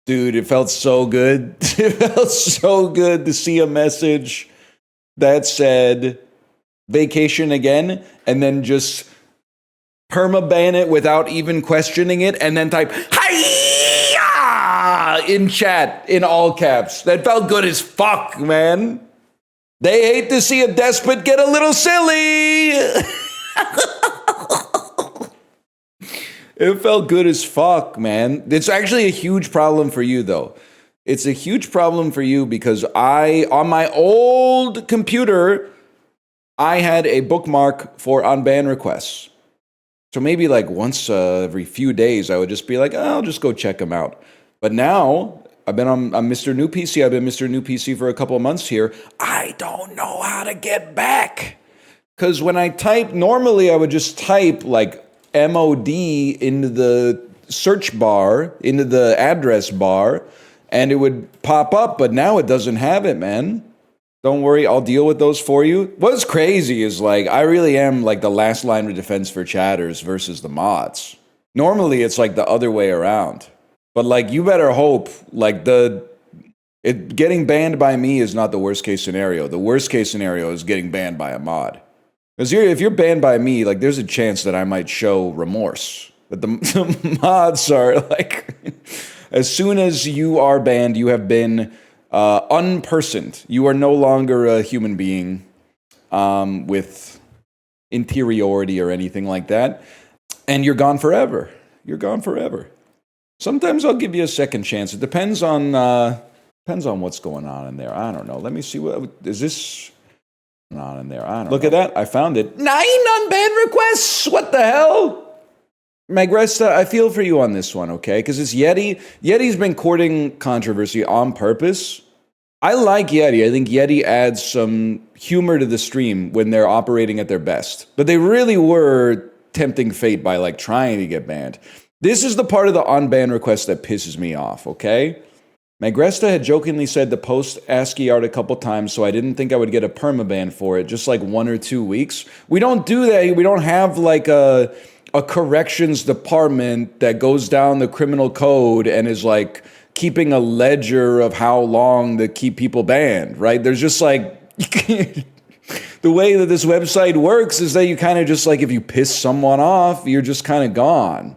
Dude, it felt so good. It felt so good to see a message that said vacation again and then just permaban it without even questioning it and then type "Hiya!" in chat in all caps. That felt good as fuck, man. They hate to see a despot get a little silly. It felt good as fuck, man. It's actually a huge problem for you, though. It's a huge problem for you because on my old computer, I had a bookmark for unban requests. So maybe like once every few days, I would just be like, I'll just go check them out. But now, I'm Mr. New PC. I've been Mr. New PC for a couple of months here. I don't know how to get back. Because when I type, normally I would just type like MOD into the search bar, into the address bar, and it would pop up, but now it doesn't have it, man. Don't worry, I'll deal with those for you. What's crazy is like, I really am like the last line of defense for chatters versus the mods. Normally it's like the other way around. But like, you better hope like getting banned by me is not the worst case scenario. The worst case scenario is getting banned by a mod. Because if you're banned by me, like there's a chance that I might show remorse. But the mods are like, as soon as you are banned, you have been unpersoned. You are no longer a human being with interiority or anything like that. And you're gone forever. You're gone forever. Sometimes I'll give you a second chance. It depends on what's going on in there. I don't know. Let me see. What is this on in there? I don't know. Look at that. I found it. 9 unbanned requests. What the hell? Magresta, I feel for you on this one, okay? Because it's Yeti. Yeti's been courting controversy on purpose. I like Yeti. I think Yeti adds some humor to the stream when they're operating at their best. But they really were tempting fate by like trying to get banned. This is the part of the unban request that pisses me off, okay? Magresta had jokingly said the post ASCII art a couple times, so I didn't think I would get a permaban for it, just like 1 or 2 weeks. We don't do that. We don't have like a corrections department that goes down the criminal code and is like keeping a ledger of how long to keep people banned, right? There's just like, the way that this website works is that you kind of just like, if you piss someone off, you're just kind of gone.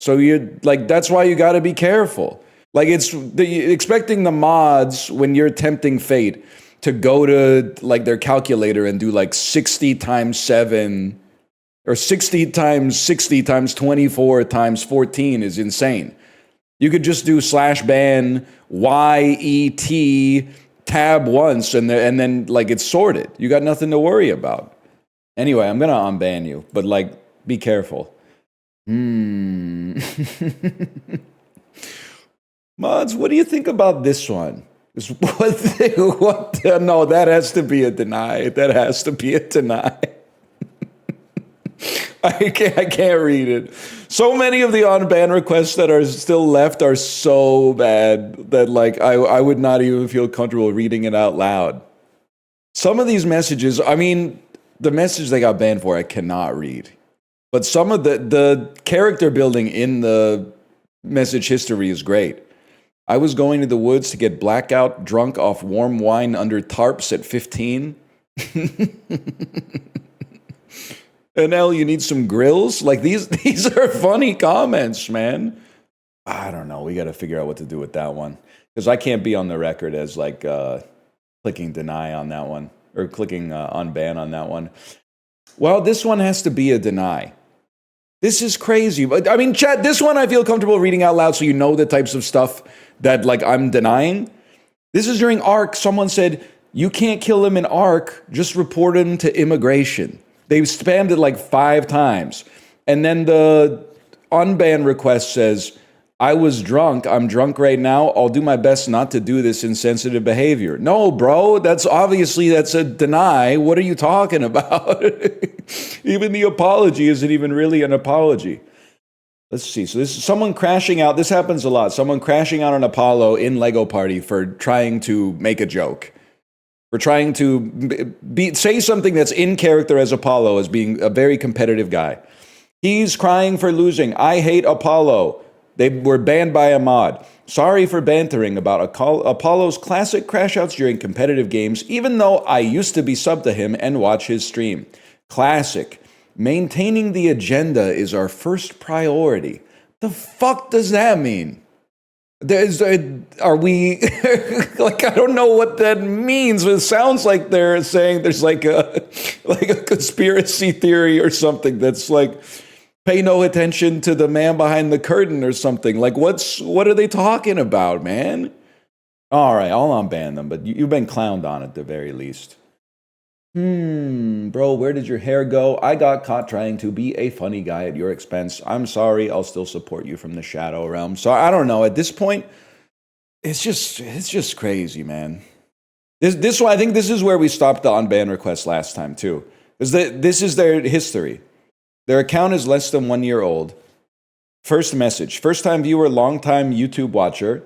So you like, that's why you got to be careful. Like expecting the mods when you're tempting fate to go to like their calculator and do like 60 times 7 or 60 times 60 times 24 times 14 is insane. You could just do /ban YET tab once and then like it's sorted. You got nothing to worry about. Anyway, I'm going to unban you, but like be careful. Mods, what do you think about this one? No, that has to be a deny. That has to be a deny. I can't read it. So many of the unban requests that are still left are so bad that like I would not even feel comfortable reading it out loud. Some of these messages, I mean, the message they got banned for, I cannot read. But some of the character building in the message history is great. I was going to the woods to get blackout drunk off warm wine under tarps at 15. NL, you need some grills? Like these are funny comments, man. I don't know. We got to figure out what to do with that one. Because I can't be on the record as like clicking deny on that one. Or clicking unban on that one. Well, this one has to be a deny. This is crazy. I mean, chat, this one I feel comfortable reading out loud so you know the types of stuff that like I'm denying. This is during ARC. Someone said, you can't kill him in ARC, just report him to immigration. They've spammed it like 5 times. And then the unban request says, I was drunk. I'm drunk right now. I'll do my best not to do this insensitive behavior. No, bro, that's a deny. What are you talking about? Even the apology isn't even really an apology. Let's see. So this is someone crashing out. This happens a lot. Someone crashing out on Apollo in Lego Party for trying to make a joke. For trying to say something that's in character as Apollo, as being a very competitive guy. He's crying for losing. I hate Apollo. They were banned by a mod. Sorry for bantering about Apollo's classic crash outs during competitive games, even though I used to be sub to him and watch his stream. Classic. Maintaining the agenda is our first priority. The fuck does that mean? Are we like, I don't know what that means, but it sounds like they're saying there's like a conspiracy theory or something that's like, pay no attention to the man behind the curtain or something. Like, what are they talking about, man? All right, I'll unban them, but you've been clowned on at the very least. Bro, where did your hair go? I got caught trying to be a funny guy at your expense. I'm sorry. I'll still support you from the shadow realm. So I don't know. At this point, it's just crazy, man. This one, I think this is where we stopped the unban request last time too. This is their history. Their account is less than 1 year old. First message, first time viewer, long time YouTube watcher.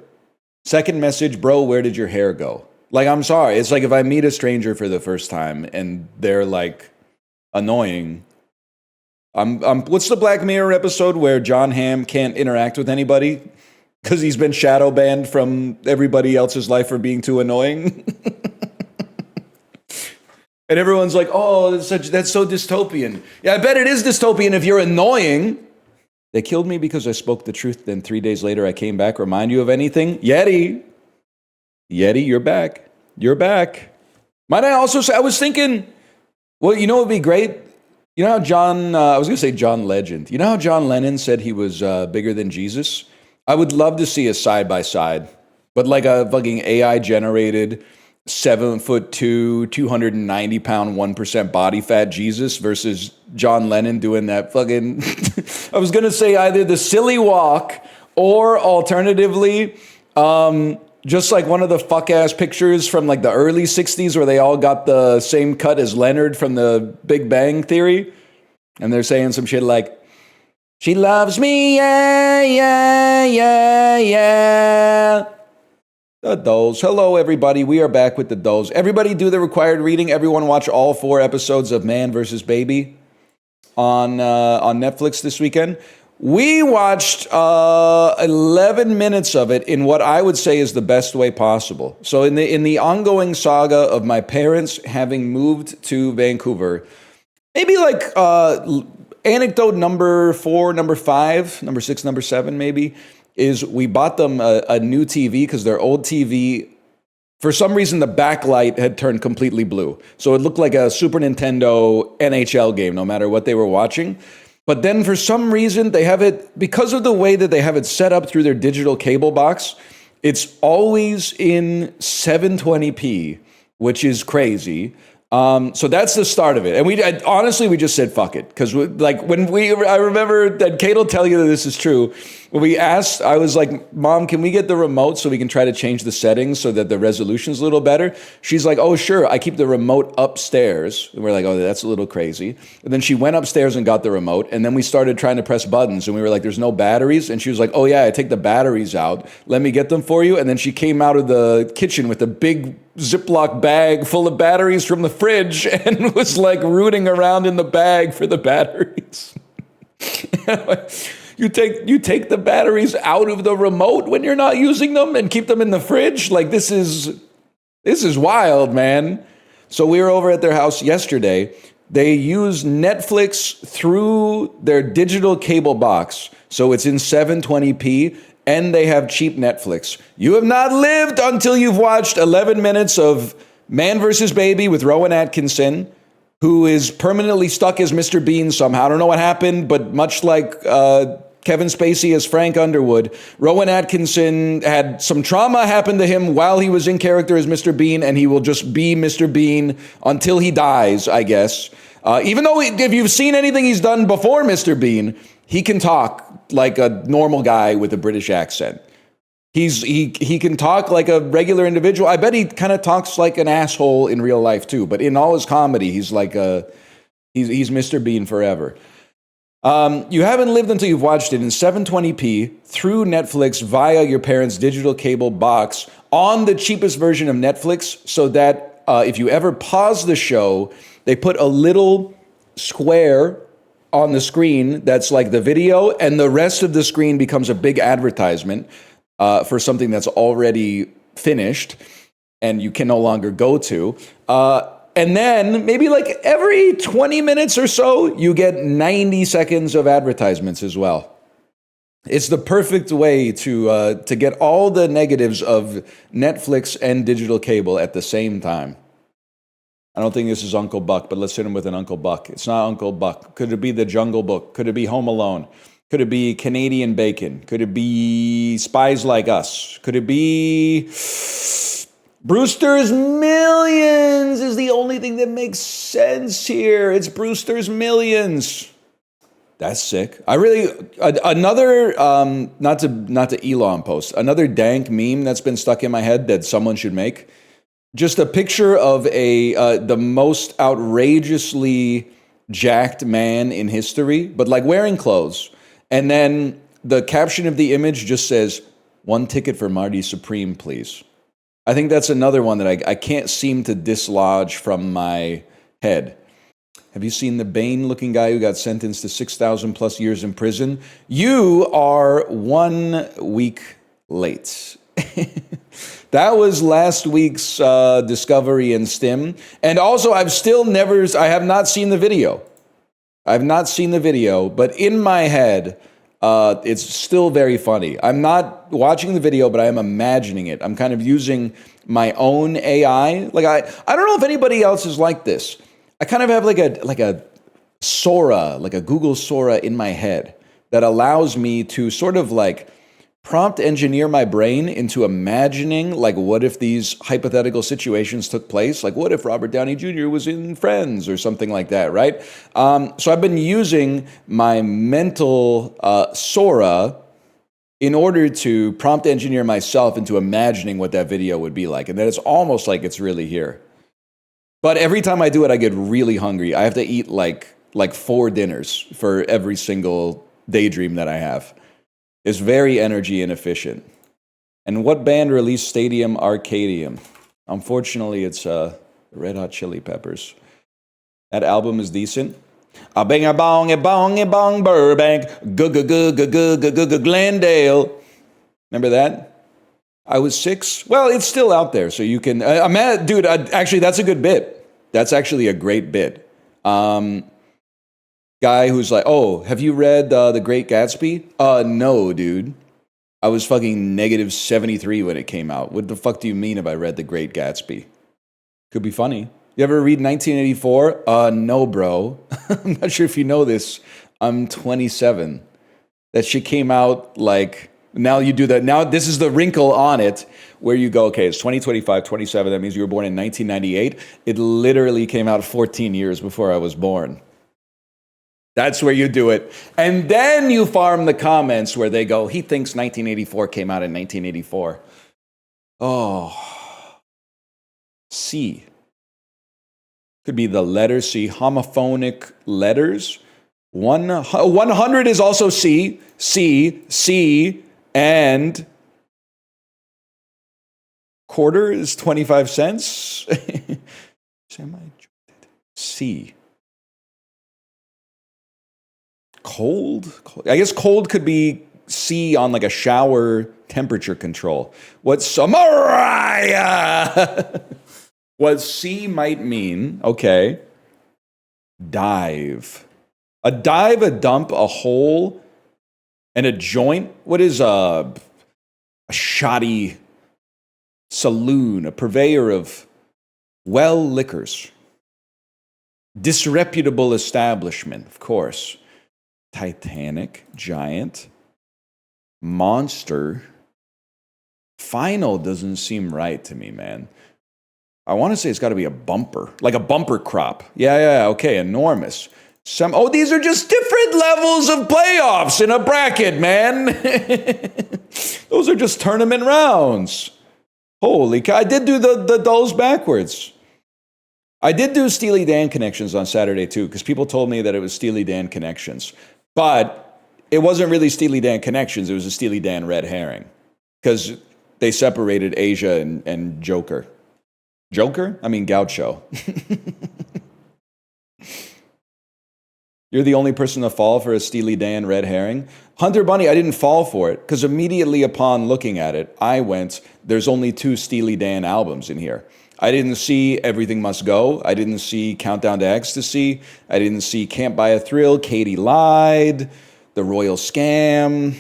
Second message, bro, where did your hair go? Like, I'm sorry. It's like if I meet a stranger for the first time and they're like annoying. What's the Black Mirror episode where John Hamm can't interact with anybody because he's been shadow banned from everybody else's life for being too annoying? And everyone's like, oh, that's so dystopian. Yeah, I bet it is dystopian if you're annoying. They killed me because I spoke the truth. Then 3 days later, I came back. Remind you of anything? Yeti, you're back. You're back. Might I also say, I was thinking, well, you know what would be great? You know how I was going to say John Legend. You know how John Lennon said he was bigger than Jesus? I would love to see a side-by-side, but like a fucking AI-generated 7'2", 290-pound, 1% body fat Jesus versus John Lennon doing that fucking... I was going to say either the silly walk or alternatively... just like one of the fuck-ass pictures from like the early 60s where they all got the same cut as Leonard from the Big Bang Theory. And they're saying some shit like, she loves me, yeah, yeah, yeah, yeah. The Doles. Hello, everybody. We are back with the Doles. Everybody do the required reading. Everyone watch all 4 episodes of Man vs. Baby on Netflix this weekend. We watched 11 minutes of it in what I would say is the best way possible. So in the ongoing saga of my parents having moved to Vancouver, maybe like anecdote number 4, number 5, number 6, number 7 maybe, is we bought them a new TV because their old TV, for some reason, the backlight had turned completely blue. So it looked like a Super Nintendo NHL game, no matter what they were watching. But then for some reason, they have it, because of the way that they have it set up through their digital cable box, it's always in 720p, which is crazy. So that's the start of it. And honestly, we just said, fuck it. Because I remember that Kate will tell you that this is true. When we asked, I was like, Mom, can we get the remote so we can try to change the settings so that the resolution's a little better? She's like, oh, sure. I keep the remote upstairs. And we're like, oh, that's a little crazy. And then she went upstairs and got the remote. And then we started trying to press buttons. And we were like, there's no batteries. And she was like, oh, yeah, I take the batteries out. Let me get them for you. And then she came out of the kitchen with a big Ziploc bag full of batteries from the fridge and was like rooting around in the bag for the batteries. You take the batteries out of the remote when you're not using them and keep them in the fridge? Like, this is wild, man. So we were over at their house yesterday. They use Netflix through their digital cable box. So it's in 720p. And they have cheap Netflix. You have not lived until you've watched 11 minutes of Man vs. Baby with Rowan Atkinson, who is permanently stuck as Mr. Bean somehow. I don't know what happened, but much like Kevin Spacey as Frank Underwood, Rowan Atkinson had some trauma happen to him while he was in character as Mr. Bean, and he will just be Mr. Bean until he dies, I guess. Even though if you've seen anything he's done before Mr. Bean, he can talk like a normal guy with a British accent. He can talk like a regular individual. I bet he kind of talks like an asshole in real life too. But in all his comedy, he's like he's Mr. Bean forever. You haven't lived until you've watched it in 720p through Netflix via your parents' digital cable box on the cheapest version of Netflix, so that if you ever pause the show, they put a little square on the screen that's like the video, and the rest of the screen becomes a big advertisement for something that's already finished and you can no longer go to. And then maybe like every 20 minutes or so, you get 90 seconds of advertisements as well. It's the perfect way to get all the negatives of Netflix and digital cable at the same time. I don't think this is Uncle Buck, but let's hit him with an Uncle Buck. It's not Uncle Buck. Could it be The Jungle Book? Could it be Home Alone? Could it be Canadian Bacon? Could it be Spies Like Us? Could it be Brewster's Millions is the only thing that makes sense here. It's Brewster's Millions. That's sick. I really another not to Elon post, another dank meme that's been stuck in my head that someone should make. Just a picture of the most outrageously jacked man in history, but like wearing clothes. And then the caption of the image just says, "One ticket for Marty Supreme, please." I think that's another one that I can't seem to dislodge from my head. Have you seen the Bane-looking guy who got sentenced to 6,000 plus years in prison? You are 1 week late. That was last week's Discovery and Stim. And also, I have not seen the video. I have not seen the video, but in my head, it's still very funny. I'm not watching the video, but I am imagining it. I'm kind of using my own AI. Like I don't know if anybody else is like this. I kind of have like a Sora, like a Google Sora in my head that allows me to sort of like prompt engineer my brain into imagining like what if these hypothetical situations took place? Like what if Robert Downey Jr. was in Friends or something like that, right? So I've been using my mental Sora in order to prompt engineer myself into imagining what that video would be like. And then it's almost like it's really here. But every time I do it, I get really hungry. I have to eat like 4 dinners for every single daydream that I have. It's very energy inefficient. And what band released Stadium Arcadium? Unfortunately, it's Red Hot Chili Peppers. That album is decent. A bang a bong a bong a bong Burbank, Glendale. Remember that? I was 6. Well, it's still out there, so you can. Dude, actually, that's a good bit. That's actually a great bit. Guy who's like, "Oh, have you read The Great Gatsby?" No, dude. I was fucking negative 73 when it came out. What the fuck do you mean if I read The Great Gatsby? Could be funny. You ever read 1984? No, bro. I'm not sure if you know this. I'm 27. That shit came out like, now you do that. Now this is the wrinkle on it where you go, okay, it's 2025, 27. That means you were born in 1998. It literally came out 14 years before I was born. That's where you do it. And then you farm the comments where they go, he thinks 1984 came out in 1984. Oh. C. Could be the letter C. Homophonic letters. 100 is also C. C, and quarter is 25 cents. C. Cold? I guess cold could be C on like a shower temperature control. What's MARIAH? What C might mean, okay, dive. A dive, a dump, a hole, and a joint. What is a shoddy saloon, a purveyor of well liquors? Disreputable establishment, of course. Titanic, giant, monster. Final doesn't seem right to me, man. I want to say it's got to be a bumper, like a bumper crop. Yeah, okay, enormous. These are just different levels of playoffs in a bracket, man. Those are just tournament rounds. Holy cow, I did do the dolls backwards. I did do Steely Dan connections on Saturday too, because people told me that it was Steely Dan connections. But it wasn't really Steely Dan connections, it was a Steely Dan red herring. Because they separated Asia and Joker. Joker? I mean Gaucho. You're the only person to fall for a Steely Dan red herring. Hunter Bunny, I didn't fall for it because immediately upon looking at it, I went, there's only 2 Steely Dan albums in here. I didn't see Everything Must Go. I didn't see Countdown to Ecstasy. I didn't see Can't Buy a Thrill. Katie Lied. The Royal Scam.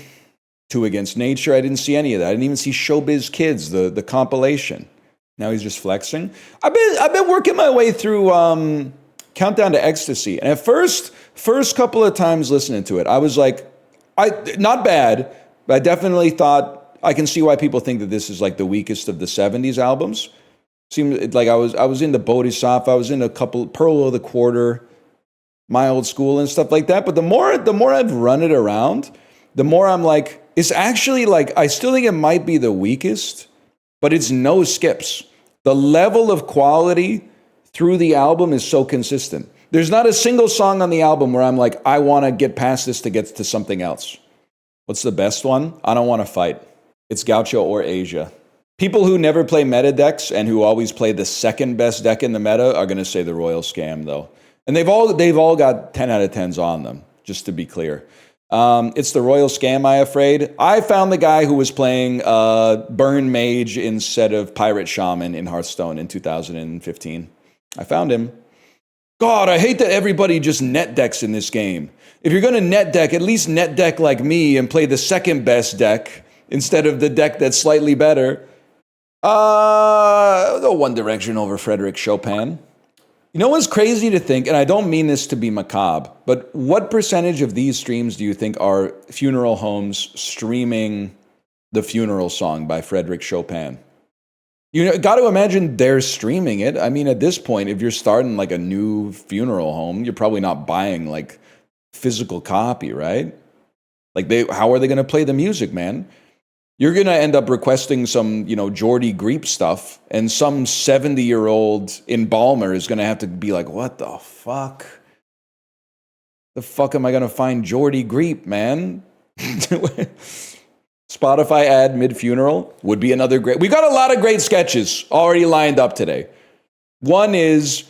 Two Against Nature. I didn't see any of that. I didn't even see Showbiz Kids, the compilation. Now he's just flexing. I've been working my way through Countdown to Ecstasy. And at first couple of times listening to it, I was like, not bad, but I definitely thought, I can see why people think that this is like the weakest of the 70s albums. Seemed like I was into Bodhisattva, I was into a couple, Pearl of the Quarter, My Old School and stuff like that. But the more I've run it around, the more I'm like, it's actually like, I still think it might be the weakest, but it's no skips. The level of quality through the album is so consistent. There's not a single song on the album where I'm like, I want to get past this to get to something else. What's the best one? I Don't Want to Fight. It's Gaucho or Asia. People who never play meta decks and who always play the second best deck in the meta are going to say the Royal Scam, though. And they've all got 10 out of 10s on them, just to be clear. It's the Royal Scam, I afraid. I found the guy who was playing Burn Mage instead of Pirate Shaman in Hearthstone in 2015. I found him. God, I hate that everybody just net decks in this game. If you're going to net deck, at least net deck like me and play the second best deck instead of the deck that's slightly better. The One Direction over Frederick Chopin. You know what's crazy to think, and I don't mean this to be macabre, but what percentage of these streams do you think are funeral homes streaming the funeral song by Frederick Chopin? You got to imagine they're streaming it. I mean, at this point, if you're starting like a new funeral home, you're probably not buying like physical copy, right? Like how are they going to play the music, man? You're going to end up requesting some, Jordy Greep stuff, and some 70-year-old embalmer is going to have to be like, what the fuck? The fuck am I going to find Jordy Greep, man? Spotify ad mid-funeral would be another great... We got a lot of great sketches already lined up today. One is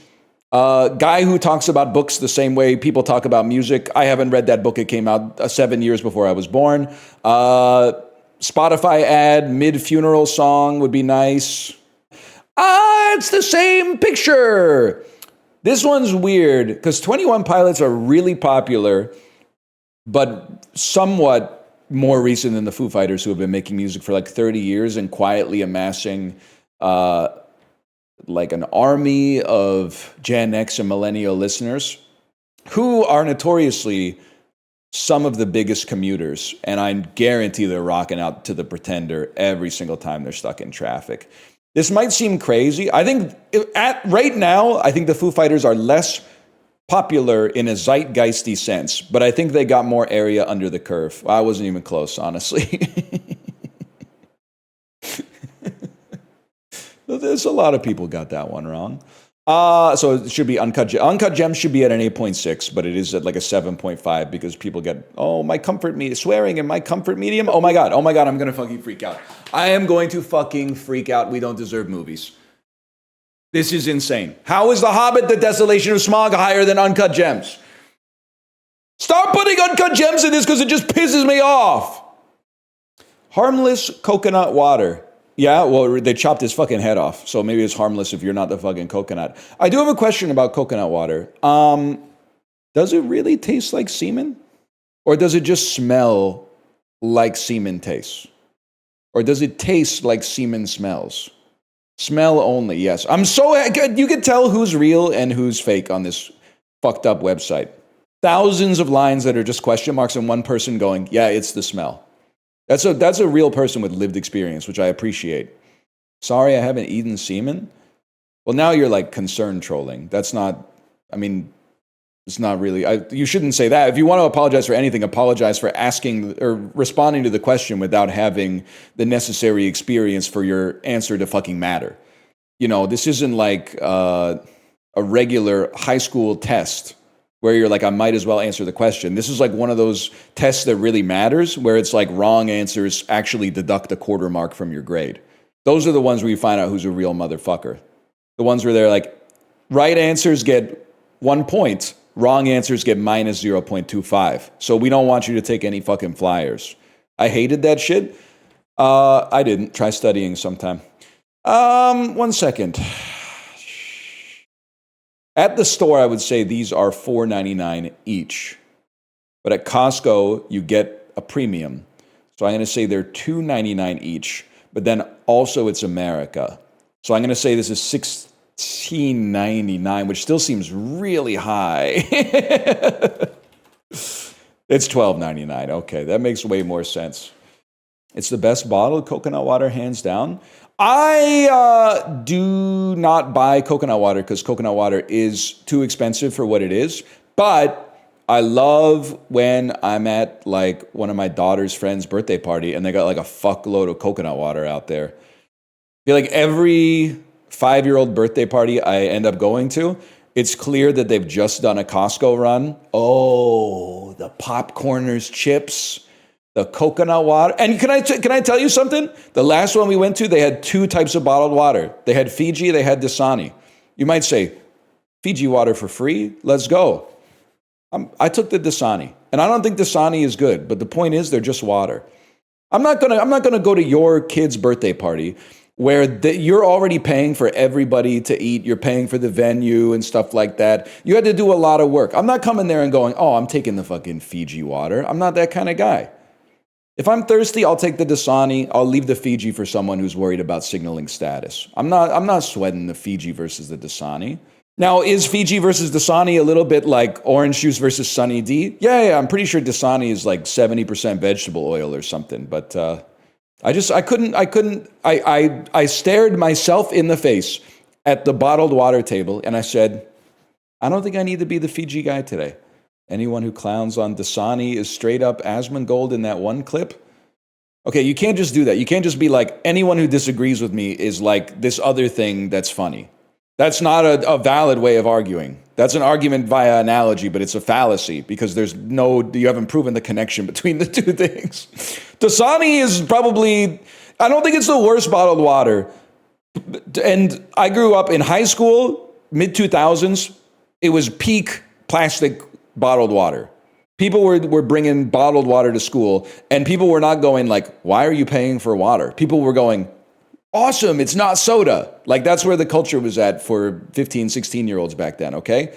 a guy who talks about books the same way people talk about music. I haven't read that book. It came out 7 years before I was born. Spotify ad, mid-funeral song would be nice. It's the same picture. This one's weird because 21 Pilots are really popular, but somewhat more recent than the Foo Fighters, who have been making music for like 30 years and quietly amassing like an army of Gen X and millennial listeners who are notoriously some of the biggest commuters, and I guarantee they're rocking out to The Pretender every single time they're stuck in traffic. This might seem crazy. I think right now, I think the Foo Fighters are less popular in a zeitgeisty sense, but I think they got more area under the curve. I wasn't even close, honestly. There's a lot of people got that one wrong. So it should be Uncut Gems. Uncut Gems should be at an 8.6, but it is at like a 7.5 because people get, my comfort medium, swearing in my comfort medium. Oh my God, I'm going to fucking freak out. I am going to fucking freak out. We don't deserve movies. This is insane. How is The Hobbit, The Desolation of Smaug higher than Uncut Gems? Stop putting Uncut Gems in this because it just pisses me off. Harmless coconut water. Yeah, well, they chopped his fucking head off, so maybe it's harmless if you're not the fucking coconut. I do have a question about coconut water. Does it really taste like semen? Or does it just smell like semen tastes? Or does it taste like semen smells? Smell only, yes. You can tell who's real and who's fake on this fucked up website. Thousands of lines that are just question marks and one person going, yeah, it's the smell. That's a real person with lived experience, which I appreciate. Sorry, I haven't eaten semen. Well, now you're like concern trolling. It's not really, you shouldn't say that. If you want to apologize for anything, apologize for asking or responding to the question without having the necessary experience for your answer to fucking matter. This isn't like a regular high school test where you're like, I might as well answer the question. This is like one of those tests that really matters, where it's like wrong answers actually deduct a quarter mark from your grade. Those are the ones where you find out who's a real motherfucker. The ones where they're like, right answers get 1 point, Wrong answers get minus 0.25. So we don't want you to take any fucking flyers. I hated that shit. I didn't. Try studying sometime. 1 second. At the store, I would say these are $4.99 each. But at Costco, you get a premium. So I'm going to say they're $2.99 each. But then also it's America. So I'm going to say this is $16.99, which still seems really high. It's $12.99. Okay, that makes way more sense. It's the best bottled coconut water, hands down. I do not buy coconut water because coconut water is too expensive for what it is. But I love when I'm at like one of my daughter's friend's birthday party and they got like a fuckload of coconut water out there. I feel like every 5-year-old birthday party I end up going to, it's clear that they've just done a Costco run. Oh, the popcorners, chips, the coconut water. And can I tell you something? The last one we went to, they had 2 types of bottled water. They had Fiji, they had Dasani. You might say, Fiji water for free? Let's go. I took the Dasani, and I don't think Dasani is good, but the point is they're just water. I'm not gonna go to your kid's birthday party where you're already paying for everybody to eat, you're paying for the venue and stuff like that. You had to do a lot of work. I'm not coming there and going, oh, I'm taking the fucking Fiji water. I'm not that kind of guy. If I'm thirsty, I'll take the Dasani. I'll leave the Fiji for someone who's worried about signaling status. I'm not sweating the Fiji versus the Dasani. Now, is Fiji versus Dasani a little bit like orange juice versus Sunny D? Yeah, I'm pretty sure Dasani is like 70% vegetable oil or something. But I stared myself in the face at the bottled water table and I said, I don't think I need to be the Fiji guy today. Anyone who clowns on Dasani is straight up Asmongold in that one clip. Okay, you can't just do that. You can't just be like, anyone who disagrees with me is like this other thing that's funny. That's not a valid way of arguing. That's an argument via analogy, but it's a fallacy because you haven't proven the connection between the two things. Dasani is probably, I don't think it's the worst bottled water. And I grew up in high school, mid-2000s. It was peak plastic bottled water. People were bringing bottled water to school, and people were not going like, why are you paying for water? People were going, awesome, it's not soda. Like, that's where the culture was at for 15, 16-year-olds back then, okay?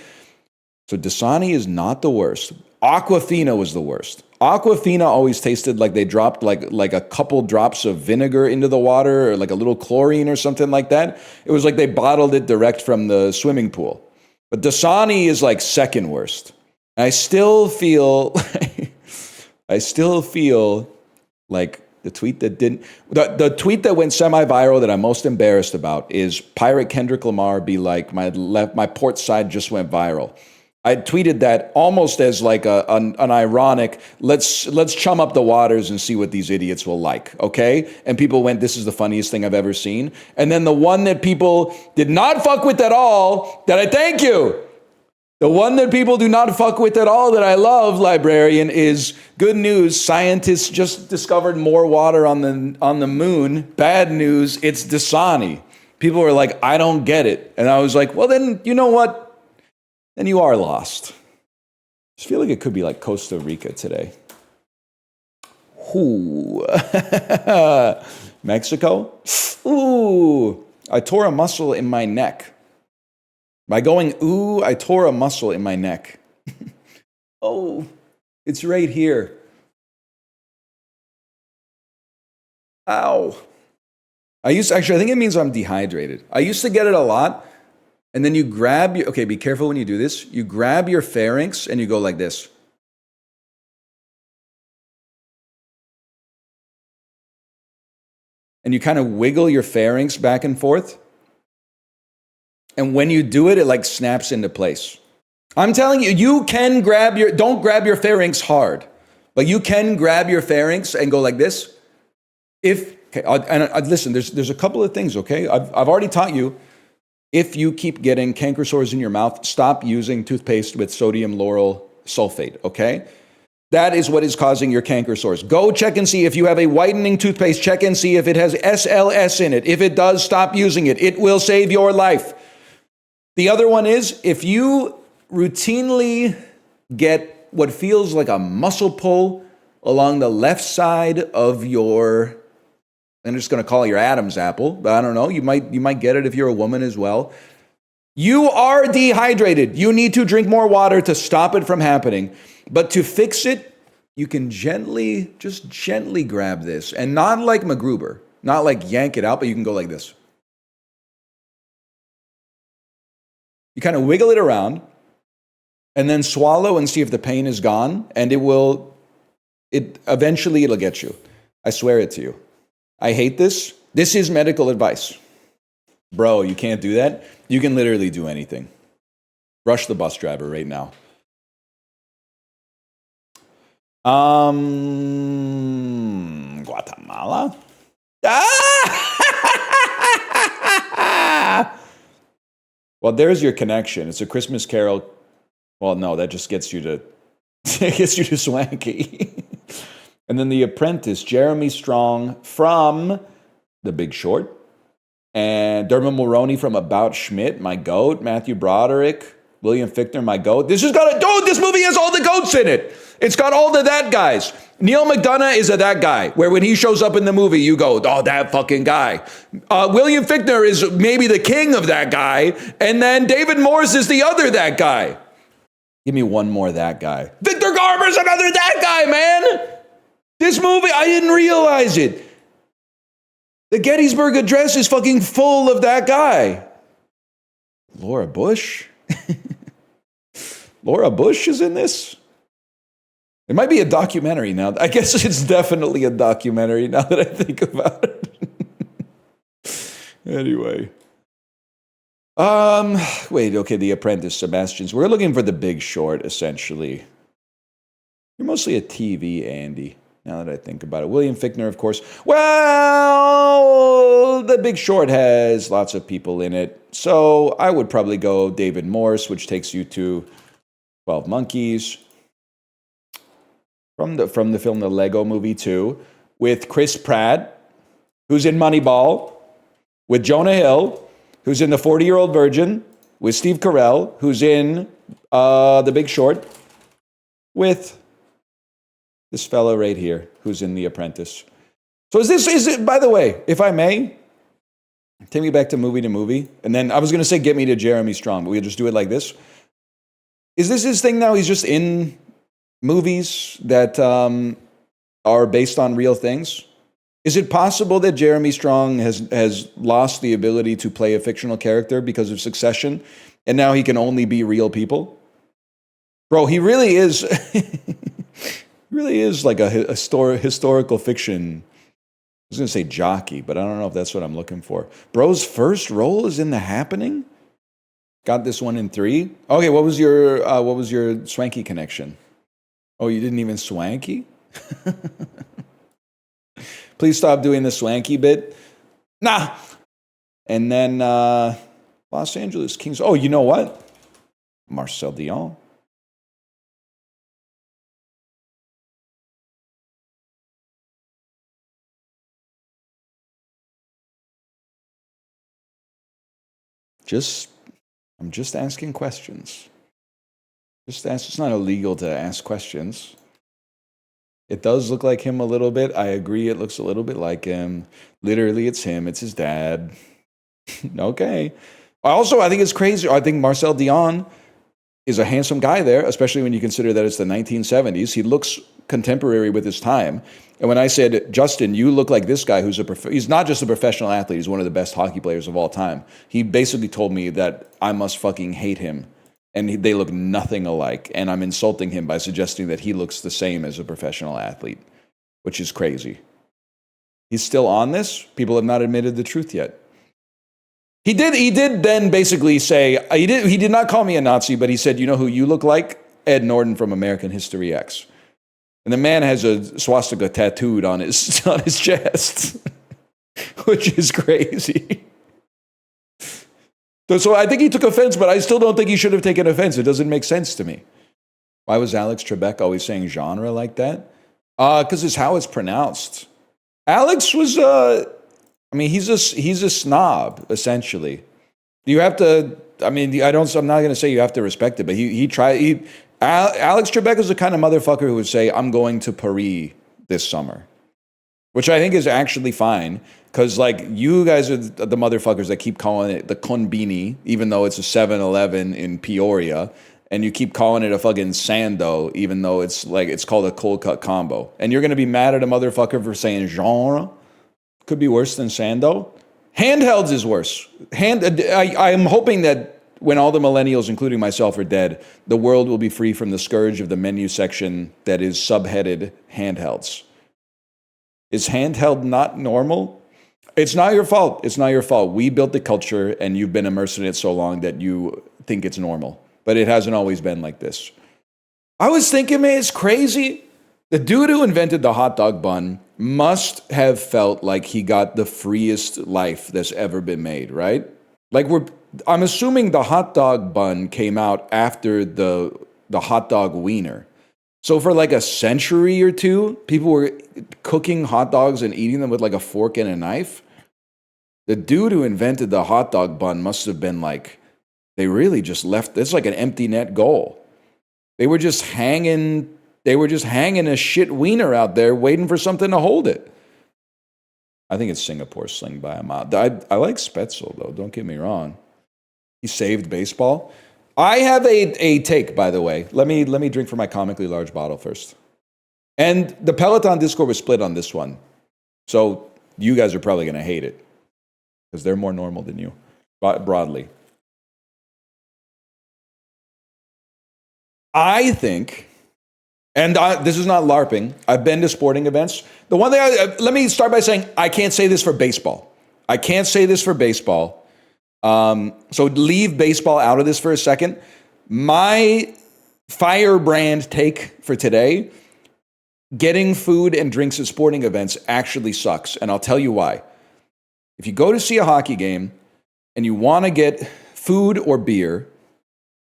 So Dasani is not the worst. Aquafina was the worst. Aquafina always tasted like they dropped like a couple drops of vinegar into the water or like a little chlorine or something like that. It was like they bottled it direct from the swimming pool. But Dasani is like second worst. And I still feel like the tweet that went semi-viral that I'm most embarrassed about is Pirate Kendrick Lamar be like, my port side just went viral. I tweeted that almost as like an ironic, let's chum up the waters and see what these idiots will like, okay? And people went, this is the funniest thing I've ever seen. And then the one that people did not fuck with at all, that I thank you. The one that people do not fuck with at all that I love, librarian, is good news. Scientists just discovered more water on the moon. Bad news, it's Dasani. People were like, I don't get it. And I was like, well, then, you know what? Then you are lost. I just feel like it could be like Costa Rica today. Ooh. Mexico? Ooh. I tore a muscle in my neck. By going, ooh, I tore a muscle in my neck. Oh, it's right here. Ow. I think it means I'm dehydrated. I used to get it a lot. And then you grab okay, be careful when you do this. You grab your pharynx and you go like this. And you kind of wiggle your pharynx back and forth. And when you do it, it like snaps into place. I'm telling you, you can don't grab your pharynx hard, but you can grab your pharynx and go like this. Listen, there's a couple of things, okay? I've already taught you, if you keep getting canker sores in your mouth, stop using toothpaste with sodium lauryl sulfate, okay? That is what is causing your canker sores. Go check and see if you have a whitening toothpaste. Check and see if it has SLS in it. If it does, stop using it. It will save your life. The other one is, if you routinely get what feels like a muscle pull along the left side of your, I'm just going to call it your Adam's apple, but I don't know. You might get it if you're a woman as well. You are dehydrated. You need to drink more water to stop it from happening. But to fix it, you can just gently grab this. And not like MacGruber, not like yank it out, but you can go like this. You kind of wiggle it around and then swallow and see if the pain is gone. And eventually it'll get you. I swear it to you. I hate this. This is medical advice. Bro, you can't do that. You can literally do anything. Rush the bus driver right now. Guatemala? Well, there's your connection. It's a Christmas Carol. Well, no, that just gets you to swanky. And then The Apprentice, Jeremy Strong from The Big Short. And Dermot Mulroney from About Schmidt, my goat. Matthew Broderick, William Fichtner, my goat. This movie has all the goats in it. It's got all the that guys. Neil McDonough is a that guy, where when he shows up in the movie, you go, oh, that fucking guy. William Fichtner is maybe the king of that guy. And then David Morse is the other that guy. Give me one more that guy. Victor Garber's another that guy, man. This movie, I didn't realize it. The Gettysburg Address is fucking full of that guy. Laura Bush? Laura Bush is in this? It might be a documentary now. I guess it's definitely a documentary now that I think about it. Anyway. The Apprentice, Sebastian's. We're looking for The Big Short, essentially. You're mostly a TV, Andy. Now that I think about it. William Fichtner, of course. Well, The Big Short has lots of people in it. So I would probably go David Morse, which takes you to 12 Monkeys. From the film The Lego Movie 2. With Chris Pratt, who's in Moneyball. With Jonah Hill, who's in The 40-Year-Old Virgin. With Steve Carell, who's in The Big Short. With this fellow right here, who's in The Apprentice. So is it, by the way, if I may, take me back to movie, and then I was going to say get me to Jeremy Strong, but we'll just do it like this. Is this his thing now? He's just in movies that are based on real things? Is it possible that Jeremy Strong has lost the ability to play a fictional character because of Succession, and now he can only be real people? Bro, he really is... really is like a historical fiction. I was going to say jockey, but I don't know if that's what I'm looking for. Bro's first role is in The Happening? Got this one in 3? Okay, what was your swanky connection? Oh, you didn't even swanky? Please stop doing the swanky bit. Nah. And then Los Angeles Kings. Oh, you know what? Marcel Dion. I'm just asking questions. It's not illegal to ask questions. It does look like him a little bit. I agree, it looks a little bit like him. Literally, it's him. It's his dad. Okay. Also, I think it's crazy. I think Marcel Dion is a handsome guy there, especially when you consider that it's the 1970s. He looks contemporary with his time. And when I said, Justin, you look like this guy he's not just a professional athlete, he's one of the best hockey players of all time. He basically told me that I must fucking hate him. And they look nothing alike. And I'm insulting him by suggesting that he looks the same as a professional athlete, which is crazy. He's still on this. People have not admitted the truth yet. He did then basically say, he did not call me a Nazi, but he said, you know who you look like? Ed Norton from American History X. And the man has a swastika tattooed on his chest, which is crazy. So I think he took offense, but I still don't think he should have taken offense. It doesn't make sense to me. Why was Alex Trebek always saying genre like that? Because it's how it's pronounced. Alex was, he's a snob, essentially. You have to I mean, I'm not going to say you have to respect it, but he tried. Alex Trebek is the kind of motherfucker who would say, I'm going to Paris this summer, which I think is actually fine. Because, like, you guys are the motherfuckers that keep calling it the Konbini, even though it's a 7-Eleven in Peoria. And you keep calling it a fucking Sando, even though it's called a cold cut combo. And you're going to be mad at a motherfucker for saying genre? Could be worse than Sando. Handhelds is worse. I'm hoping that when all the millennials, including myself, are dead, the world will be free from the scourge of the menu section that is subheaded handhelds. Is handheld not normal? It's not your fault. It's not your fault. We built the culture, and you've been immersed in it so long that you think it's normal. But it hasn't always been like this. I was thinking, man, it's crazy. The dude who invented the hot dog bun must have felt like he got the freest life that's ever been made, right? Like I'm assuming the hot dog bun came out after the hot dog wiener. So for like a century or two, people were cooking hot dogs and eating them with like a fork and a knife. The dude who invented the hot dog bun must have been like, they really just left, it's like an empty net goal. They were just hanging a shit wiener out there waiting for something to hold it. I think it's Singapore sling by a mile. I like Spetzel, though, don't get me wrong. He saved baseball. I have a take, by the way. Let me drink from my comically large bottle first. And the Peloton Discord was split on this one. So you guys are probably going to hate it because they're more normal than you, broadly. I think, and this is not LARPing, I've been to sporting events. The one thing, let me start by saying, I can't say this for baseball. I can't say this for baseball. So leave baseball out of this for a second. My firebrand take for today, getting food and drinks at sporting events actually sucks. And I'll tell you why. If you go to see a hockey game and you want to get food or beer,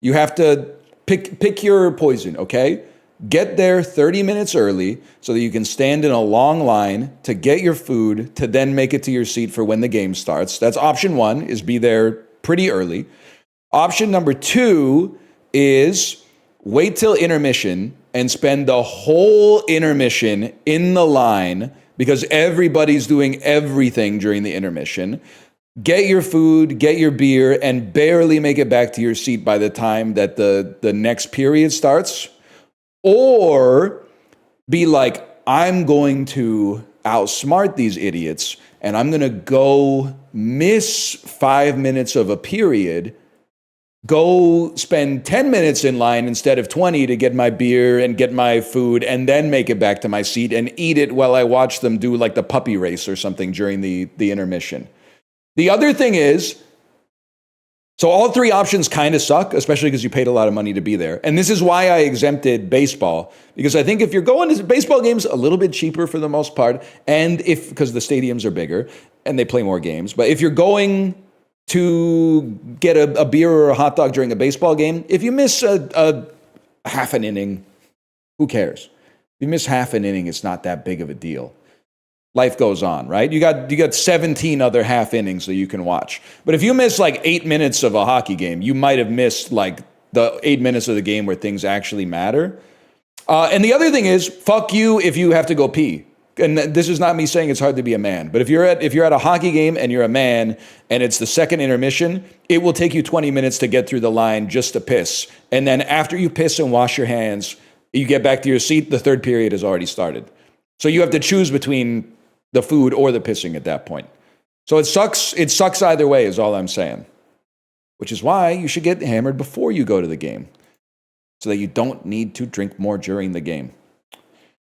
you have to pick your poison, okay? Get there 30 minutes early so that you can stand in a long line to get your food to then make it to your seat for when the game starts. That's option one, is be there pretty early. Option number two is wait till intermission and spend the whole intermission in the line because everybody's doing everything during the intermission. Get your food, get your beer, and barely make it back to your seat by the time that the next period starts. Or be like, I'm going to outsmart these idiots, and I'm going to go miss 5 minutes of a period, go spend 10 minutes in line instead of 20 to get my beer and get my food, and then make it back to my seat and eat it while I watch them do like the puppy race or something during the intermission. The other thing is, so all three options kind of suck, especially because you paid a lot of money to be there. And this is why I exempted baseball, because I think if you're going to baseball games, a little bit cheaper for the most part, and because the stadiums are bigger and they play more games. But if you're going to get a beer or a hot dog during a baseball game, if you miss a half an inning, who cares? If you miss half an inning, it's not that big of a deal. Life goes on, right? You got 17 other half innings that you can watch. But if you miss like 8 minutes of a hockey game, you might have missed like the 8 minutes of the game where things actually matter. And the other thing is, fuck you if you have to go pee. And this is not me saying it's hard to be a man, but if you're at a hockey game and you're a man and it's the second intermission, it will take you 20 minutes to get through the line just to piss. And then after you piss and wash your hands, you get back to your seat, the third period has already started. So you have to choose between the food or the pissing at that point. So it sucks either way is all I'm saying. Which is why you should get hammered before you go to the game. So that you don't need to drink more during the game.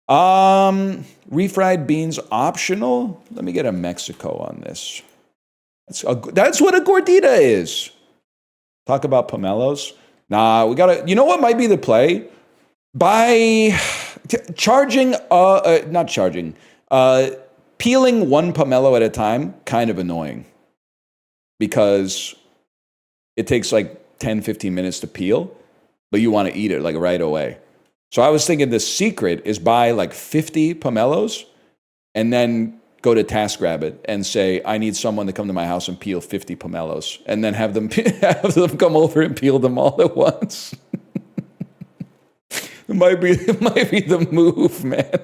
Refried beans optional? Let me get a Mexico on this. That's what a gordita is. Talk about pomelos? Nah, we gotta, you know what might be the play? By peeling one pomelo at a time, kind of annoying. Because it takes like 10, 15 minutes to peel, but you want to eat it like right away. So I was thinking the secret is buy like 50 pomelos and then go to TaskRabbit and say, I need someone to come to my house and peel 50 pomelos, and then have them come over and peel them all at once. It might be the move, man.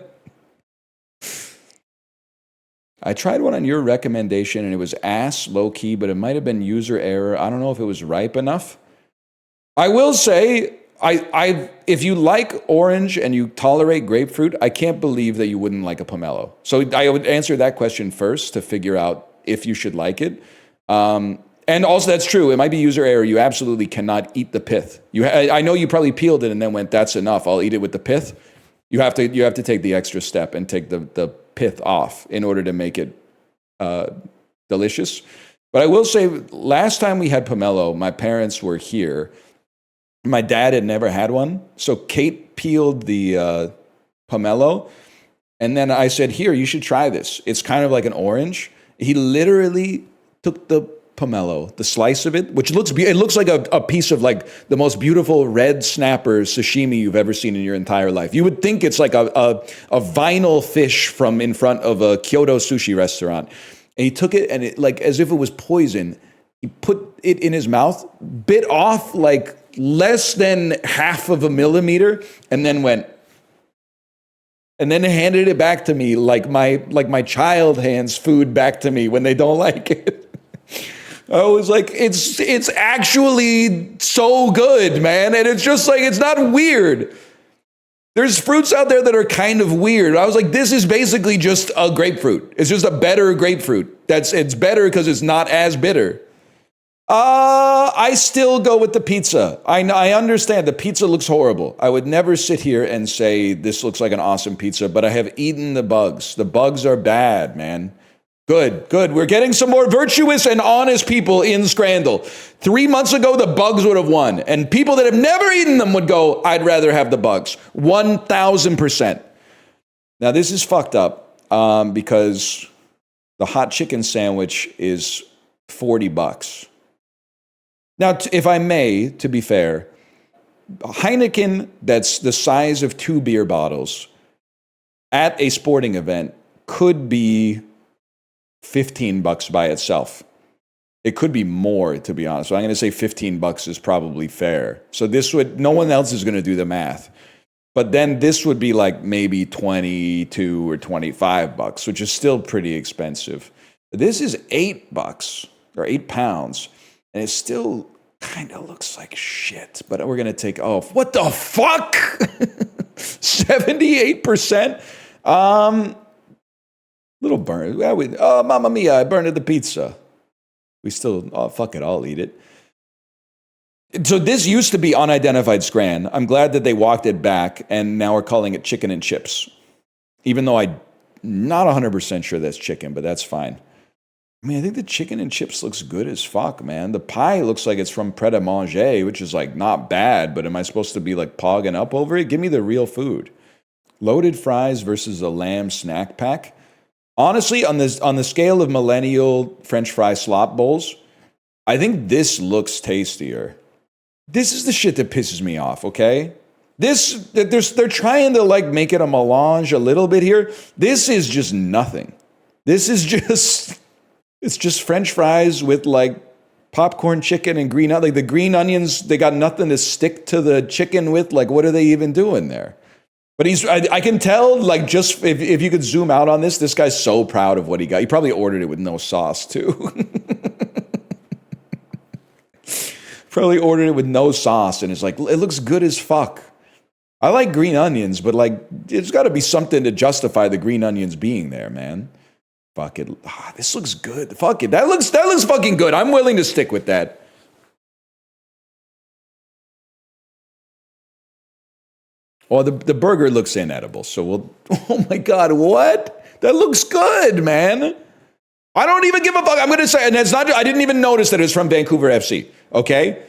I tried one on your recommendation, and it was ass low-key, but it might have been user error. I don't know if it was ripe enough. I will say, if you like orange and you tolerate grapefruit, I can't believe that you wouldn't like a pomelo. So I would answer that question first to figure out if you should like it. And also, that's true. It might be user error. You absolutely cannot eat the pith. I know you probably peeled it and then went, that's enough. I'll eat it with the pith. You have to take the extra step and take the pith off in order to make it delicious. But I will say, last time we had pomelo, my parents were here. My dad had never had one. So Kate peeled the pomelo. And then I said, here, you should try this. It's kind of like an orange. He literally took the pomelo, the slice of it, which looks like a piece of like the most beautiful red snapper sashimi you've ever seen in your entire life. You would think it's like a vinyl fish from in front of a Kyoto sushi restaurant. And he took it and it, like as if it was poison, he put it in his mouth, bit off like less than half of a millimeter, and then went, and then handed it back to me like my child hands food back to me when they don't like it. I was like, it's actually so good, man. And it's just like, it's not weird. There's fruits out there that are kind of weird. I was like, this is basically just a grapefruit. It's just a better grapefruit. It's better because it's not as bitter. I still go with the pizza. I understand the pizza looks horrible. I would never sit here and say this looks like an awesome pizza, but I have eaten the bugs. The bugs are bad, man. Good. We're getting some more virtuous and honest people in Scrandle. 3 months ago, the bugs would have won. And people that have never eaten them would go, I'd rather have the bugs. 1,000%. Now, this is fucked up because the hot chicken sandwich is $40. Now, if I may, to be fair, Heineken that's the size of 2 beer bottles at a sporting event could be $15 by itself. It could be more, to be honest. So I'm going to say $15 is probably fair. So no one else is going to do the math. But then this would be like maybe 22 or $25, which is still pretty expensive. This is $8 or 8 pounds. And it still kind of looks like shit. But we're going to take off. What the fuck? 78%? Little burn. Oh, mamma mia, I burned the pizza. We still, fuck it, I'll eat it. So this used to be unidentified scran. I'm glad that they walked it back, and now we're calling it chicken and chips. Even though I'm not 100% sure that's chicken, but that's fine. I mean, I think the chicken and chips looks good as fuck, man. The pie looks like it's from Pret a Manger, which is like not bad, but am I supposed to be like pogging up over it? Give me the real food. Loaded fries versus a lamb snack pack. Honestly, on the scale of millennial French fry slop bowls, I think this looks tastier. This is the shit that pisses me off, okay? They're trying to like make it a melange a little bit here. This is just nothing. This is it's just French fries with like popcorn chicken and green, like the green onions, they got nothing to stick to the chicken with. Like, what are they even doing there? But I can tell, like, just if you could zoom out on this guy's so proud of what he got. He probably ordered it with no sauce, too. Probably ordered it with no sauce, and it's like, it looks good as fuck. I like green onions, but, like, there's got to be something to justify the green onions being there, man. Fuck it. This looks good. Fuck it. That looks fucking good. I'm willing to stick with that. Oh, the burger looks inedible, so we'll... Oh my God, what? That looks good, man. I don't even give a fuck. I'm going to say, and it's not... I didn't even notice that it was from Vancouver FC, okay?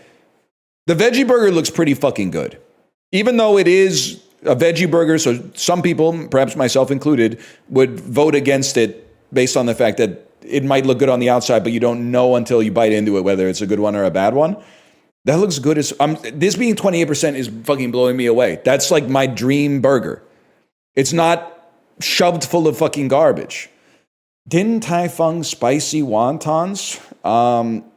The veggie burger looks pretty fucking good. Even though it is a veggie burger, so some people, perhaps myself included, would vote against it based on the fact that it might look good on the outside, but you don't know until you bite into it whether it's a good one or a bad one. That looks good as... this being 28% is fucking blowing me away. That's like my dream burger. It's not shoved full of fucking garbage. Din Tai Fung spicy wontons.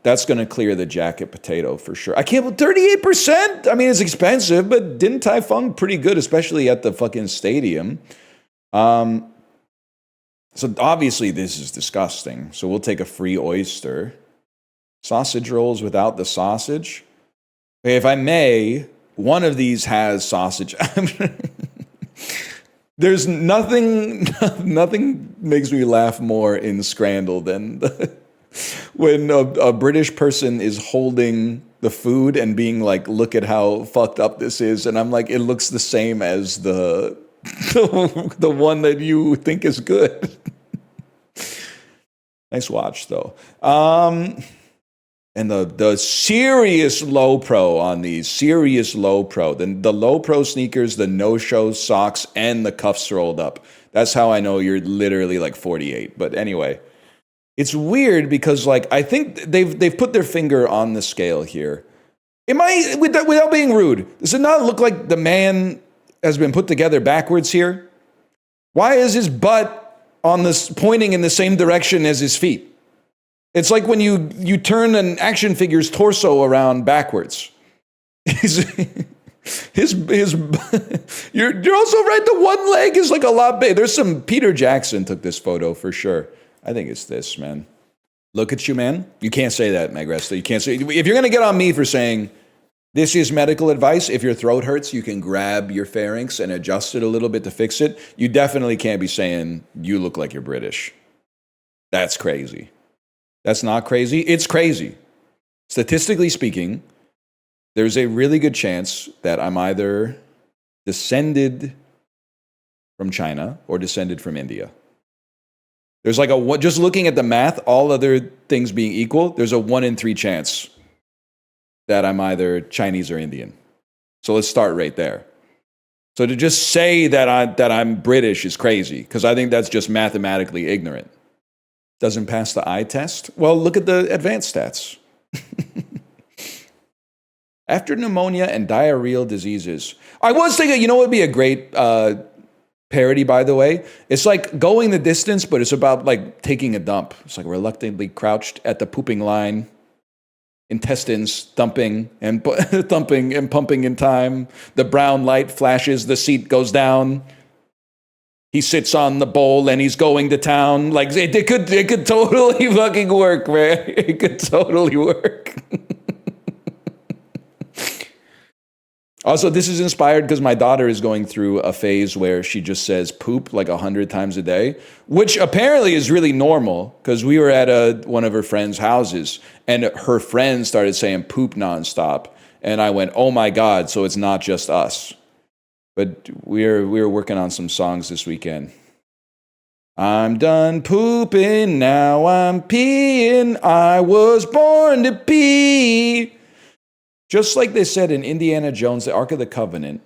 That's going to clear the jacket potato for sure. I can't, 38%? I mean, it's expensive, but Din Tai Fung pretty good, especially at the fucking stadium. So obviously this is disgusting. So we'll take a free oyster. Sausage rolls without the sausage. If I may, one of these has sausage. There's nothing makes me laugh more in Scrandle than when a British person is holding the food and being like, look at how fucked up this is. And I'm like, it looks the same as the one that you think is good. Nice watch, though. And the serious low pro on these, serious low pro. The low pro sneakers, the no-show socks, and the cuffs rolled up. That's how I know you're literally like 48. But anyway, it's weird because like I think they've put their finger on the scale here. Without being rude, does it not look like the man has been put together backwards here? Why is his butt on this pointing in the same direction as his feet? It's like when you turn an action figure's torso around backwards. You're also right. The one leg is like a lot big. There's some Peter Jackson took this photo for sure. I think it's this, man. Look at you, man. You can't say that, Magresta. You can't say, if you're gonna get on me for saying this is medical advice, if your throat hurts, you can grab your pharynx and adjust it a little bit to fix it. You definitely can't be saying you look like you're British. That's crazy. That's not crazy. It's crazy. Statistically speaking, there's a really good chance that I'm either descended from China or descended from India. There's like just looking at the math, all other things being equal, there's a 1 in 3 chance that I'm either Chinese or Indian. So let's start right there. So to just say that I'm British is crazy because I think that's just mathematically ignorant. Doesn't pass the eye test? Well, look at the advanced stats. After pneumonia and diarrheal diseases. I was thinking, you know what would be a great parody, by the way? It's like going the distance, but it's about like taking a dump. It's like reluctantly crouched at the pooping line, intestines thumping and thumping and pumping in time. The brown light flashes, the seat goes down. He sits on the bowl and he's going to town. Like it could totally fucking work, man. It could totally work. Also, this is inspired because my daughter is going through a phase where she just says poop like 100 times a day, which apparently is really normal because we were at one of her friends' houses and her friends started saying poop nonstop. And I went, oh my God, so it's not just us. But we're working on some songs this weekend. I'm done pooping, now I'm peeing. I was born to pee. Just like they said in Indiana Jones, the Ark of the Covenant.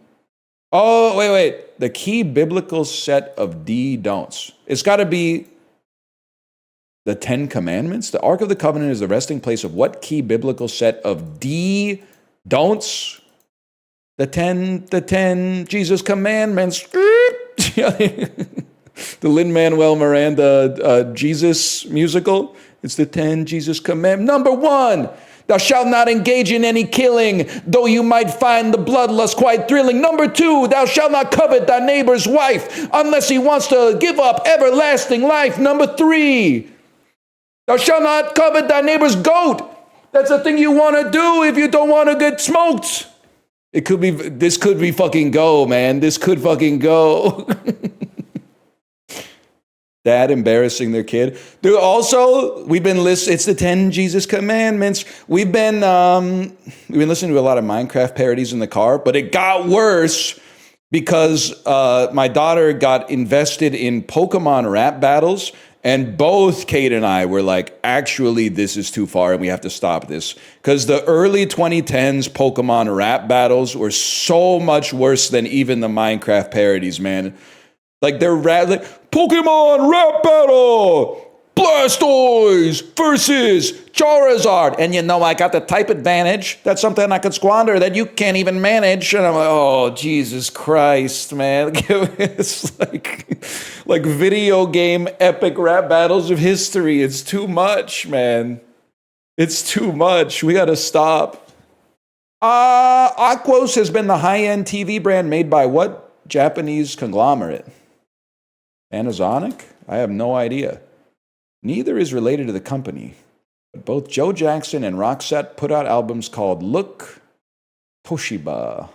Oh, wait. The key biblical set of don'ts. It's got to be the 10 Commandments. The Ark of the Covenant is the resting place of what key biblical set of don'ts? The 10 Jesus commandments. The Lin Manuel Miranda Jesus musical. It's the 10 Jesus commandments. Number 1, thou shalt not engage in any killing, though you might find the bloodlust quite thrilling. Number 2, thou shalt not covet thy neighbor's wife, unless he wants to give up everlasting life. Number 3, thou shalt not covet thy neighbor's goat. That's a thing you want to do if you don't want to get smoked. This could be fucking go, man. This could fucking go. Dad embarrassing their kid. Dude, also, it's the 10 Jesus commandments. We've been listening to a lot of Minecraft parodies in the car, but it got worse because my daughter got invested in Pokemon rap battles. And both Kate and I were like, actually, this is too far and we have to stop this. Because the early 2010s Pokemon rap battles were so much worse than even the Minecraft parodies, man. Like they're like, Pokemon rap battle! Blastoise versus Charizard. And you know, I got the type advantage. That's something I could squander that you can't even manage. And I'm like, oh, Jesus Christ, man. It's like video game epic rap battles of history. It's too much, man. It's too much. We got to stop. Aquos has been the high-end TV brand made by what Japanese conglomerate? Panasonic? I have no idea. Neither is related to the company, but both Joe Jackson and Roxette put out albums called Look Toshiba.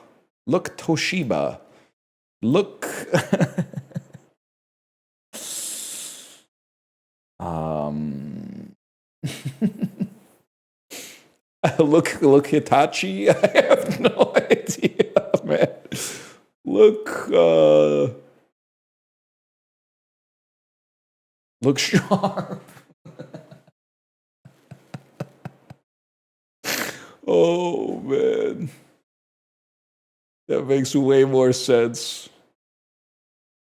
Look Toshiba. Look. Look Hitachi. I have no idea, man. Look sharp. Oh, man. That makes way more sense.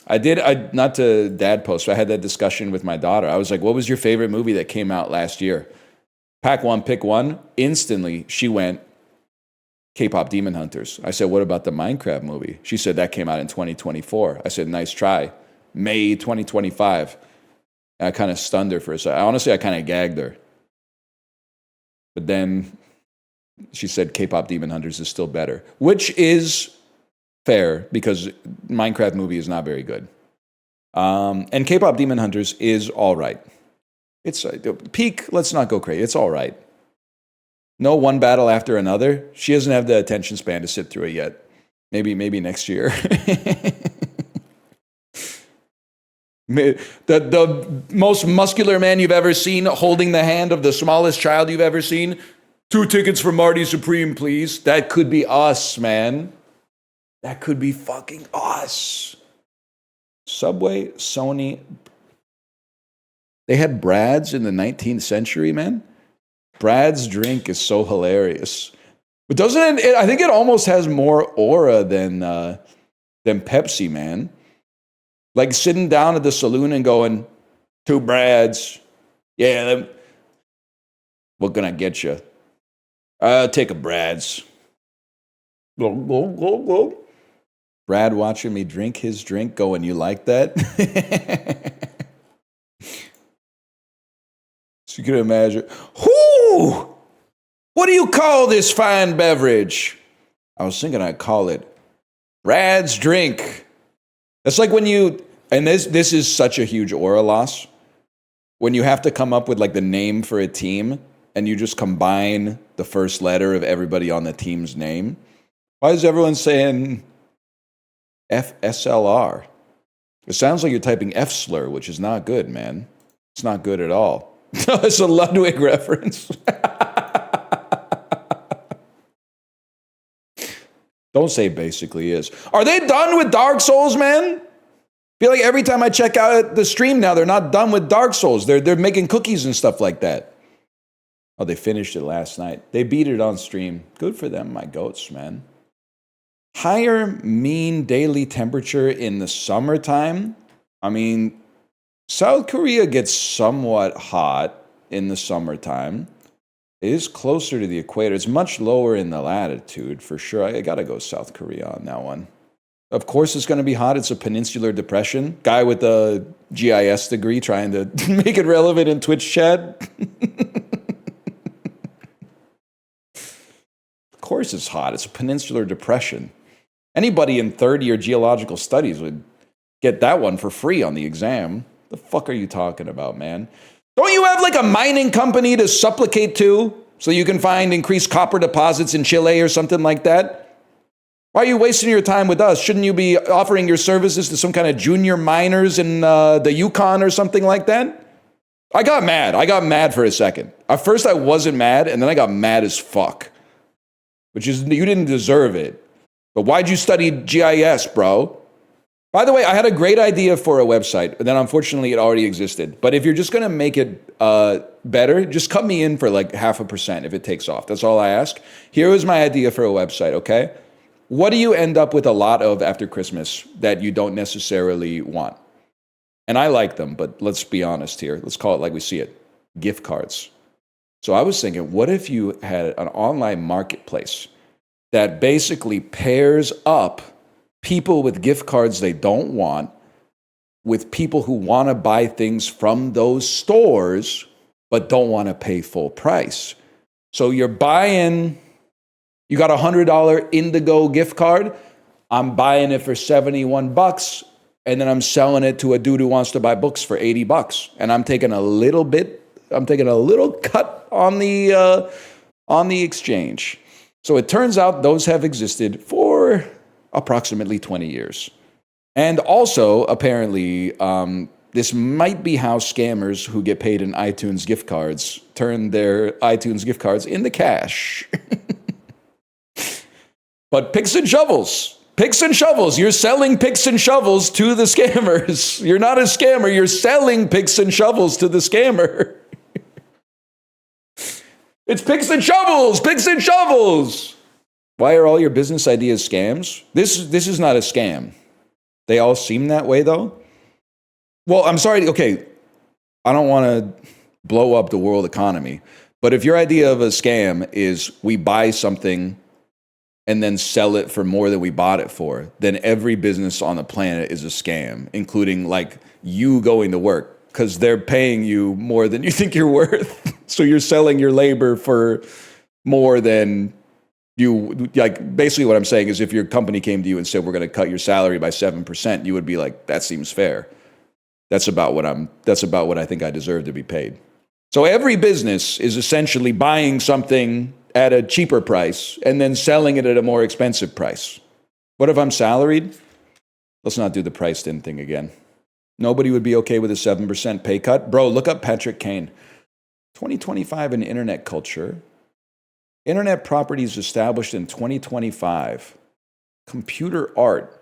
Not to dad post, but I had that discussion with my daughter. I was like, what was your favorite movie that came out last year? Pack one, pick one. Instantly, she went, K-pop Demon Hunters. I said, what about the Minecraft movie? She said, that came out in 2024. I said, nice try. May 2025. And I kind of stunned her for a second. Honestly, I kind of gagged her. But then she said K-pop Demon Hunters is still better, which is fair because Minecraft movie is not very good. And K-pop Demon Hunters is all right. It's peak, let's not go crazy. It's all right. No one battle after another. She doesn't have the attention span to sit through it yet. Maybe next year. The most muscular man you've ever seen holding the hand of the smallest child you've ever seen. 2 tickets for Marty Supreme, please. That could be us, man. That could be fucking us. Subway, Sony. They had Brad's in the 19th century, man. Brad's drink is so hilarious. But doesn't it, I think it almost has more aura than Pepsi, man. Like sitting down at the saloon and going, 2 Brads. Yeah, what can I get you? I'll take a Brad's. Brad watching me drink his drink going, you like that? So you can imagine, whoo! What do you call this fine beverage? I was thinking I'd call it Brad's drink. That's like when you, and this is such a huge aura loss, when you have to come up with like the name for a team and you just combine the first letter of everybody on the team's name. Why is everyone saying FSLR? It sounds like you're typing F slur, which is not good, man. It's not good at all. It's a Ludwig reference. Don't say basically is. Are they done with Dark Souls, man? I feel like every time I check out the stream now, they're not done with Dark Souls. They're making cookies and stuff like that. Oh, they finished it last night. They beat it on stream. Good for them, my goats, man. Higher mean daily temperature in the summertime. I mean, South Korea gets somewhat hot in the summertime. It is closer to the equator. It's much lower in the latitude, for sure. I got to go South Korea on that one. Of course it's going to be hot. It's a peninsular depression. Guy with a GIS degree trying to make it relevant in Twitch chat. Of course it's hot. It's a peninsular depression. Anybody in third-year geological studies would get that one for free on the exam. The fuck are you talking about, man? Don't you have like a mining company to supplicate to so you can find increased copper deposits in Chile or something like that? Why are you wasting your time with us? Shouldn't you be offering your services to some kind of junior miners in the Yukon or something like that? I got mad for a second. At first I wasn't mad, and then I got mad as fuck. Which is, you didn't deserve it. But why'd you study GIS, bro? By the way, I had a great idea for a website, and then unfortunately it already existed. But if you're just going to make it better, just cut me in for like 0.5% if it takes off. That's all I ask. Here was my idea for a website, okay? What do you end up with a lot of after Christmas that you don't necessarily want? and I like them, but let's be honest here. Let's call it like we see it, gift cards. So I was thinking, what if you had an online marketplace that basically pairs up people with gift cards they don't want with people who want to buy things from those stores but don't want to pay full price. So you're buying, you got $100 Indigo gift card. I'm buying it for $71, and then I'm selling it to a dude who wants to buy books for $80, and I'm taking a little cut on the exchange. So it turns out those have existed for approximately 20 years. And also, apparently, this might be how scammers who get paid in iTunes gift cards turn their iTunes gift cards into cash. But picks and shovels. Picks and shovels. You're selling picks and shovels to the scammers. You're not a scammer. You're selling picks and shovels to the scammer. It's picks and shovels. Picks and shovels. Why are all your business ideas scams? This is not a scam. They all seem that way, though. Well, I'm sorry. Okay, I don't want to blow up the world economy, but if your idea of a scam is we buy something and then sell it for more than we bought it for, then every business on the planet is a scam, including like you going to work, because they're paying you more than you think you're worth. So you're selling your labor for more than you, like, basically what I'm saying is if your company came to you and said, we're going to cut your salary by 7%, you would be like, that seems fair. That's about what I think I deserve to be paid. So every business is essentially buying something at a cheaper price and then selling it at a more expensive price. What if I'm salaried? Let's not do the priced in thing again. Nobody would be okay with a 7% pay cut. Bro, look up Patrick Kane. 2025 in internet culture. Internet properties established in 2025. Computer art.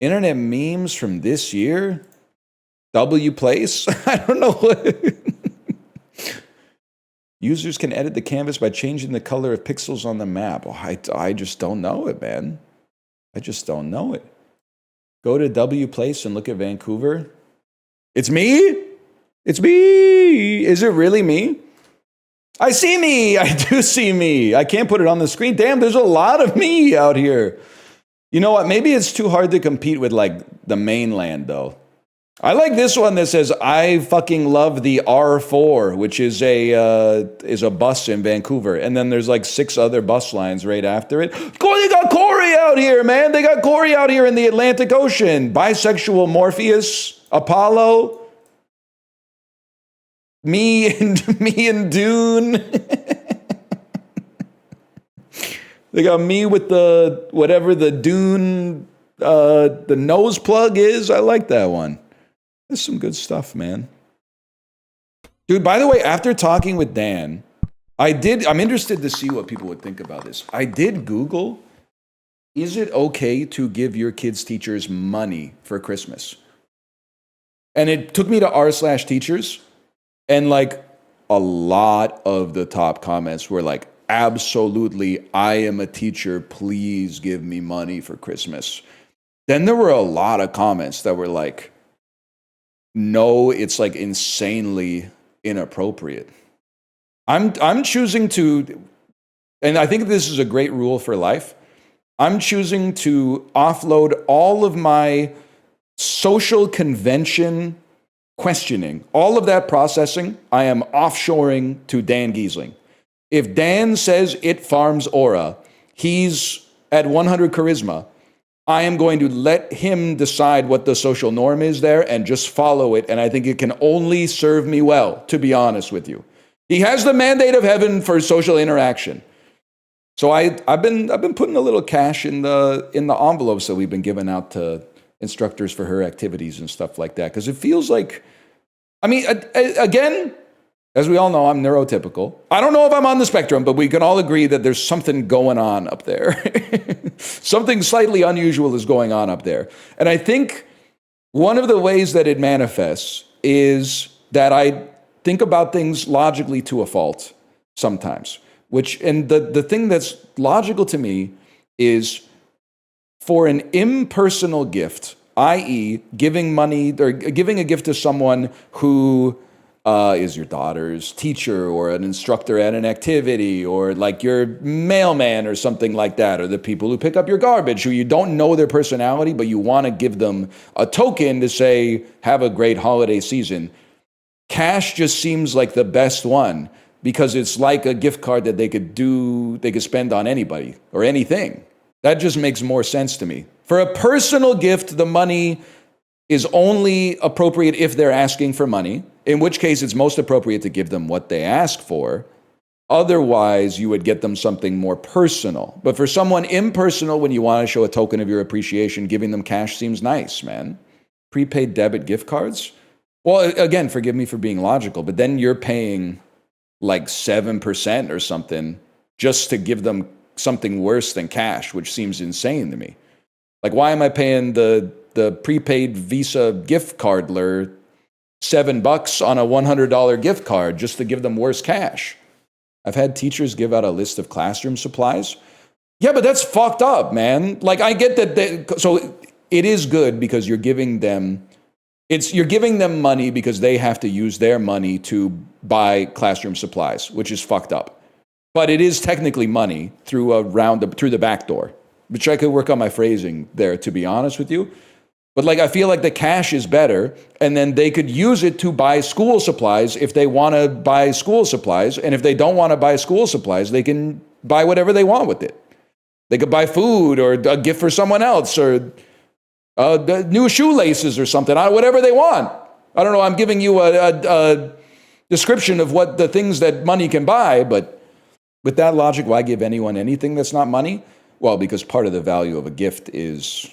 Internet memes from this year. wplace. I don't know what. Users can edit the canvas by changing the color of pixels on the map. Oh, I just don't know it, man. I just don't know it. Go to wplace and look at Vancouver. It's me? It's me. Is it really me? I see me. I do see me. I can't put it on the screen. Damn, there's a lot of me out here. You know what? Maybe it's too hard to compete with like the mainland though. I like this one that says, I fucking love the R4, which is a bus in Vancouver. And then there's like 6 other bus lines right after it. They got Corey out here, man. They got Corey out here in the Atlantic Ocean. Bisexual Morpheus, Apollo, me and Dune. They got me with the, whatever the Dune, the nose plug is. I like that one. There's some good stuff, man. Dude, by the way, after talking with Dan, I'm interested to see what people would think about this. I did Google, is it okay to give your kids' teachers money for Christmas? And it took me to r/teachers, and like a lot of the top comments were like, absolutely, I am a teacher, please give me money for Christmas. Then there were a lot of comments that were like, no, it's like insanely inappropriate. I'm choosing to, and I think this is a great rule for life. I'm choosing to offload all of my social convention questioning, all of that processing, I am offshoring to Dan Giesling. If Dan says it farms aura, he's at 100 charisma, I am going to let him decide what the social norm is there and just follow it. And I think it can only serve me well, to be honest with you. He has the mandate of heaven for social interaction. So I've been putting a little cash in the envelopes that we've been giving out to instructors for her activities and stuff like that. Because it feels like, I mean, again, as we all know, I'm neurotypical. I don't know if I'm on the spectrum, but we can all agree that there's something going on up there. Something slightly unusual is going on up there. And I think one of the ways that it manifests is that I think about things logically to a fault sometimes. And the thing that's logical to me is for an impersonal gift, i.e., giving money or giving a gift to someone who is your daughter's teacher or an instructor at an activity or like your mailman or something like that, or the people who pick up your garbage who you don't know their personality, but you want to give them a token to say, have a great holiday season. Cash just seems like the best one because it's like a gift card that they could spend on anybody or anything. That just makes more sense to me. For a personal gift, the money is only appropriate if they're asking for money, in which case it's most appropriate to give them what they ask for. Otherwise, you would get them something more personal. But for someone impersonal, when you want to show a token of your appreciation, giving them cash seems nice, man. Prepaid debit gift cards? Well, again, forgive me for being logical, but then you're paying like 7% or something just to give them something worse than cash, which seems insane to me. Like, why am I paying the prepaid Visa gift cardler $7 on a $100 gift card just to give them worse cash? I've had teachers give out a list of classroom supplies. Yeah, but that's fucked up, man. Like, I get that. So it is good because you're giving them money because they have to use their money to buy classroom supplies, which is fucked up. But it is technically money through the back door, which I could work on my phrasing there, to be honest with you. But like, I feel like the cash is better, and then they could use it to buy school supplies if they want to buy school supplies. And if they don't want to buy school supplies, they can buy whatever they want with it. They could buy food or a gift for someone else or new shoelaces or something, whatever they want. I don't know, I'm giving you a description of what the things that money can buy, but with that logic, why give anyone anything that's not money? Well, because part of the value of a gift is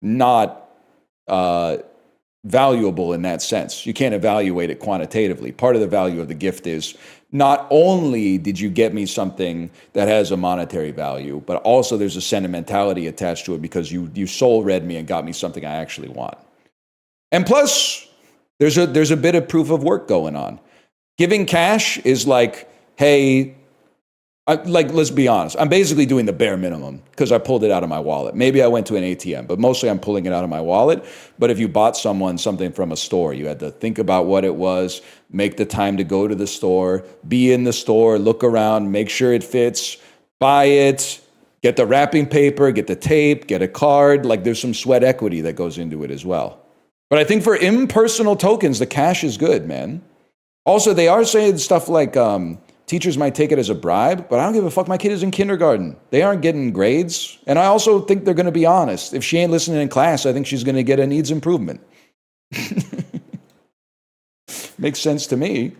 not valuable in that sense. You can't evaluate it quantitatively. Part of the value of the gift is not only did you get me something that has a monetary value, but also there's a sentimentality attached to it because you soul read me and got me something I actually want. And plus, there's a bit of proof of work going on. Giving cash is like, hey, let's be honest. I'm basically doing the bare minimum because I pulled it out of my wallet. Maybe I went to an ATM, but mostly I'm pulling it out of my wallet. But if you bought someone something from a store, you had to think about what it was, make the time to go to the store, be in the store, look around, make sure it fits, buy it, get the wrapping paper, get the tape, get a card. Like, there's some sweat equity that goes into it as well. But I think for impersonal tokens, the cash is good, man. Also, they are saying stuff like, teachers might take it as a bribe, but I don't give a fuck. My kid is in kindergarten. They aren't getting grades. And I also think they're going to be honest. If she ain't listening in class, I think she's going to get a needs improvement. Makes sense to me.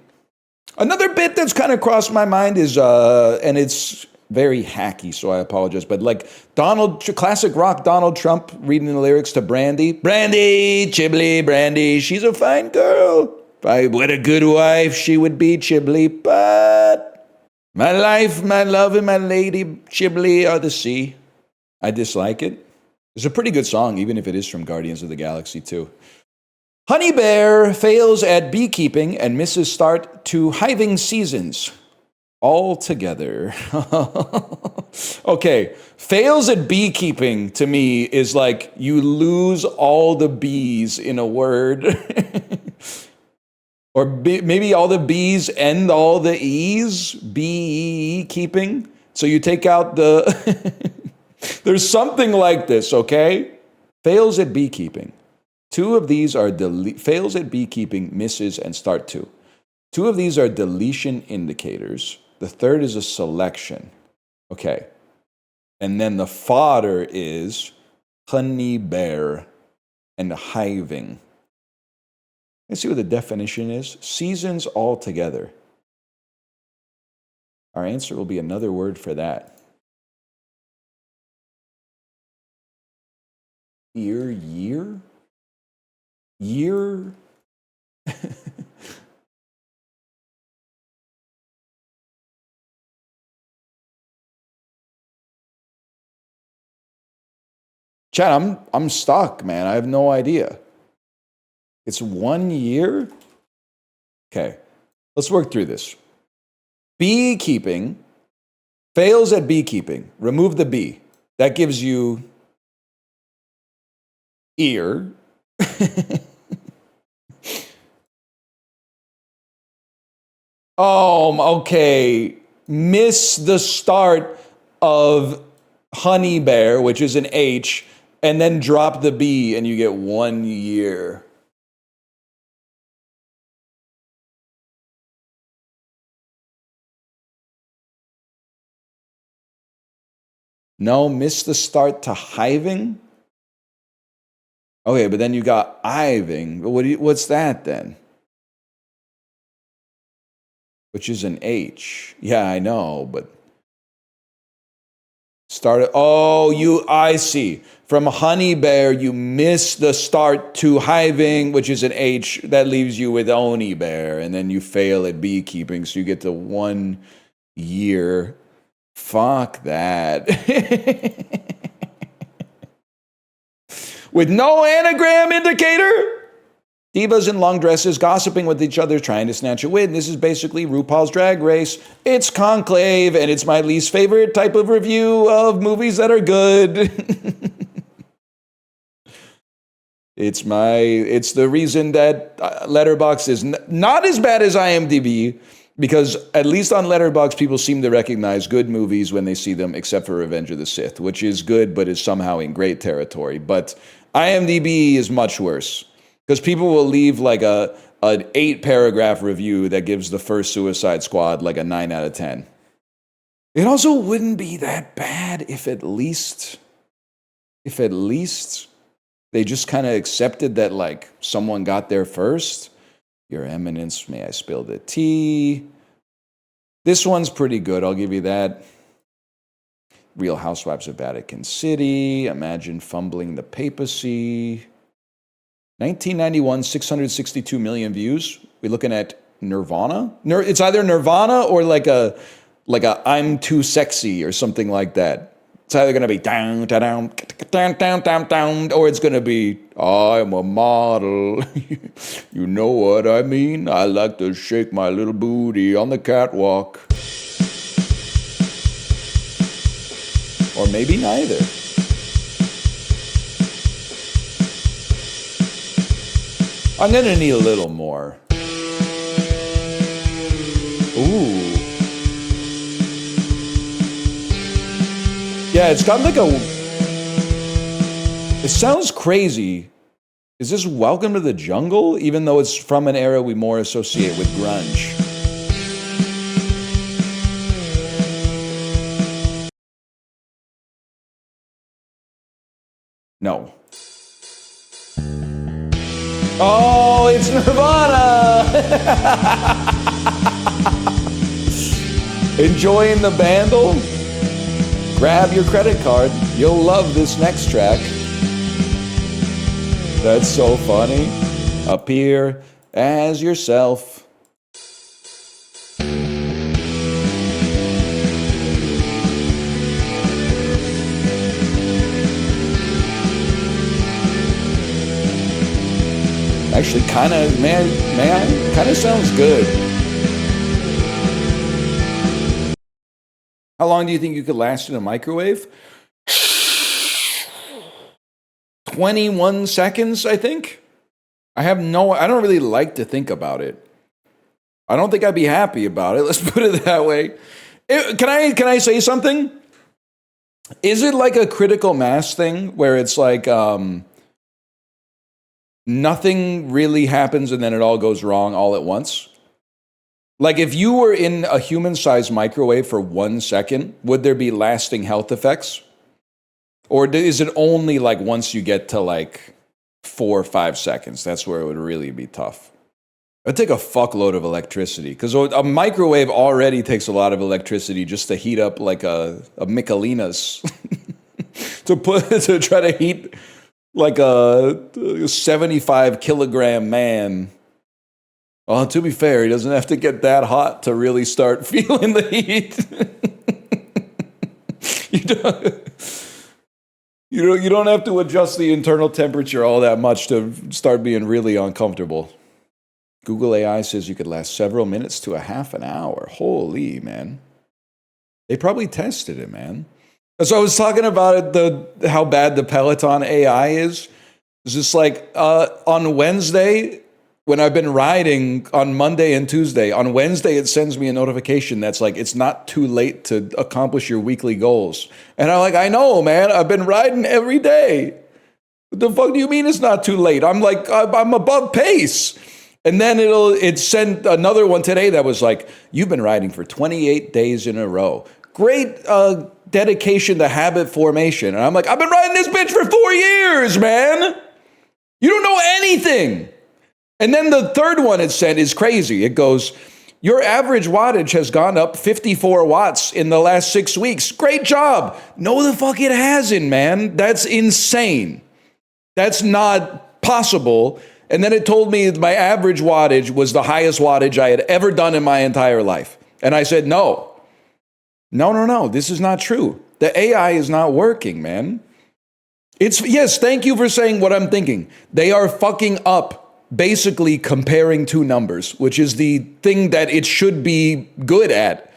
Another bit that's kind of crossed my mind is, and it's very hacky, so I apologize, but like classic rock Donald Trump reading the lyrics to Brandy. Brandy, Chiblee, Brandy, she's a fine girl. What a good wife she would be, Chiblee, but my life, my love, and my lady, Chiblee are the sea. I dislike it. It's a pretty good song, even if it is from Guardians of the Galaxy too. Honey Bear fails at beekeeping and misses start to hiving seasons altogether. Okay, fails at beekeeping to me is like you lose all the bees in a word. Or maybe all the B's end all the E's, beekeeping. So you take out the, there's something like this, okay? Fails at beekeeping. Two of these are fails at beekeeping, misses, and start to. Two of these are deletion indicators. The third is a selection. Okay. And then the fodder is honey bear and hiving. Let's see what the definition is. Seasons altogether. Our answer will be another word for that. Year? Chad, I'm stuck, man. I have no idea. It's 1 year? Okay, let's work through this. Beekeeping, fails at beekeeping. Remove the bee. That gives you ear. Oh, okay. Miss the start of honey bear, which is an H, and then drop the B and you get 1 year. No, miss the start to hiving? Okay, but then you got iving. What's that then? Which is an H. Yeah, I know, but I see. From honey bear, you miss the start to hiving, which is an H. That leaves you with oni bear, and then you fail at beekeeping, so you get to 1 year. Fuck that. With no anagram indicator? Divas in long dresses gossiping with each other, trying to snatch a win. This is basically RuPaul's Drag Race. It's Conclave, and it's my least favorite type of review of movies that are good. It's the reason that Letterboxd is not as bad as IMDb, because at least on Letterboxd, people seem to recognize good movies when they see them, except for Revenge of the Sith, which is good, but is somehow in great territory. But IMDb is much worse. Because people will leave like an 8-paragraph review that gives the first Suicide Squad like a 9 out of 10. It also wouldn't be that bad if at least they just kind of accepted that like someone got there first. Your Eminence, may I spill the tea? This one's pretty good, I'll give you that. Real Housewives of Vatican City. Imagine fumbling the papacy. 1991, 662 million views. We're looking at Nirvana. It's either Nirvana or like a I'm Too Sexy or something like that. It's either gonna be down, down, down, down, down, down, or it's gonna be I'm a model. You know what I mean? I like to shake my little booty on the catwalk. Or maybe neither. I'm gonna need a little more. Ooh. Yeah, it's got like it sounds crazy. Is this Welcome to the Jungle? Even though it's from an era we more associate with grunge. No. Oh, it's Nirvana! Enjoying the Bandle? Grab your credit card. You'll love this next track. That's so funny. Appear as yourself. Actually, kind of sounds good. How long do you think you could last in a microwave? 21 seconds, I think. I don't really like to think about it. I don't think I'd be happy about it. Let's put it that way. Can I say something? Is it like a critical mass thing where it's like nothing really happens and then it all goes wrong all at once? Like if you were in a human-sized microwave for 1 second, would there be lasting health effects? Or is it only like once you get to like 4 or 5 seconds? That's where it would really be tough. It'd take a fuckload of electricity because a microwave already takes a lot of electricity just to heat up like a Michelinas to try to heat like a 75 kilogram man. Well, to be fair, he doesn't have to get that hot to really start feeling the heat. You don't have to adjust the internal temperature all that much to start being really uncomfortable. Google AI says you could last several minutes to a half an hour. Holy, man. They probably tested it, man. So I was talking about it, how bad the Peloton AI is. It's just like on Wednesday, when I've been riding on Monday and Tuesday, on Wednesday it sends me a notification that's like, it's not too late to accomplish your weekly goals. And I'm like, I know, man, I've been riding every day. What the fuck do you mean it's not too late? I'm like, I'm above pace. And then it sent another one today that was like, you've been riding for 28 days in a row. Great dedication to habit formation. And I'm like, I've been riding this bitch for 4 years, man. You don't know anything. And then the third one it sent is crazy. It goes, your average wattage has gone up 54 watts in the last 6 weeks. Great job. No, the fuck it hasn't, man. That's insane. That's not possible. And then it told me my average wattage was the highest wattage I had ever done in my entire life. And I said, no, this is not true. The AI is not working, man. Yes, thank you for saying what I'm thinking. They are fucking up basically comparing two numbers, which is the thing that it should be good at.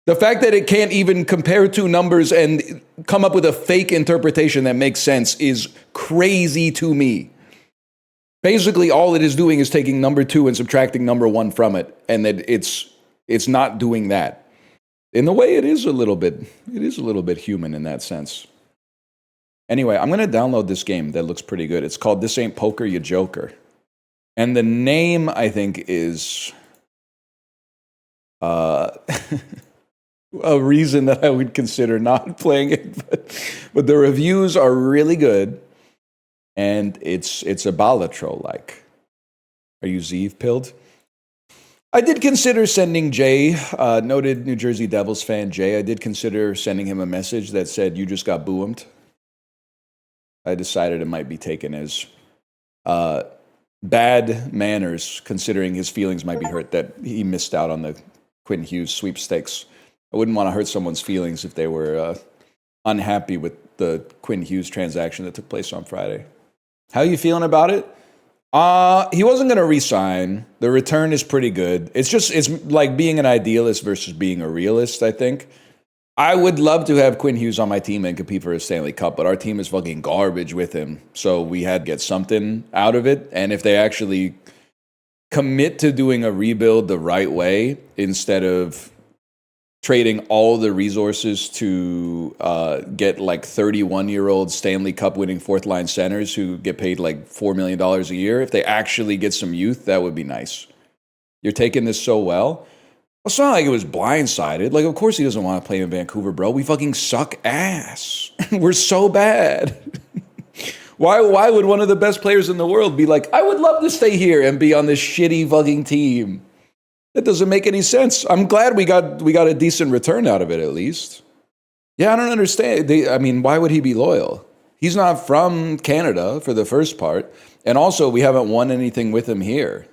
The fact that it can't even compare two numbers and come up with a fake interpretation that makes sense is crazy to me. Basically, all it is doing is taking number 2 and subtracting number 1 from it, and that it's not doing that. In a way, it is a little bit human in that sense. Anyway, I'm going to download this game that looks pretty good. It's called This Ain't Poker, You Joker. And the name, I think, is a reason that I would consider not playing it. But the reviews are really good. And it's a Balatro-like. Are you Zeev-pilled? I did consider sending Jay, noted New Jersey Devils fan Jay, I did consider sending him a message that said, you just got boomed. I decided it might be taken as bad manners, considering his feelings might be hurt that he missed out on the Quinn Hughes sweepstakes. I wouldn't want to hurt someone's feelings if they were unhappy with the Quinn Hughes transaction that took place on Friday. How are you feeling about it? He wasn't going to resign. The return is pretty good. It's like being an idealist versus being a realist, I think. I would love to have Quinn Hughes on my team and compete for a Stanley Cup, but our team is fucking garbage with him. So we had to get something out of it. And if they actually commit to doing a rebuild the right way, instead of trading all the resources to get like 31-year-old Stanley Cup winning fourth line centers who get paid like $4 million a year, if they actually get some youth, that would be nice. You're taking this so well. It's not like it was blindsided. Like, of course he doesn't want to play in Vancouver, bro. We fucking suck ass. We're so bad. Why would one of the best players in the world be like, I would love to stay here and be on this shitty fucking team? That doesn't make any sense. I'm glad we got a decent return out of it at least. Yeah, I don't understand. Why would he be loyal? He's not from Canada for the first part. And also, we haven't won anything with him here.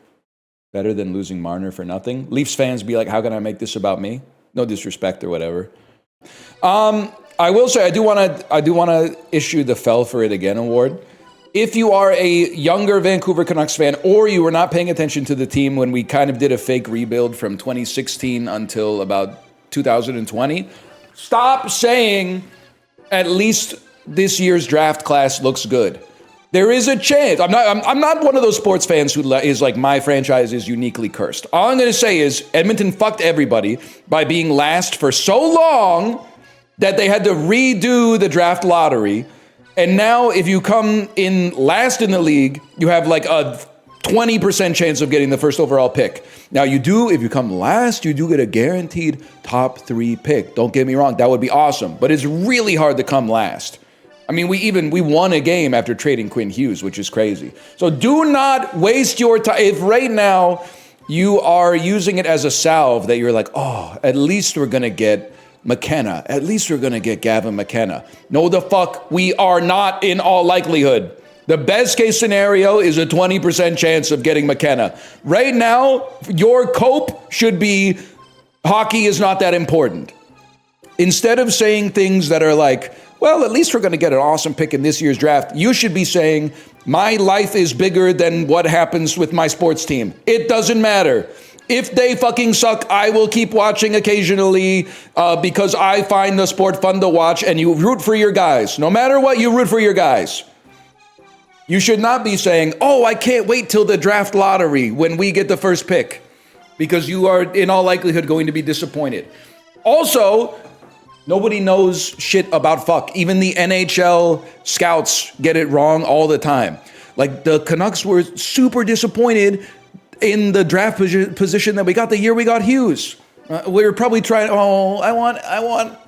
Better than losing Marner for nothing. Leafs fans be like, how can I make this about me? No disrespect or whatever. I will say I do want to issue the Fell for It Again award. If you are a younger Vancouver Canucks fan, or you were not paying attention to the team when we kind of did a fake rebuild from 2016 until about 2020, stop saying at least this year's draft class looks good. There is a chance. I'm not one of those sports fans who is like, my franchise is uniquely cursed. All I'm going to say is Edmonton fucked everybody by being last for so long that they had to redo the draft lottery. And now if you come in last in the league, you have like a 20% chance of getting the first overall pick. Now if you come last, you do get a guaranteed top 3 pick. Don't get me wrong, that would be awesome. But it's really hard to come last. I mean, we won a game after trading Quinn Hughes, which is crazy. So do not waste your time. If right now you are using it as a salve that you're like, oh, at least we're going to get McKenna. At least we're going to get Gavin McKenna. No, the fuck, we are not in all likelihood. The best case scenario is a 20% chance of getting McKenna. Right now, your cope should be hockey is not that important. Instead of saying things that are like, well, at least we're going to get an awesome pick in this year's draft, you should be saying, my life is bigger than what happens with my sports team. It doesn't matter. If they fucking suck, I will keep watching occasionally because I find the sport fun to watch, and you root for your guys. No matter what, you root for your guys. You should not be saying, oh, I can't wait till the draft lottery when we get the first pick, because you are in all likelihood going to be disappointed. Also, nobody knows shit about fuck. Even the NHL scouts get it wrong all the time. Like, the Canucks were super disappointed in the draft position that we got the year we got Hughes. We were probably trying, I want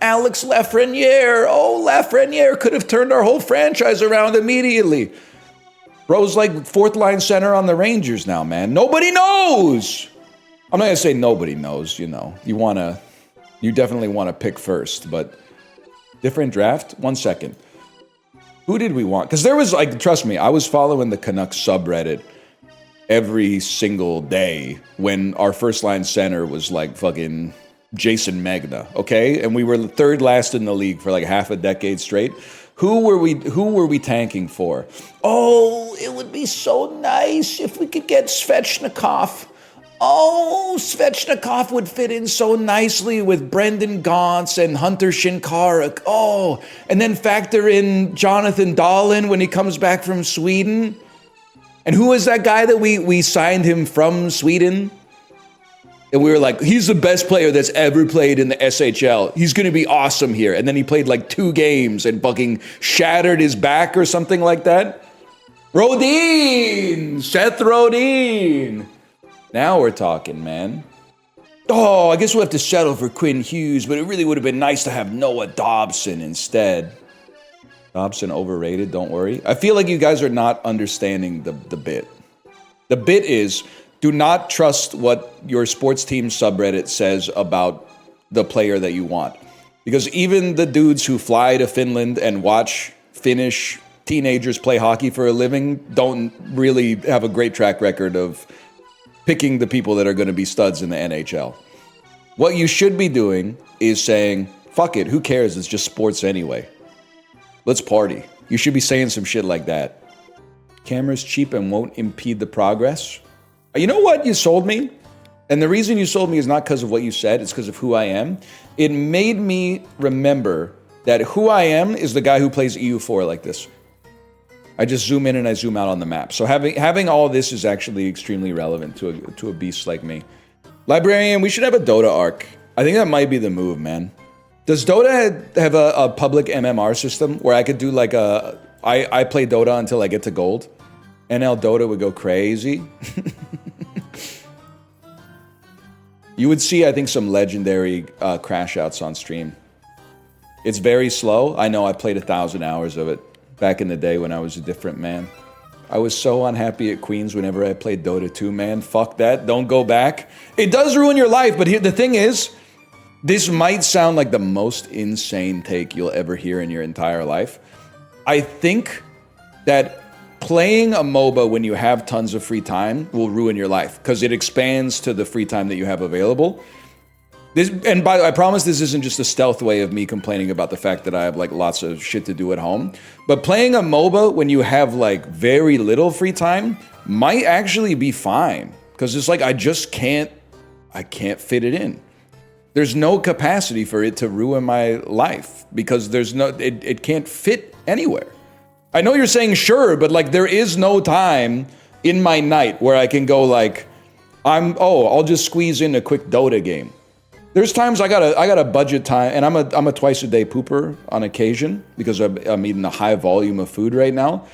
Alex Lafreniere. Oh, Lafreniere could have turned our whole franchise around immediately. Bro's like fourth line center on the Rangers now, man. Nobody knows. I'm not gonna say nobody knows, you know. You definitely want to pick first, but different draft? 1 second. Who did we want? Because there was, like, trust me, I was following the Canucks subreddit every single day when our first line center was like fucking Jason Magna, okay? And we were third last in the league for like half a decade straight. Who were we tanking for? Oh, it would be so nice if we could get Svechnikov. Oh, Svechnikov would fit in so nicely with Brendan Gaunce and Hunter Shinkaruk. Oh, and then factor in Jonathan Dahlin when he comes back from Sweden. And who was that guy that we signed him from Sweden? And we were like, he's the best player that's ever played in the SHL. He's going to be awesome here. And then he played like 2 games and fucking shattered his back or something like that. Rodin! Seth Rodin! Now we're talking, man. Oh, I guess we'll have to settle for Quinn Hughes, but it really would have been nice to have Noah Dobson instead. Dobson overrated, don't worry. I feel like you guys are not understanding the bit. The bit is, do not trust what your sports team subreddit says about the player that you want. Because even the dudes who fly to Finland and watch Finnish teenagers play hockey for a living don't really have a great track record of picking the people that are going to be studs in the NHL. What you should be doing is saying, fuck it, who cares? It's just sports anyway. Let's party. You should be saying some shit like that. Camera's cheap and won't impede the progress. You know what you sold me? And the reason you sold me is not because of what you said, it's because of who I am. It made me remember that who I am is the guy who plays EU4 like this. I just zoom in and I zoom out on the map. So having all this is actually extremely relevant to a beast like me. Librarian, we should have a Dota arc. I think that might be the move, man. Does Dota have a public MMR system where I could do like I play Dota until I get to gold? NL Dota would go crazy. You would see, I think, some legendary crash outs on stream. It's very slow. I know I played 1,000 hours of it back in the day when I was a different man. I was so unhappy at Queens whenever I played Dota 2, man. Fuck that. Don't go back. It does ruin your life, but here the thing is, this might sound like the most insane take you'll ever hear in your entire life. I think that playing a MOBA when you have tons of free time will ruin your life because it expands to the free time that you have available. I promise this isn't just a stealth way of me complaining about the fact that I have like lots of shit to do at home. But playing a MOBA when you have like very little free time might actually be fine because it's like I can't fit it in. There's no capacity for it to ruin my life because it can't fit anywhere. I know you're saying sure, but like there is no time in my night where I can go like, I'll just squeeze in a quick Dota game. There's times I gotta budget time, and I'm a twice a day pooper on occasion because I'm eating a high volume of food right now.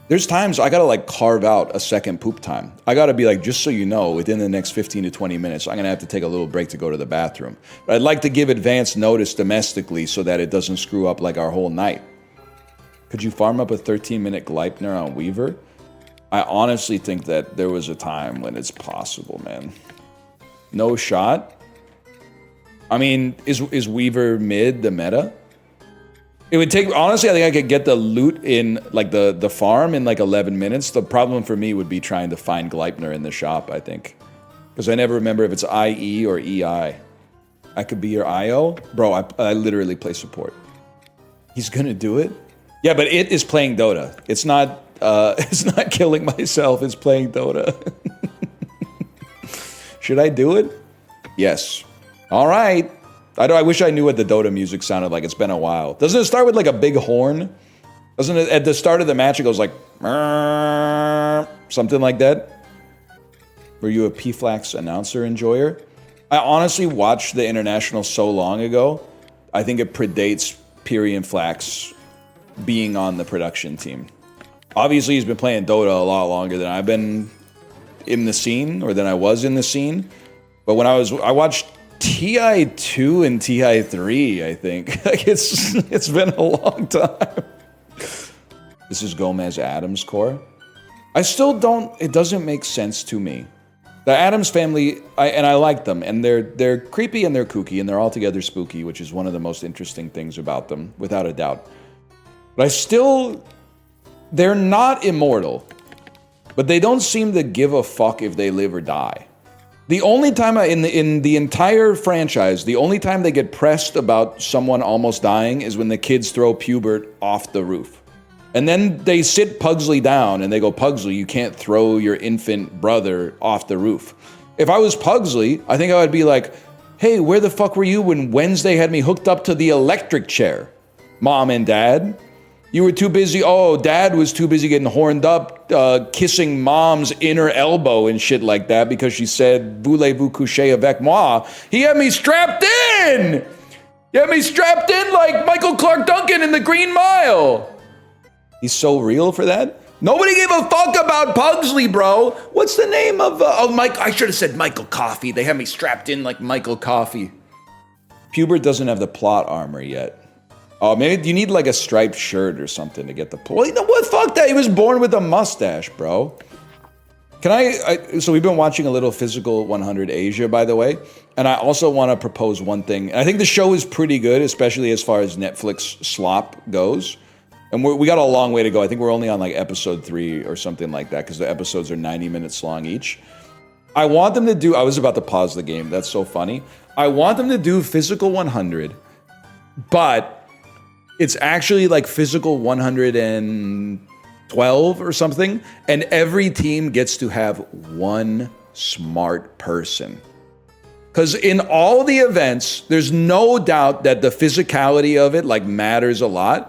There's times I gotta like carve out a second poop time. I gotta be like, just so you know, within the next 15 to 20 minutes, I'm gonna have to take a little break to go to the bathroom. But I'd like to give advance notice domestically so that it doesn't screw up like our whole night. Could you farm up a 13-minute Gleipnir on Weaver? I honestly think that there was a time when it's possible, man. No shot? I mean, is Weaver mid the meta? It would take, honestly, I think I could get the loot in, like, the farm in, like, 11 minutes. The problem for me would be trying to find Gleipnir in the shop, I think. Because I never remember if it's IE or EI. I could be your IO? Bro, I literally play support. He's gonna do it? Yeah, but it is playing Dota. It's not killing myself, it's playing Dota. Should I do it? Yes. All right. I wish I knew what the Dota music sounded like. It's been a while. Doesn't it start with like a big horn? Doesn't it, at the start of the match, it goes like, something like that? Were you a PFlax announcer enjoyer? I honestly watched the International so long ago, I think it predates Piri and Flax being on the production team. Obviously, he's been playing Dota a lot longer than I've been in the scene, or than I was in the scene. But when I watched TI2 and TI3, I think. Like it's been a long time. This is Gomez Addams core. I still don't, it doesn't make sense to me. The Addams family, I like them, and they're creepy and they're kooky, and they're altogether spooky, which is one of the most interesting things about them, without a doubt. But they're not immortal, but they don't seem to give a fuck if they live or die. The only time in the entire franchise, the only time they get pressed about someone almost dying is when the kids throw Pubert off the roof. And then they sit Pugsley down and they go, Pugsley, you can't throw your infant brother off the roof. If I was Pugsley, I think I would be like, hey, where the fuck were you when Wednesday had me hooked up to the electric chair? Mom and Dad? You were too busy, Dad was too busy getting horned up, kissing Mom's inner elbow and shit like that because she said, voulez-vous coucher avec moi? He had me strapped in! He had me strapped in like Michael Clark Duncan in the Green Mile! He's so real for that? Nobody gave a fuck about Pugsley, bro. What's the name of Mike? I should have said Michael Coffey. They have me strapped in like Michael Coffey. Pubert doesn't have the plot armor yet. Oh, maybe you need like a striped shirt or something to get the plot. You know what? Fuck that. He was born with a mustache, bro. So we've been watching a little Physical 100 Asia, by the way. And I also want to propose one thing. I think the show is pretty good, especially as far as Netflix slop goes. And we got a long way to go. I think we're only on like episode 3 or something like that because the episodes are 90 minutes long each. I want them to do, I was about to pause the game. That's so funny. I want them to do Physical 100, but it's actually like Physical 112 or something. And every team gets to have one smart person. Because in all the events, there's no doubt that the physicality of it like matters a lot.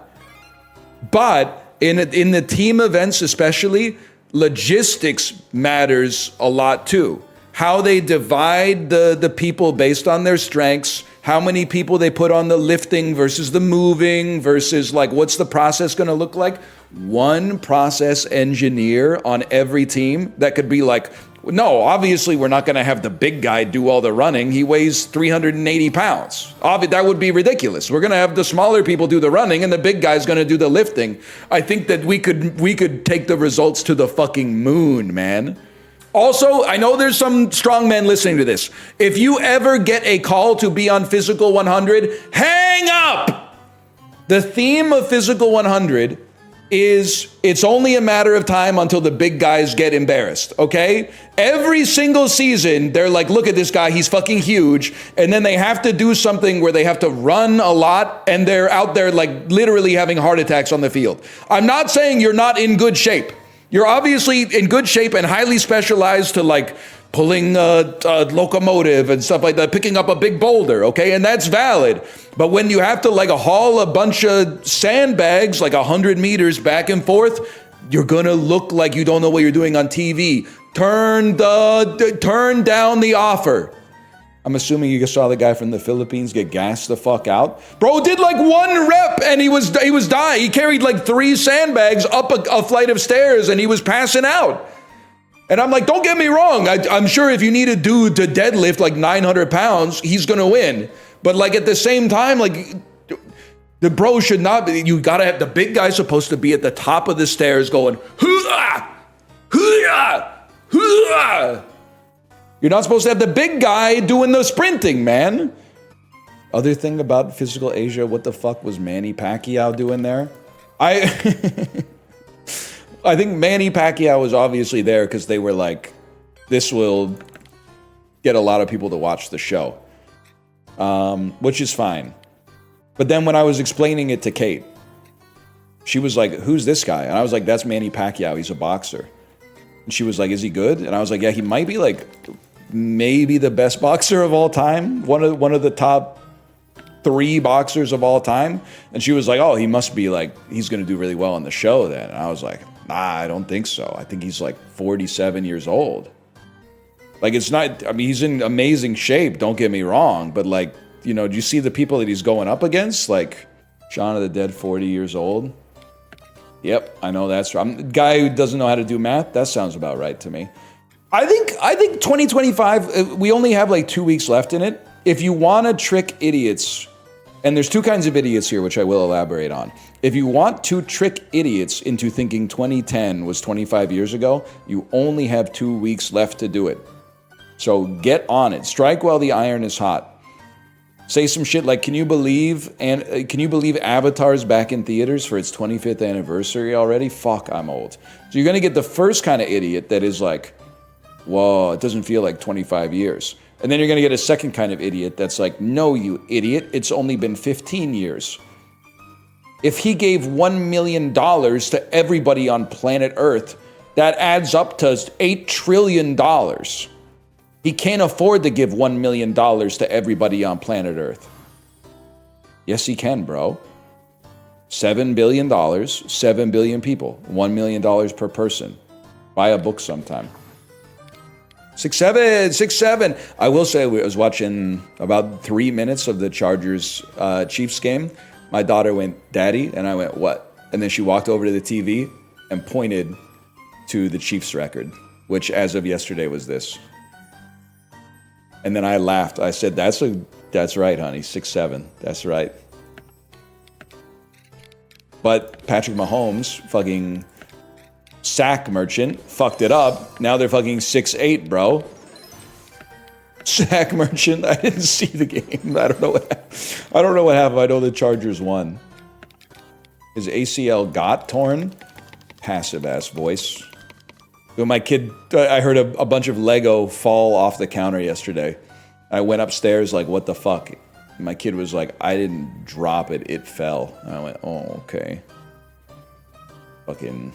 But in the team events especially, logistics matters a lot too. How they divide the people based on their strengths, how many people they put on the lifting versus the moving versus like what's the process going to look like. One process engineer on every team that could be like, no, obviously we're not going to have the big guy do all the running. He weighs 380 pounds. That would be ridiculous. We're going to have the smaller people do the running and the big guy's going to do the lifting. I think that we could take the results to the fucking moon, man. Also, I know there's some strong men listening to this. If you ever get a call to be on Physical 100, hang up! The theme of Physical 100 is it's only a matter of time until the big guys get embarrassed, okay? Every single season, they're like, look at this guy, he's fucking huge. And then they have to do something where they have to run a lot and they're out there like literally having heart attacks on the field. I'm not saying you're not in good shape. You're obviously in good shape and highly specialized to like pulling a locomotive and stuff like that, picking up a big boulder, okay? And that's valid. But when you have to like haul a bunch of sandbags, like 100 meters back and forth, you're gonna look like you don't know what you're doing on TV. Turn down the offer. I'm assuming you saw the guy from the Philippines get gassed the fuck out. Bro did like 1 rep and he was dying. He carried like 3 sandbags up a flight of stairs and he was passing out. And I'm like, don't get me wrong. I'm sure if you need a dude to deadlift like 900 pounds, he's going to win. But like at the same time, like the bro should not be, you got to have the big guy supposed to be at the top of the stairs going, hoo-ah, hoo-ah, hoo-ah. You're not supposed to have the big guy doing the sprinting, man. Other thing about Physical Asia, what the fuck was Manny Pacquiao doing there? I think Manny Pacquiao was obviously there because they were like, this will get a lot of people to watch the show, which is fine. But then when I was explaining it to Kate, she was like, who's this guy? And I was like, that's Manny Pacquiao. He's a boxer. And she was like, is he good? And I was like, yeah, he might be like maybe the best boxer of all time. One of the top 3 boxers of all time. And she was like, oh, he must be like, he's going to do really well on the show then. And I was like, nah, I don't think so. I think he's like 47 years old. Like, it's not, I mean, he's in amazing shape, don't get me wrong. But like, you know, do you see the people that he's going up against? Like, Shaun of the Dead, 40 years old. Yep, I know that's right. I'm a guy who doesn't know how to do math. That sounds about right to me. I think 2025, we only have like 2 weeks left in it. If you want to trick idiots, and there's 2 kinds of idiots here, which I will elaborate on. If you want to trick idiots into thinking 2010 was 25 years ago, you only have 2 weeks left to do it. So get on it. Strike while the iron is hot. Say some shit like, can you believe Avatar's back in theaters for its 25th anniversary already? Fuck, I'm old. So you're going to get the first kind of idiot that is like, whoa, it doesn't feel like 25 years. And then you're going to get a second kind of idiot that's like, no, you idiot, it's only been 15 years. If he gave $1 million to everybody on planet Earth, that adds up to $8 trillion. He can't afford to give $1 million to everybody on planet Earth. Yes, he can, bro. $7 billion, 7 billion people, $1 million per person. Buy a book sometime. 6-7. I will say, I was watching about 3 minutes of the Chargers Chiefs game. My daughter went, Daddy, and I went, what? And then she walked over to the TV and pointed to the Chiefs record, which as of yesterday was this. And then I laughed. I said, that's right, honey. 6-7. That's right. But Patrick Mahomes, fucking sack merchant, fucked it up. Now they're fucking 6-8, bro. Sack merchant. I didn't see the game. I don't know what happened. I know the Chargers won. His ACL got torn. Passive ass voice. When my kid, I heard a bunch of Lego fall off the counter yesterday. I went upstairs like, what the fuck? My kid was like, I didn't drop it, it fell. And I went, oh, okay. Fucking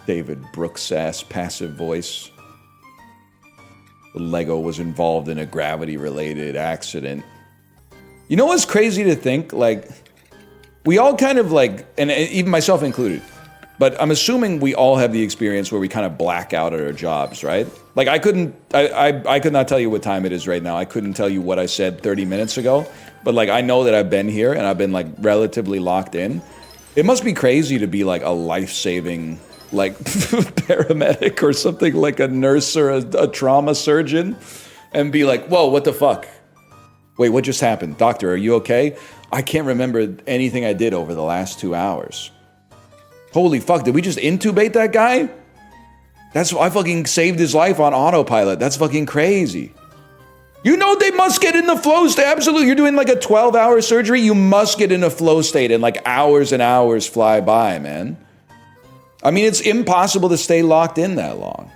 David Brooks ass passive voice. The Lego was involved in a gravity-related accident. You know what's crazy to think? Like, we all kind of like, and even myself included, but I'm assuming we all have the experience where we kind of black out at our jobs, right? Like I could not tell you what time it is right now. I couldn't tell you what I said 30 minutes ago, but like I know that I've been here and I've been like relatively locked in. It must be crazy to be like a life-saving like paramedic or something, like a nurse or a trauma surgeon, and be like, whoa, what the fuck? Wait, what just happened? Doctor, are you okay? I can't remember anything I did over the last 2 hours. Holy fuck, did we just intubate that guy? I fucking saved his life on autopilot. That's fucking crazy. You know they must get in the flow state. Absolutely. You're doing like a 12-hour surgery. You must get in a flow state and like hours and hours fly by, man. I mean, it's impossible to stay locked in that long.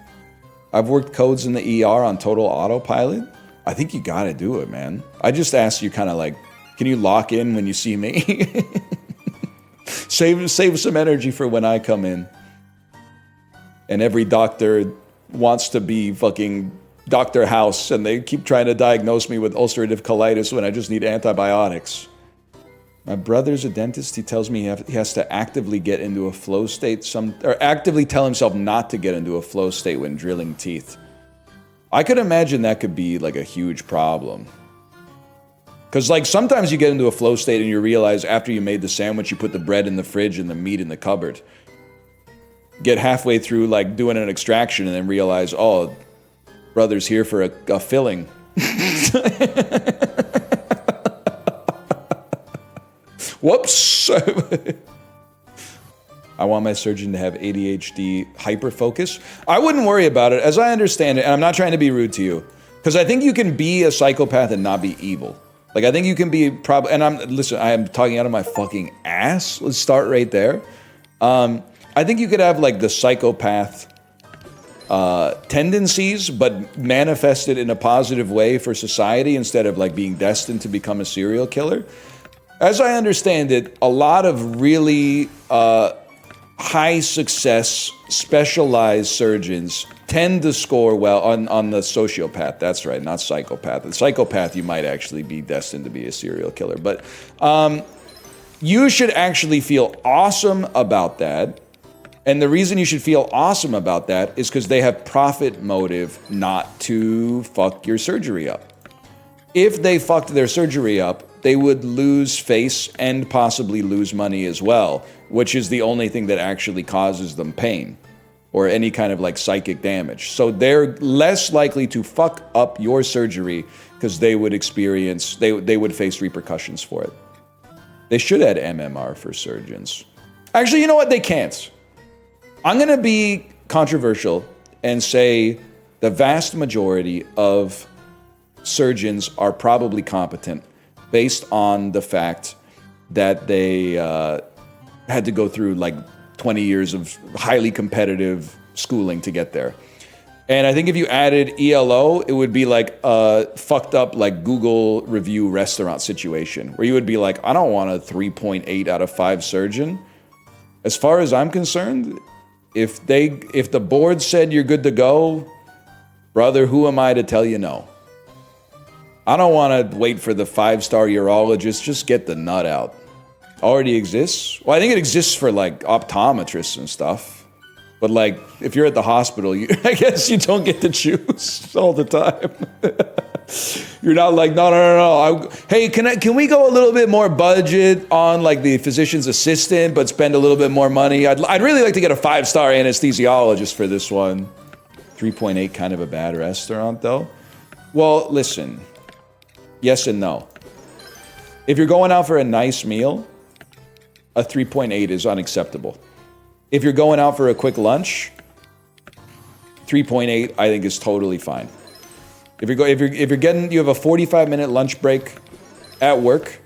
I've worked codes in the ER on total autopilot. I think you gotta do it, man. I just asked you kind of like, can you lock in when you see me? Save some energy for when I come in. And every doctor wants to be fucking Dr. House, and they keep trying to diagnose me with ulcerative colitis when I just need antibiotics. My brother's a dentist. He tells me he has to actively get into a flow state, or actively tell himself not to get into a flow state when drilling teeth. I could imagine that could be like a huge problem. Because like sometimes you get into a flow state and you realize after you made the sandwich, you put the bread in the fridge and the meat in the cupboard. Get halfway through like doing an extraction and then realize, oh, brother's here for a filling. Whoops. I want my surgeon to have ADHD hyperfocus. I wouldn't worry about it. As I understand it, and I'm not trying to be rude to you, because I think you can be a psychopath and not be evil. Like, I think you can be listen, I am talking out of my fucking ass. Let's start right there. I think you could have like the psychopath tendencies, but manifested in a positive way for society instead of like being destined to become a serial killer. As I understand it, a lot of really high success, specialized surgeons tend to score well on the sociopath. That's right, not psychopath. The psychopath, you might actually be destined to be a serial killer. But you should actually feel awesome about that. And the reason you should feel awesome about that is because they have profit motive not to fuck your surgery up. If they fucked their surgery up, they would lose face and possibly lose money as well, which is the only thing that actually causes them pain or any kind of like psychic damage. So they're less likely to fuck up your surgery because they would experience, they would face repercussions for it. They should add MMR for surgeons. Actually, you know what? They can't. I'm going to be controversial and say the vast majority of surgeons are probably competent based on the fact that they had to go through like 20 years of highly competitive schooling to get there. And I think if you added ELO, it would be like a fucked up like Google review restaurant situation where you would be like, I don't want a 3.8 out of 5 surgeon. As far as I'm concerned, if the board said you're good to go, brother, who am I to tell you no? I don't want to wait for the 5-star urologist. Just get the nut out. Already exists? Well, I think it exists for like optometrists and stuff. But like, if you're at the hospital, I guess you don't get to choose all the time. You're not like, no. Hey, can we go a little bit more budget on like the physician's assistant, but spend a little bit more money? I'd really like to get a 5-star anesthesiologist for this one. 3.8 kind of a bad restaurant though. Well, listen. Yes and no. If you're going out for a nice meal, a 3.8 is unacceptable. If you're going out for a quick lunch, 3.8 I think is totally fine. If you have a 45-minute lunch break at work,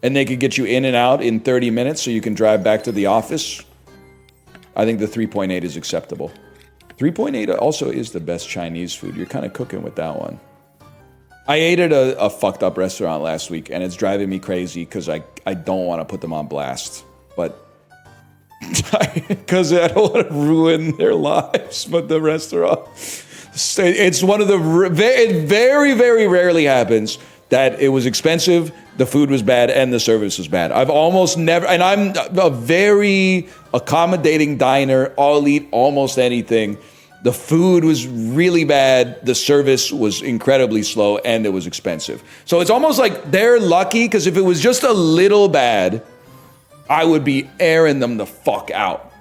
and they could get you in and out in 30 minutes so you can drive back to the office, I think the 3.8 is acceptable. 3.8 also is the best Chinese food. You're kind of cooking with that one. I ate at a fucked up restaurant last week, and it's driving me crazy because I don't want to put them on blast. But because I don't want to ruin their lives. But the restaurant, it's one of the, it very, very rarely happens that it was expensive, the food was bad, and the service was bad. I've almost never, and I'm a very accommodating diner. I'll eat almost anything. The food was really bad, the service was incredibly slow, and it was expensive. So it's almost like they're lucky, because if it was just a little bad, I would be airing them the fuck out.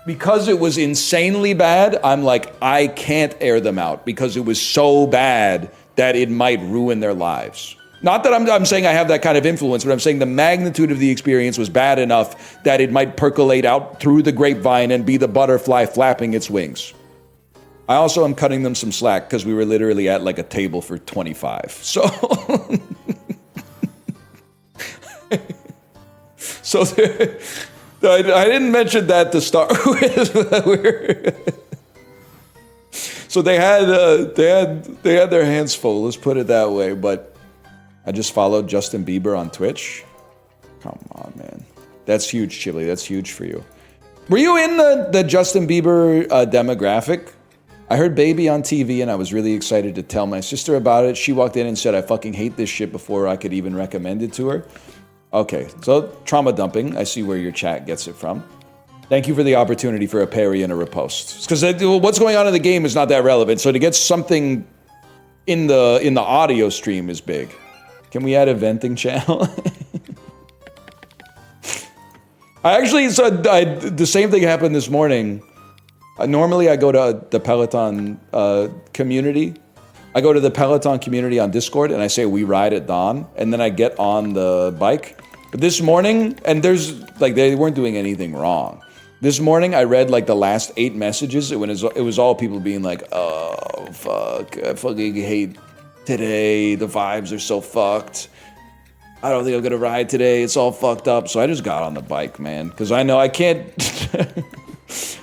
Because it was insanely bad, I'm like, I can't air them out, because it was so bad that it might ruin their lives. Not that I'm saying I have that kind of influence, but I'm saying the magnitude of the experience was bad enough that it might percolate out through the grapevine and be the butterfly flapping its wings. I also am cutting them some slack because we were literally at like a table for 25. So, I didn't mention that to start with. So they had their hands full. Let's put it that way, but. I just followed Justin Bieber on Twitch. Come on, man. That's huge, Chili. That's huge for you. Were you in the Justin Bieber demographic? I heard Baby on TV, and I was really excited to tell my sister about it. She walked in and said, I fucking hate this shit before I could even recommend it to her. Okay, so trauma dumping. I see where your chat gets it from. Thank you for the opportunity for a parry and a riposte. Because what's going on in the game is not that relevant. So to get something in the audio stream is big. Can we add a venting channel? I actually said the same thing happened this morning. Normally I go to the Peloton community. I go to the Peloton community on Discord and I say we ride at dawn, and then I get on the bike. But this morning, and there's like they weren't doing anything wrong. This morning I read like the last 8 messages. It was all people being like, oh fuck, I fucking hate today, the vibes are so fucked. I don't think I'm gonna ride today. It's all fucked up. So I just got on the bike, man, because I know I can't.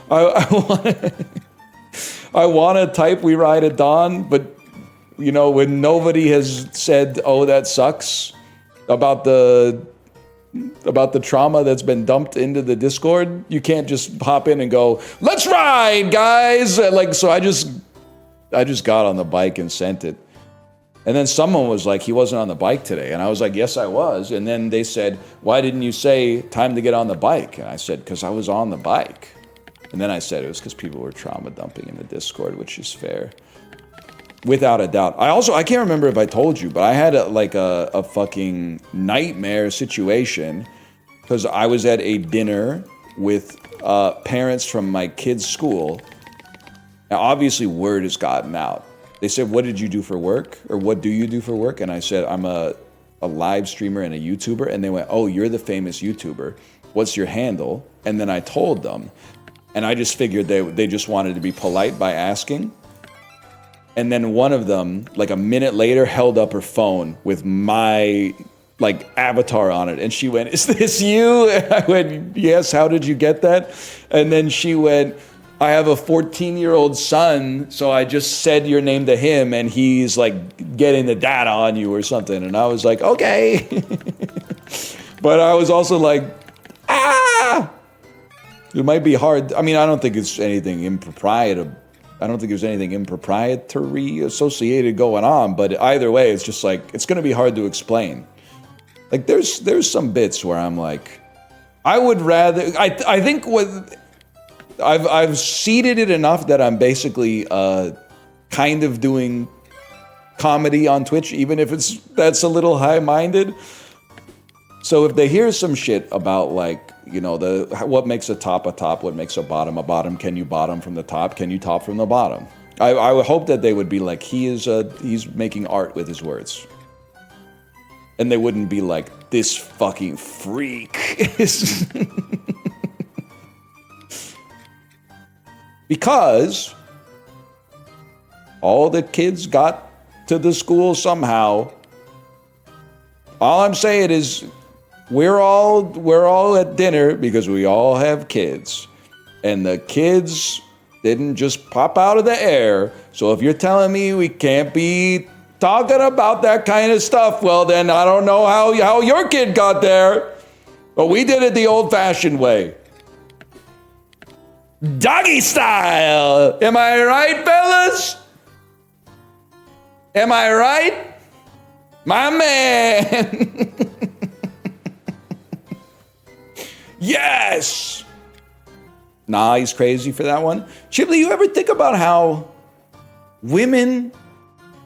I want to type we ride at dawn, but when nobody has said, oh, that sucks about the about the trauma that's been dumped into the Discord. You can't just hop in and go, let's ride, guys. Like, so I just got on the bike and sent it. And then someone was like, he wasn't on the bike today. And I was like, yes, I was. And then they said, why didn't you say time to get on the bike? And I said, because I was on the bike. And then I said it was because people were trauma dumping in the Discord, which is fair. Without a doubt. I can't remember if I told you, but I had a fucking nightmare situation because I was at a dinner with parents from my kids' school. Now, obviously, word has gotten out. They said, what did you do for work? Or what do you do for work? And I said, I'm a live streamer and a YouTuber. And they went, oh, you're the famous YouTuber. What's your handle? And then I told them. And I just figured they just wanted to be polite by asking. And then one of them, like a minute later, held up her phone with my avatar on it. And she went, is this you? And I went, yes, how did you get that? And then she went, I have a 14-year-old son, so I just said your name to him and he's like getting the data on you or something. And I was like, okay. But I was also like, it might be hard. I mean, I don't think it's anything impropriety. I don't think there's anything improprietary associated going on, but either way, it's just like, it's going to be hard to explain. Like, there's some bits where I'm like, I would rather, I think what, I've seeded it enough that I'm basically kind of doing comedy on Twitch, even if that's a little high-minded. So if they hear some shit about what makes a top, what makes a bottom, can you bottom from the top, can you top from the bottom? I would hope that they would be like, he's making art with his words. And they wouldn't be like, this fucking freak. Because all the kids got to the school somehow. All I'm saying is we're all at dinner because we all have kids. And the kids didn't just pop out of the air. So if you're telling me we can't be talking about that kind of stuff, well then I don't know how your kid got there. But we did it the old-fashioned way. Doggy style! Am I right, fellas? Am I right? My man! Yes! Nah, he's crazy for that one. Chibley, you ever think about how women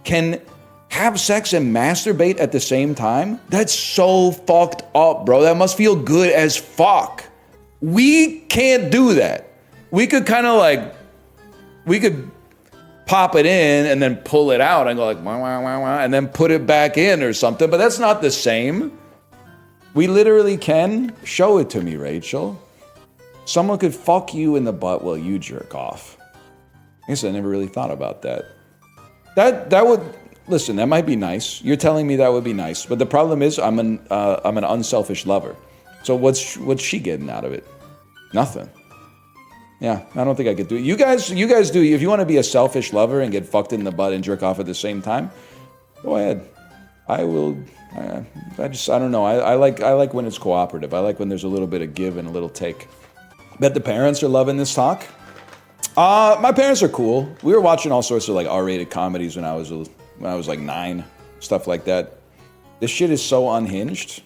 can have sex and masturbate at the same time? That's so fucked up, bro. That must feel good as fuck. We can't do that. We could kind of we could pop it in and then pull it out and go like, wah, wah, wah, wah, and then put it back in or something, but that's not the same. We literally can. Show it to me, Rachel. Someone could fuck you in the butt while you jerk off. I guess I never really thought about that. That would, listen, that might be nice. You're telling me that would be nice, but the problem is I'm an unselfish lover. So what's she getting out of it? Nothing. Yeah, I don't think I could do it. You guys do. If you want to be a selfish lover and get fucked in the butt and jerk off at the same time, go ahead. I will. I don't know. I like when it's cooperative. I like when there's a little bit of give and a little take. Bet the parents are loving this talk. My parents are cool. We were watching all sorts of R-rated comedies when I was like 9, stuff like that. This shit is so unhinged.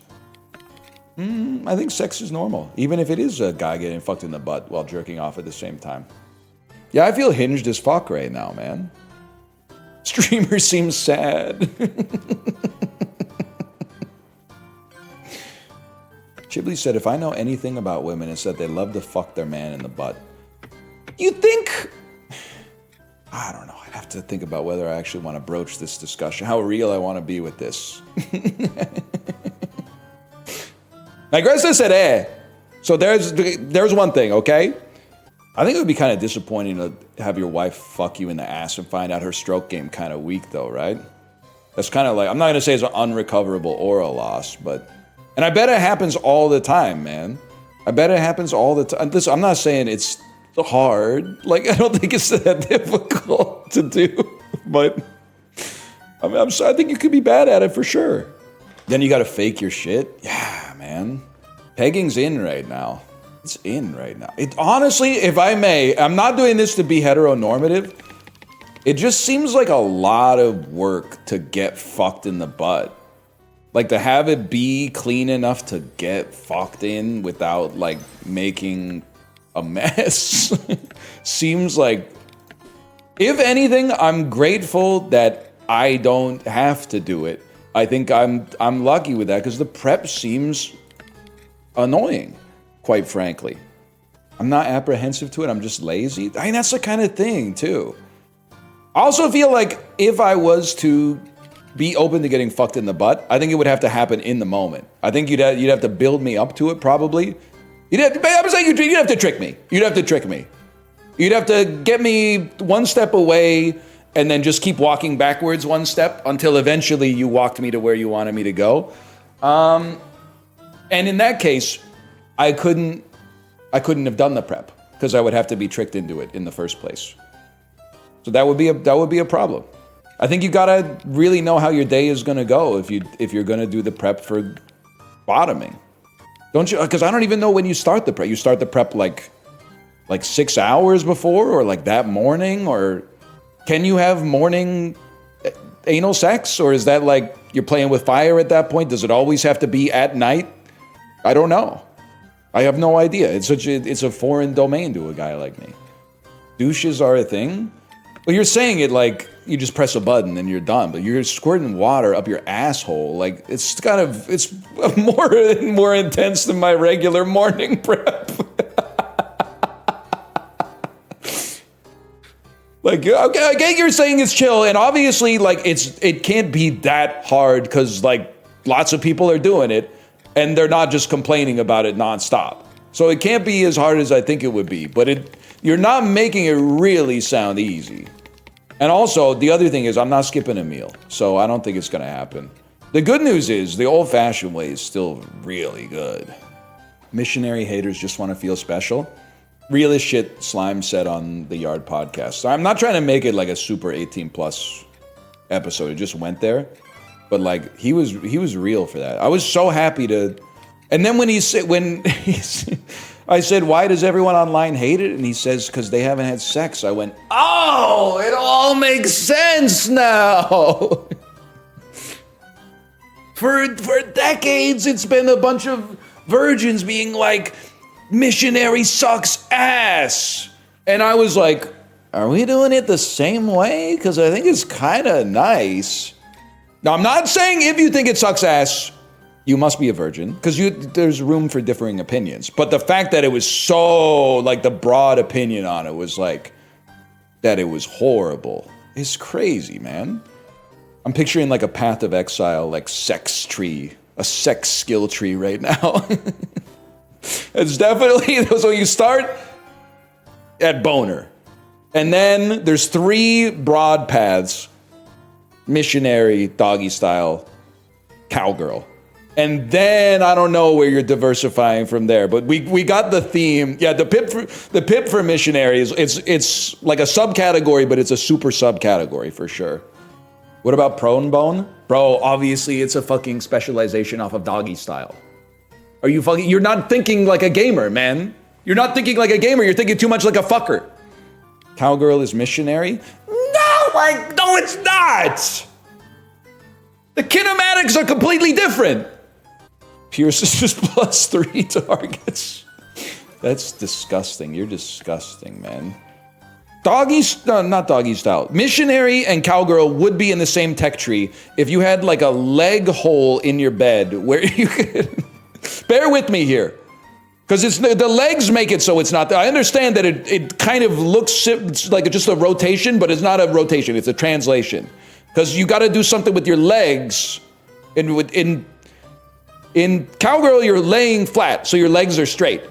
I think sex is normal, even if it is a guy getting fucked in the butt while jerking off at the same time. Yeah, I feel hinged as fuck right now, man. Streamer seems sad. Chibley said, if I know anything about women, it's that they love to fuck their man in the butt. You think... I don't know. I have to think about whether I actually want to broach this discussion, how real I want to be with this. My grandson said, So there's one thing, okay? I think it would be kind of disappointing to have your wife fuck you in the ass and find out her stroke game kind of weak, though, right? That's kind of like, I'm not going to say it's an unrecoverable oral loss, but... And I bet it happens all the time, man. I bet it happens all the time. Listen, I'm not saying it's hard. I don't think it's that difficult to do. But I think you could be bad at it for sure. Then you got to fake your shit. Yeah, man. Pegging's in right now. It's in right now. It honestly, if I may, I'm not doing this to be heteronormative. It just seems like a lot of work to get fucked in the butt. Like to have it be clean enough to get fucked in without like making a mess. Seems like, if anything, I'm grateful that I don't have to do it. I think I'm lucky with that because the prep seems annoying, quite frankly. I'm not apprehensive to it, I'm just lazy. I mean, that's the kind of thing, too. I also feel like if I was to be open to getting fucked in the butt, I think it would have to happen in the moment. I think you'd have to build me up to it, probably. I'm saying you'd have to trick me. You'd have to trick me. You'd have to get me one step away and then just keep walking backwards one step until eventually you walked me to where you wanted me to go. And in that case, I couldn't have done the prep because I would have to be tricked into it in the first place. So that would be a problem. I think you gotta really know how your day is gonna go if you're gonna do the prep for bottoming. Don't you? Because I don't even know when you start the prep. You start the prep like 6 hours before, or like that morning, or can you have morning anal sex, or is that like you're playing with fire at that point? Does it always have to be at night? I don't know. I have no idea. It's a foreign domain to a guy like me. Douches are a thing. Well, you're saying it like you just press a button and you're done, but you're squirting water up your asshole. Like it's more intense than my regular morning prep. Like, okay, I get you're saying it's chill, and obviously, like, it can't be that hard because, like, lots of people are doing it, and they're not just complaining about it nonstop. So it can't be as hard as I think it would be, but you're not making it really sound easy. And also, the other thing is I'm not skipping a meal, so I don't think it's going to happen. The good news is the old-fashioned way is still really good. Missionary haters just want to feel special. Real as shit, Slime said on the Yard podcast. So I'm not trying to make it like a super 18+ episode. It just went there. But like he was real for that. I was so happy to. And then when I said, why does everyone online hate it? And he says, because they haven't had sex. I went, oh, it all makes sense now. For decades, it's been a bunch of virgins being like, missionary sucks ass. And I was like, are we doing it the same way? Because I think it's kind of nice. Now, I'm not saying if you think it sucks ass, you must be a virgin, because there's room for differing opinions. But the fact that it was so, like, the broad opinion on it was like, that it was horrible, is crazy, man. I'm picturing like a Path of Exile, like sex tree, a sex skill tree right now. It's definitely, so you start at boner. And then there's 3 broad paths: missionary, doggy style, cowgirl. And then I don't know where you're diversifying from there, but we got the theme. Yeah, the pip for missionary is it's like a subcategory, but it's a super subcategory for sure. What about prone bone? Bro, obviously it's a fucking specialization off of doggy style. You're not thinking like a gamer, man. You're not thinking like a gamer, you're thinking too much like a fucker. Cowgirl is missionary? No, it's not! The kinematics are completely different. Pierce is just +3 targets. That's disgusting. You're disgusting, man. Not doggy style. Missionary and cowgirl would be in the same tech tree if you had like a leg hole in your bed where you could... Bear with me here, because the legs make it so it's not. I understand that it kind of looks like just a rotation, but it's not a rotation. It's a translation, because you got to do something with your legs. In cowgirl, you're laying flat, so your legs are straight.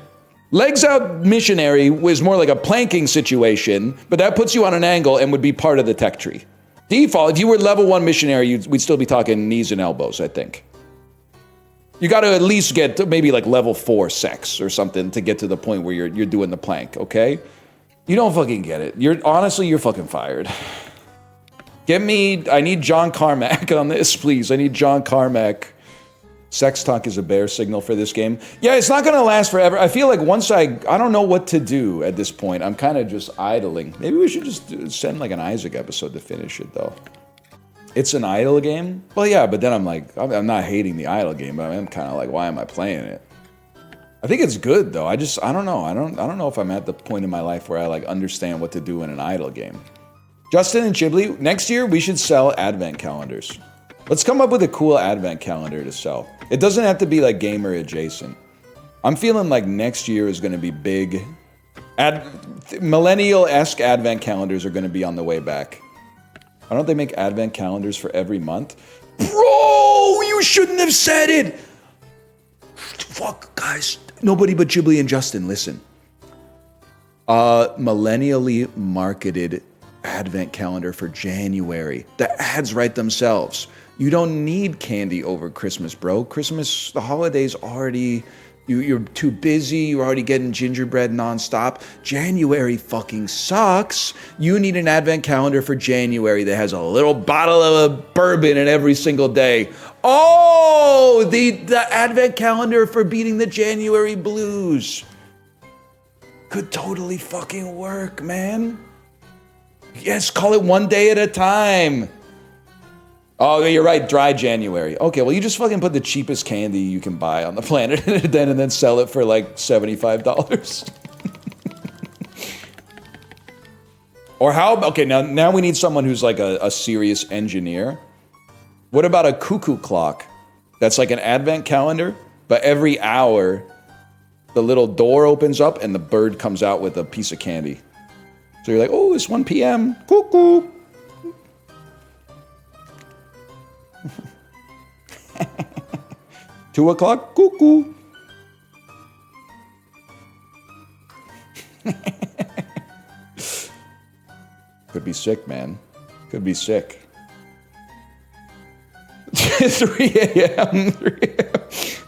Legs out missionary was more like a planking situation, but that puts you on an angle and would be part of the tech tree. Default, if you were level 1 missionary, we'd still be talking knees and elbows, I think. You got to at least get to maybe like level 4 sex or something to get to the point where you're doing the plank, okay? You don't fucking get it. You're fucking fired. I need John Carmack on this, please. I need John Carmack Sex talk is a bear signal for this game. Yeah, it's not gonna last forever. I feel like once I don't know what to do at this point. I'm kind of just idling. Maybe we should just send like an Isaac episode to finish it though. It's an idle game? Well, yeah, but then I'm like, I'm not hating the idle game, but I'm kind of like, why am I playing it? I think it's good though. I don't know. I don't know if I'm at the point in my life where I like understand what to do in an idle game. Justin and Ghibli, next year we should sell advent calendars. Let's come up with a cool advent calendar to sell. It doesn't have to be like gamer adjacent. I'm feeling like next year is going to be big. Millennial-esque advent calendars are going to be on the way back. Why don't they make advent calendars for every month? Bro, you shouldn't have said it. Fuck, guys. Nobody but Ghibli and Justin, listen. Millennially marketed advent calendar for January. The ads write themselves. You don't need candy over Christmas, bro. Christmas, the holidays already, you're too busy. You're already getting gingerbread nonstop. January fucking sucks. You need an advent calendar for January that has a little bottle of bourbon in every single day. Oh, the advent calendar for beating the January blues. Could totally fucking work, man. Yes, call it one day at a time. Oh, you're right, dry January. Okay, well, you just fucking put the cheapest candy you can buy on the planet in it and then sell it for like $75. Or how, okay, now we need someone who's like a serious engineer. What about a cuckoo clock? That's like an advent calendar, but every hour, the little door opens up and the bird comes out with a piece of candy. So you're like, oh, it's 1 p.m. Cuckoo. 2 o'clock, cuckoo. Could be sick, man. Could be sick. 3 a.m.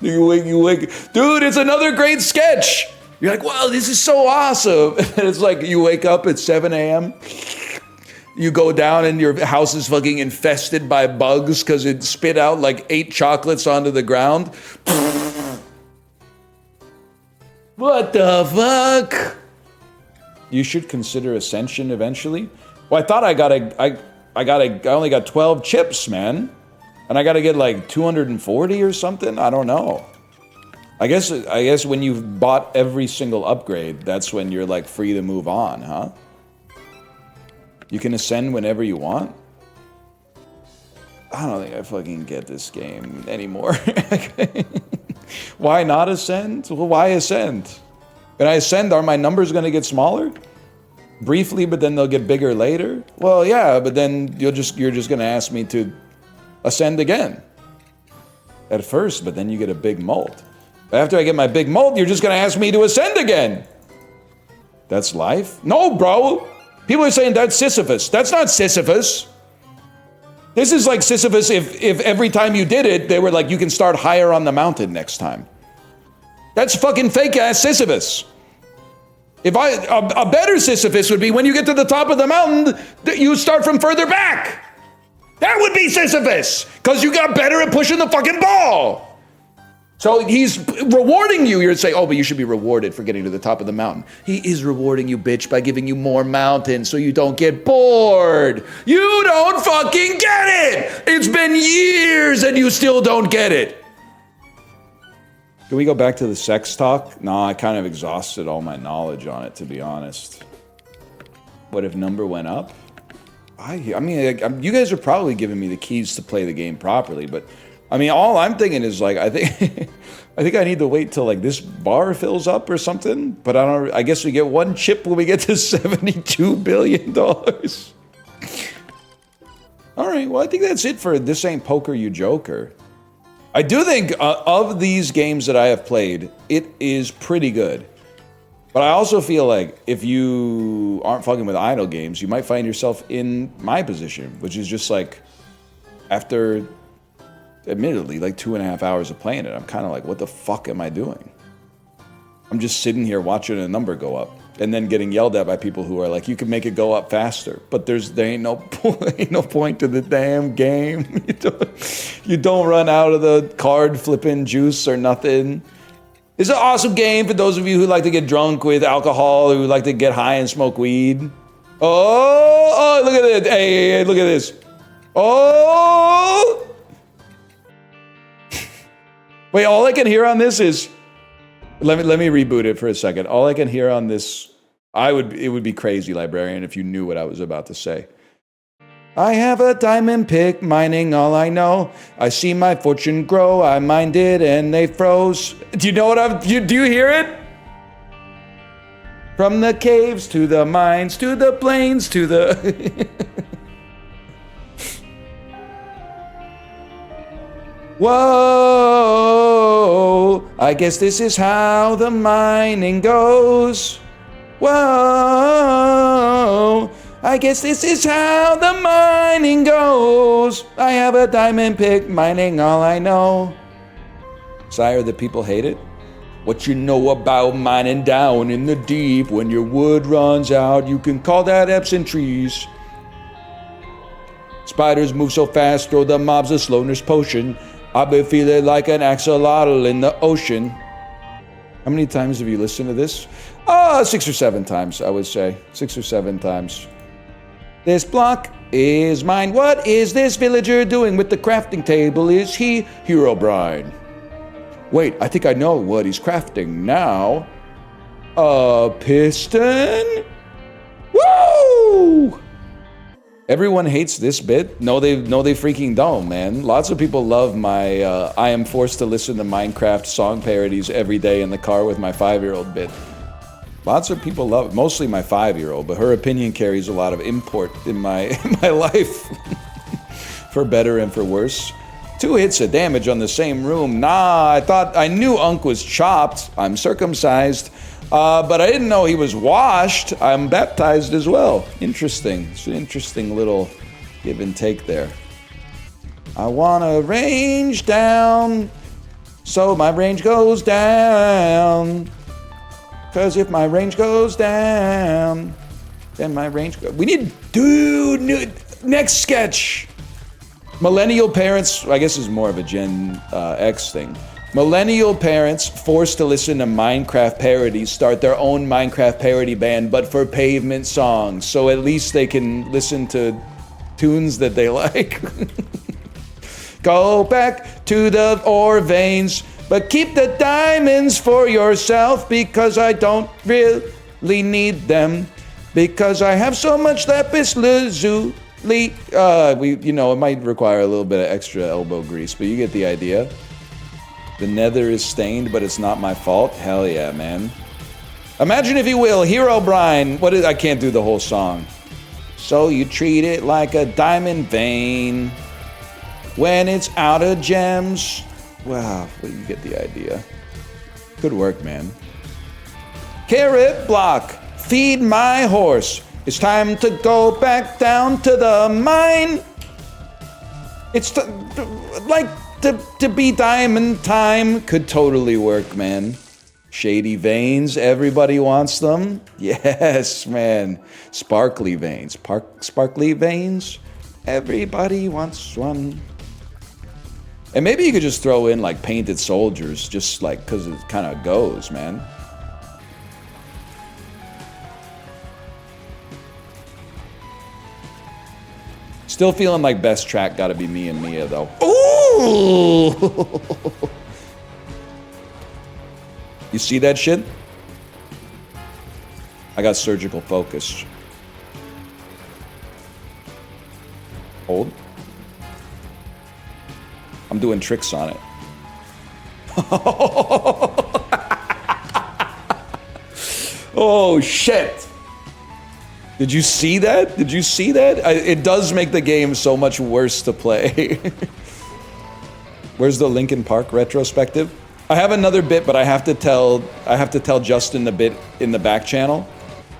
You wake. Dude, it's another great sketch. You're like, wow, this is so awesome. And it's like you wake up at 7 a.m. You go down and your house is fucking infested by bugs because it spit out like 8 chocolates onto the ground. What the fuck? You should consider Ascension eventually. Well, I thought I only got 12 chips, man. And I gotta get like 240 or something? I don't know. I guess when you've bought every single upgrade, that's when you're like free to move on, huh? You can ascend whenever you want? I don't think I fucking get this game anymore. Why not ascend? Well, why ascend? When I ascend, are my numbers gonna get smaller? Briefly, but then they'll get bigger later? Well, yeah, but then you're just gonna ask me to ascend again. At first, but then you get a big molt. After I get my big molt, you're just gonna ask me to ascend again. That's life? No, bro. People are saying that's Sisyphus. That's not Sisyphus. This is like Sisyphus if every time you did it, they were like, you can start higher on the mountain next time. That's fucking fake ass Sisyphus. A better Sisyphus would be when you get to the top of the mountain, you start from further back. That would be Sisyphus, because you got better at pushing the fucking ball. So he's rewarding you. You're saying, oh, but you should be rewarded for getting to the top of the mountain. He is rewarding you, bitch, by giving you more mountains so you don't get bored. You don't fucking get it. It's been years and you still don't get it. Can we go back to the sex talk? No, I kind of exhausted all my knowledge on it, to be honest. What if number went up? I mean, you guys are probably giving me the keys to play the game properly, but I mean, all I'm thinking is like, I think I need to wait till like this bar fills up or something. But I guess we get 1 chip when we get to $72 billion. All right, well, I think that's it for This Ain't Poker, You Joker. I do think of these games that I have played, it is pretty good. But I also feel like if you aren't fucking with idle games, you might find yourself in my position, which is just like, after, admittedly, like 2.5 hours of playing it, I'm kind of like, what the fuck am I doing? I'm just sitting here watching a number go up. and then getting yelled at by people who are like, you can make it go up faster, but there ain't no point to the damn game. You don't run out of the card flipping juice or nothing. It's an awesome game for those of you who like to get drunk with alcohol, who like to get high and smoke weed. Oh, look at it. Hey, look at this. Oh. Wait, all I can hear on this is, let me reboot it for a second. All I can hear on this, it would be crazy, librarian, if you knew what I was about to say. I have a diamond pick, mining all I know. I see my fortune grow, I mined it and they froze. Do you know what do you hear it? From the caves to the mines, to the plains, to the... Whoa, I guess this is how the mining goes. Whoa, I guess this is how the mining goes. I have a diamond pick, mining all I know. Sire, the people hate it? What you know about mining down in the deep? When your wood runs out, you can call that Epson trees. Spiders move so fast, throw the mobs a slowness potion. I've been feeling like an axolotl in the ocean. How many times have you listened to this? 6 or 7 times, I would say. 6 or 7 times. This block is mine. What is this villager doing with the crafting table? Is he Herobrine? Wait, I think I know what he's crafting now. A piston? Woo! Everyone hates this bit. No, they freaking don't, man. Lots of people love my I am forced to listen to Minecraft song parodies every day in the car with my 5-year-old bit. Lots of people love it, mostly my 5-year-old, but her opinion carries a lot of import in my life, for better and for worse. 2 hits of damage on the same room. Nah, I knew Unk was chopped. I'm circumcised. But I didn't know he was washed. I'm baptized as well. Interesting. It's an interesting little give and take there. I want to range down, so my range goes down. Because if my range goes down, then my range goes... We need... Dude, next sketch. Millennial parents, I guess is more of a Gen X thing. Millennial parents forced to listen to Minecraft parodies start their own Minecraft parody band, but for pavement songs, so at least they can listen to tunes that they like. Go back to the ore veins, but keep the diamonds for yourself, because I don't really need them, because I have so much lapis lazuli. It might require a little bit of extra elbow grease, but you get the idea. The nether is stained, but it's not my fault. Hell yeah, man. Imagine, if you will, Herobrine. I can't do the whole song. So you treat it like a diamond vein when it's out of gems. Wow, well, you get the idea. Good work, man. Carrot block. Feed my horse. It's time to go back down to the mine. It's to be diamond time. Could totally work, man. Shady veins, everybody wants them. Yes, man. Sparkly veins. Sparkly veins, everybody wants one. And maybe you could just throw in like painted soldiers, just like, because it kind of goes, man. Still feeling like best track gotta be me and Mia, though. Ooh! You see that shit? I got surgical focus. Hold. I'm doing tricks on it. Oh, shit. Did you see that? Did you see that? It does make the game so much worse to play. Where's the Linkin Park retrospective? I have another bit, but I have to tell Justin the bit in the back channel.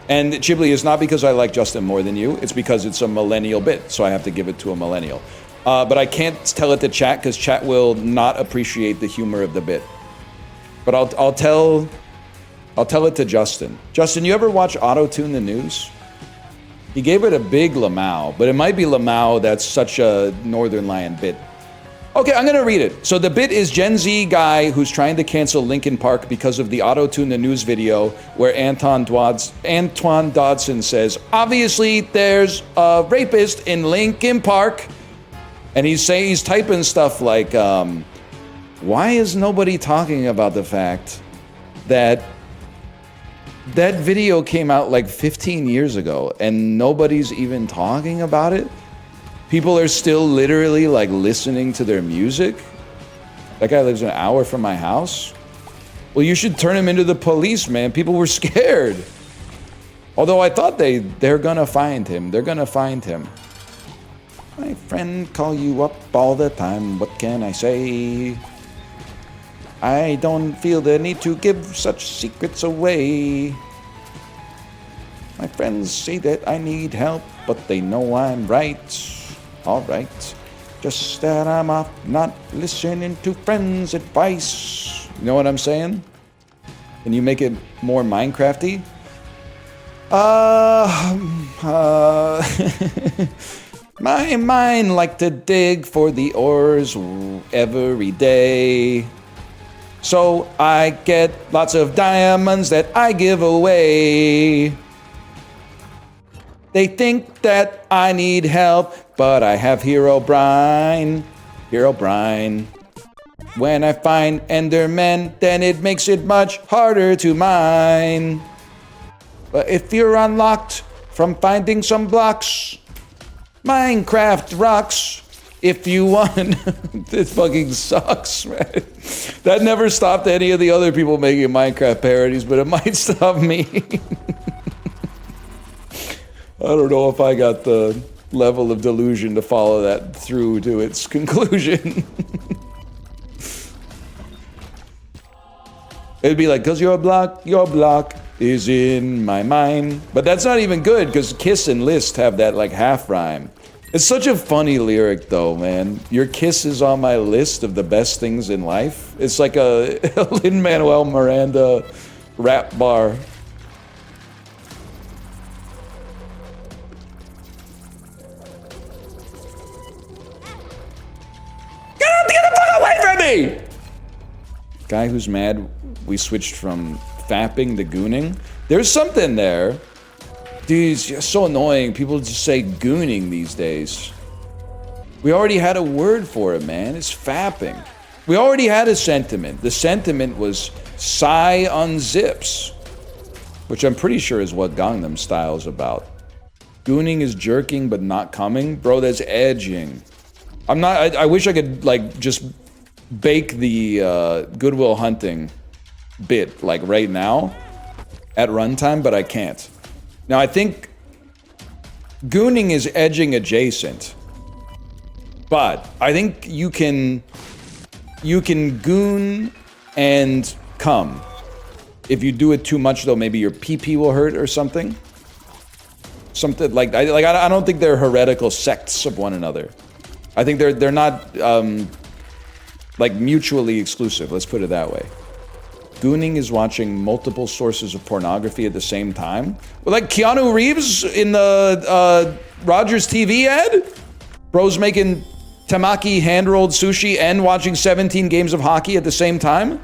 And Chibli, it's not because I like Justin more than you. It's because it's a millennial bit, so I have to give it to a millennial. But I can't tell it to chat because chat will not appreciate the humor of the bit. But I'll tell I'll tell it to Justin. Justin, you ever watch Auto-Tune the News? He gave it a big Lamau, but it might be Lamau that's such a northernlion bit. Okay, I'm gonna read it. So the bit is Gen Z guy who's trying to cancel Linkin Park because of the Auto-Tune the News video where Antoine Dodson says, obviously there's a rapist in Linkin Park. And he's typing stuff like, why is nobody talking about the fact that that video came out like 15 years ago and nobody's even talking about it? People are still literally like listening to their music. That guy lives an hour from my house. Well, you should turn him into the police, man. People were scared. Although I thought they're gonna find him. They're gonna find him. My friend call you up all the time. What can I say? I don't feel the need to give such secrets away. My friends say that I need help, but they know I'm right. Alright. Just that I'm off not listening to friends' advice. You know what I'm saying? Can you make it more Minecrafty? My mind like to dig for the ores every day. So I get lots of diamonds that I give away. They think that I need help, but I have Herobrine. Herobrine. When I find Endermen, then it makes it much harder to mine. But if you're unlocked from finding some blocks, Minecraft rocks. If you want. This fucking sucks, man. That never stopped any of the other people making Minecraft parodies, but it might stop me. I don't know if I got the level of delusion to follow that through to its conclusion. It'd be like, cause your block is in my mind. But that's not even good, because Kiss and List have that like half rhyme. It's such a funny lyric though, man. Your kiss is on my list of the best things in life. It's like a Lin Manuel Miranda rap bar. Get the fuck away from me! Guy who's mad we switched from fapping to gooning. There's something there. Dude, it's just so annoying. People just say gooning these days. We already had a word for it, man. It's fapping. We already had a sentiment. The sentiment was sigh unzips, which I'm pretty sure is what Gangnam Style is about. Gooning is jerking but not coming. Bro, that's edging. I wish I could, like, just bake the Good Will Hunting bit, like, right now at runtime, but I can't. Now, I think gooning is edging adjacent, but I think you can goon and come. If you do it too much, though, maybe your PP will hurt or something. Something like I don't think they're heretical sects of one another. I think they're not like mutually exclusive. Let's put it that way. Gooning is watching multiple sources of pornography at the same time. Well, like Keanu Reeves in the Rogers TV ad? Bro's making temaki hand-rolled sushi and watching 17 games of hockey at the same time?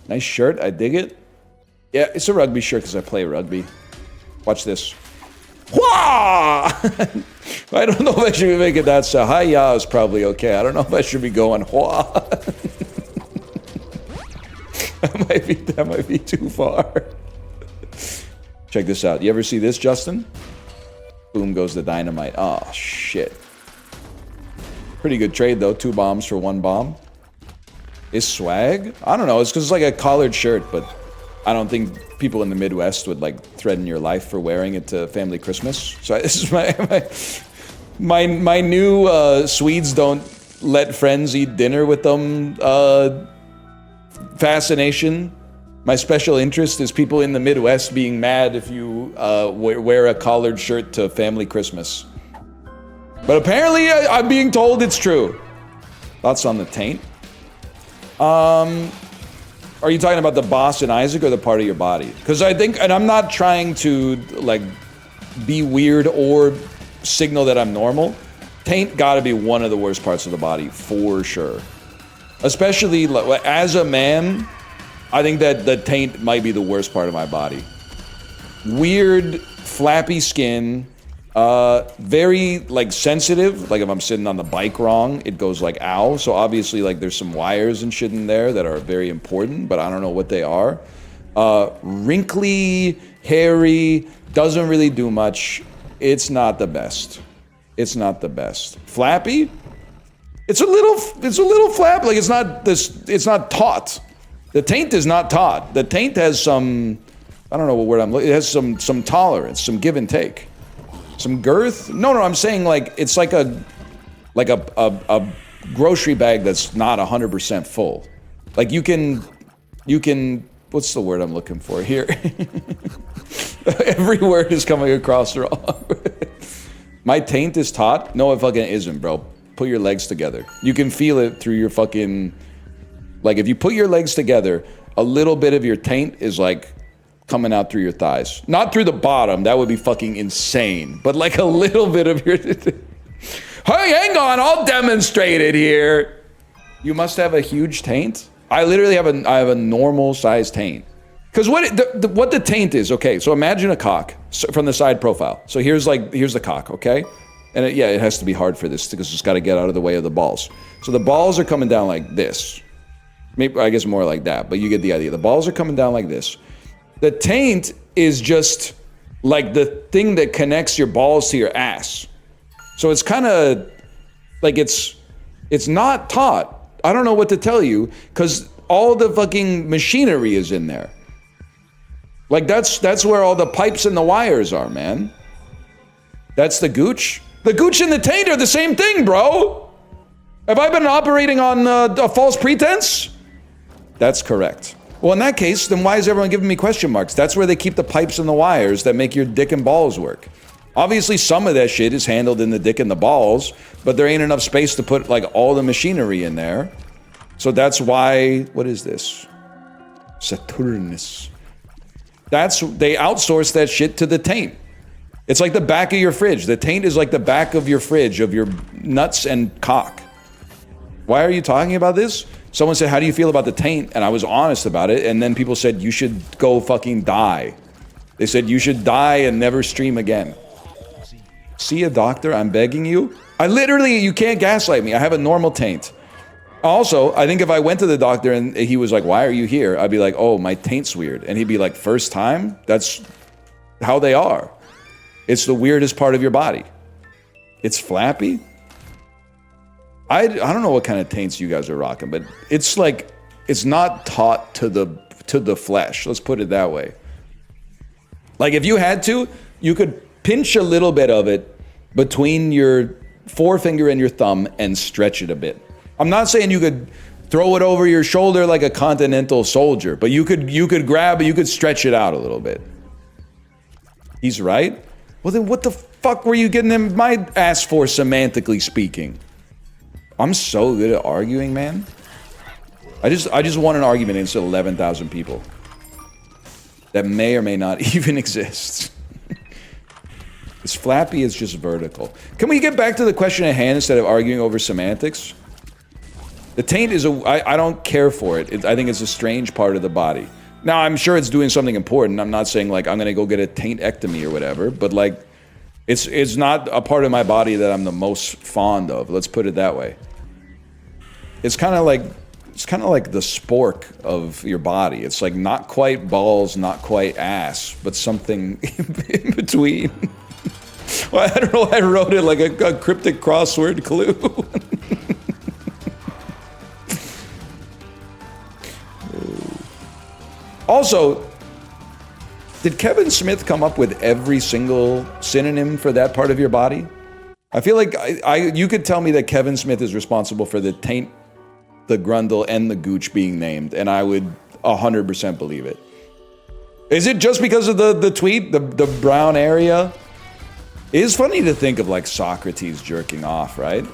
Nice shirt, I dig it. Yeah, it's a rugby shirt because I play rugby. Watch this. Wah! I don't know if I should be making that sound. Hi-ya is probably okay. I don't know if I should be going wah. That might be too far. Check this out. You ever see this, Justin? Boom goes the dynamite. Oh, shit. Pretty good trade, though. 2 bombs for 1 bomb. Is swag? I don't know. It's because it's like a collared shirt, but I don't think people in the Midwest would, like, threaten your life for wearing it to family Christmas. So this is my new Swedes don't let friends eat dinner with them fascination. My special interest is people in the Midwest being mad if you wear a collared shirt to family Christmas. But apparently I'm being told it's true. Thoughts on the taint? Are you talking about the boss and Isaac or the part of your body? Because I think, and I'm not trying to like be weird or signal that I'm normal. Taint gotta be one of the worst parts of the body for sure. Especially like, as a man, I think that the taint might be the worst part of my body. Weird, flappy skin, very like sensitive. Like if I'm sitting on the bike wrong, it goes like ow. So obviously like there's some wires and shit in there that are very important, but I don't know what they are. Wrinkly, hairy, doesn't really do much. It's not the best. It's not the best. Flappy? It's a little flap. Like it's not taut. The taint is not taut. The taint has some, I don't know what word I'm looking. It has some tolerance, some give and take, some girth. No, I'm saying like it's like a grocery bag that's not 100% full. Like you can. What's the word I'm looking for here? Every word is coming across wrong. My taint is taut. No, it fucking isn't, bro. Put your legs together. You can feel it through your fucking. Like if you put your legs together, a little bit of your taint is like coming out through your thighs. Not through the bottom, that would be fucking insane. But like a little bit of your... Hey, hang on, I'll demonstrate it here. You must have a huge taint? I literally have a normal sized taint. Because what the taint is, okay, so imagine a cock from the side profile. So here's the cock, okay? And it has to be hard for this because it's got to get out of the way of the balls. So the balls are coming down like this. Maybe, I guess more like that, but you get the idea. The balls are coming down like this. The taint is just like the thing that connects your balls to your ass. So it's kind of like it's not taut. I don't know what to tell you because all the fucking machinery is in there. Like that's where all the pipes and the wires are, man. That's the gooch. The gooch and the taint are the same thing, bro. Have I been operating on a false pretense? That's correct. Well, in that case, then why is everyone giving me question marks? That's where they keep the pipes and the wires that make your dick and balls work. Obviously, some of that shit is handled in the dick and the balls, but there ain't enough space to put like all the machinery in there. So that's why, what is this? Saturnus. They outsource that shit to the taint. It's like the back of your fridge. The taint is like the back of your fridge of your nuts and cock. Why are you talking about this? Someone said, how do you feel about the taint? And I was honest about it. And then people said, you should go fucking die. They said, you should die and never stream again. See a doctor, I'm begging you. You can't gaslight me. I have a normal taint. Also, I think if I went to the doctor and he was like, why are you here? I'd be like, oh, my taint's weird. And he'd be like, first time? That's how they are. It's the weirdest part of your body. It's flappy. I don't know what kind of taints you guys are rocking, but it's like, it's not taut to the flesh. Let's put it that way. Like if you had to, you could pinch a little bit of it between your forefinger and your thumb and stretch it a bit. I'm not saying you could throw it over your shoulder like a continental soldier, but you could grab it, you could stretch it out a little bit. He's right. Well then what the fuck were you getting in my ass for, semantically speaking? I'm so good at arguing, man. I just won an argument against 11,000 people that may or may not even exist. It's flappy, it's just vertical. Can we get back to the question at hand instead of arguing over semantics? The taint is I don't care for it. I think it's a strange part of the body. Now, I'm sure it's doing something important. I'm not saying like I'm gonna go get a taintectomy or whatever, but like it's not a part of my body that I'm the most fond of. Let's put it that way. It's kind of like the spork of your body. It's like not quite balls, not quite ass, but something in between. Well, I don't know. I wrote it like a cryptic crossword clue. Also, did Kevin Smith come up with every single synonym for that part of your body? I feel like you could tell me that Kevin Smith is responsible for the taint, the grundle, and the gooch being named, and I would 100% believe it. Is it just because of the tweet, the brown area? It is funny to think of like Socrates jerking off, right?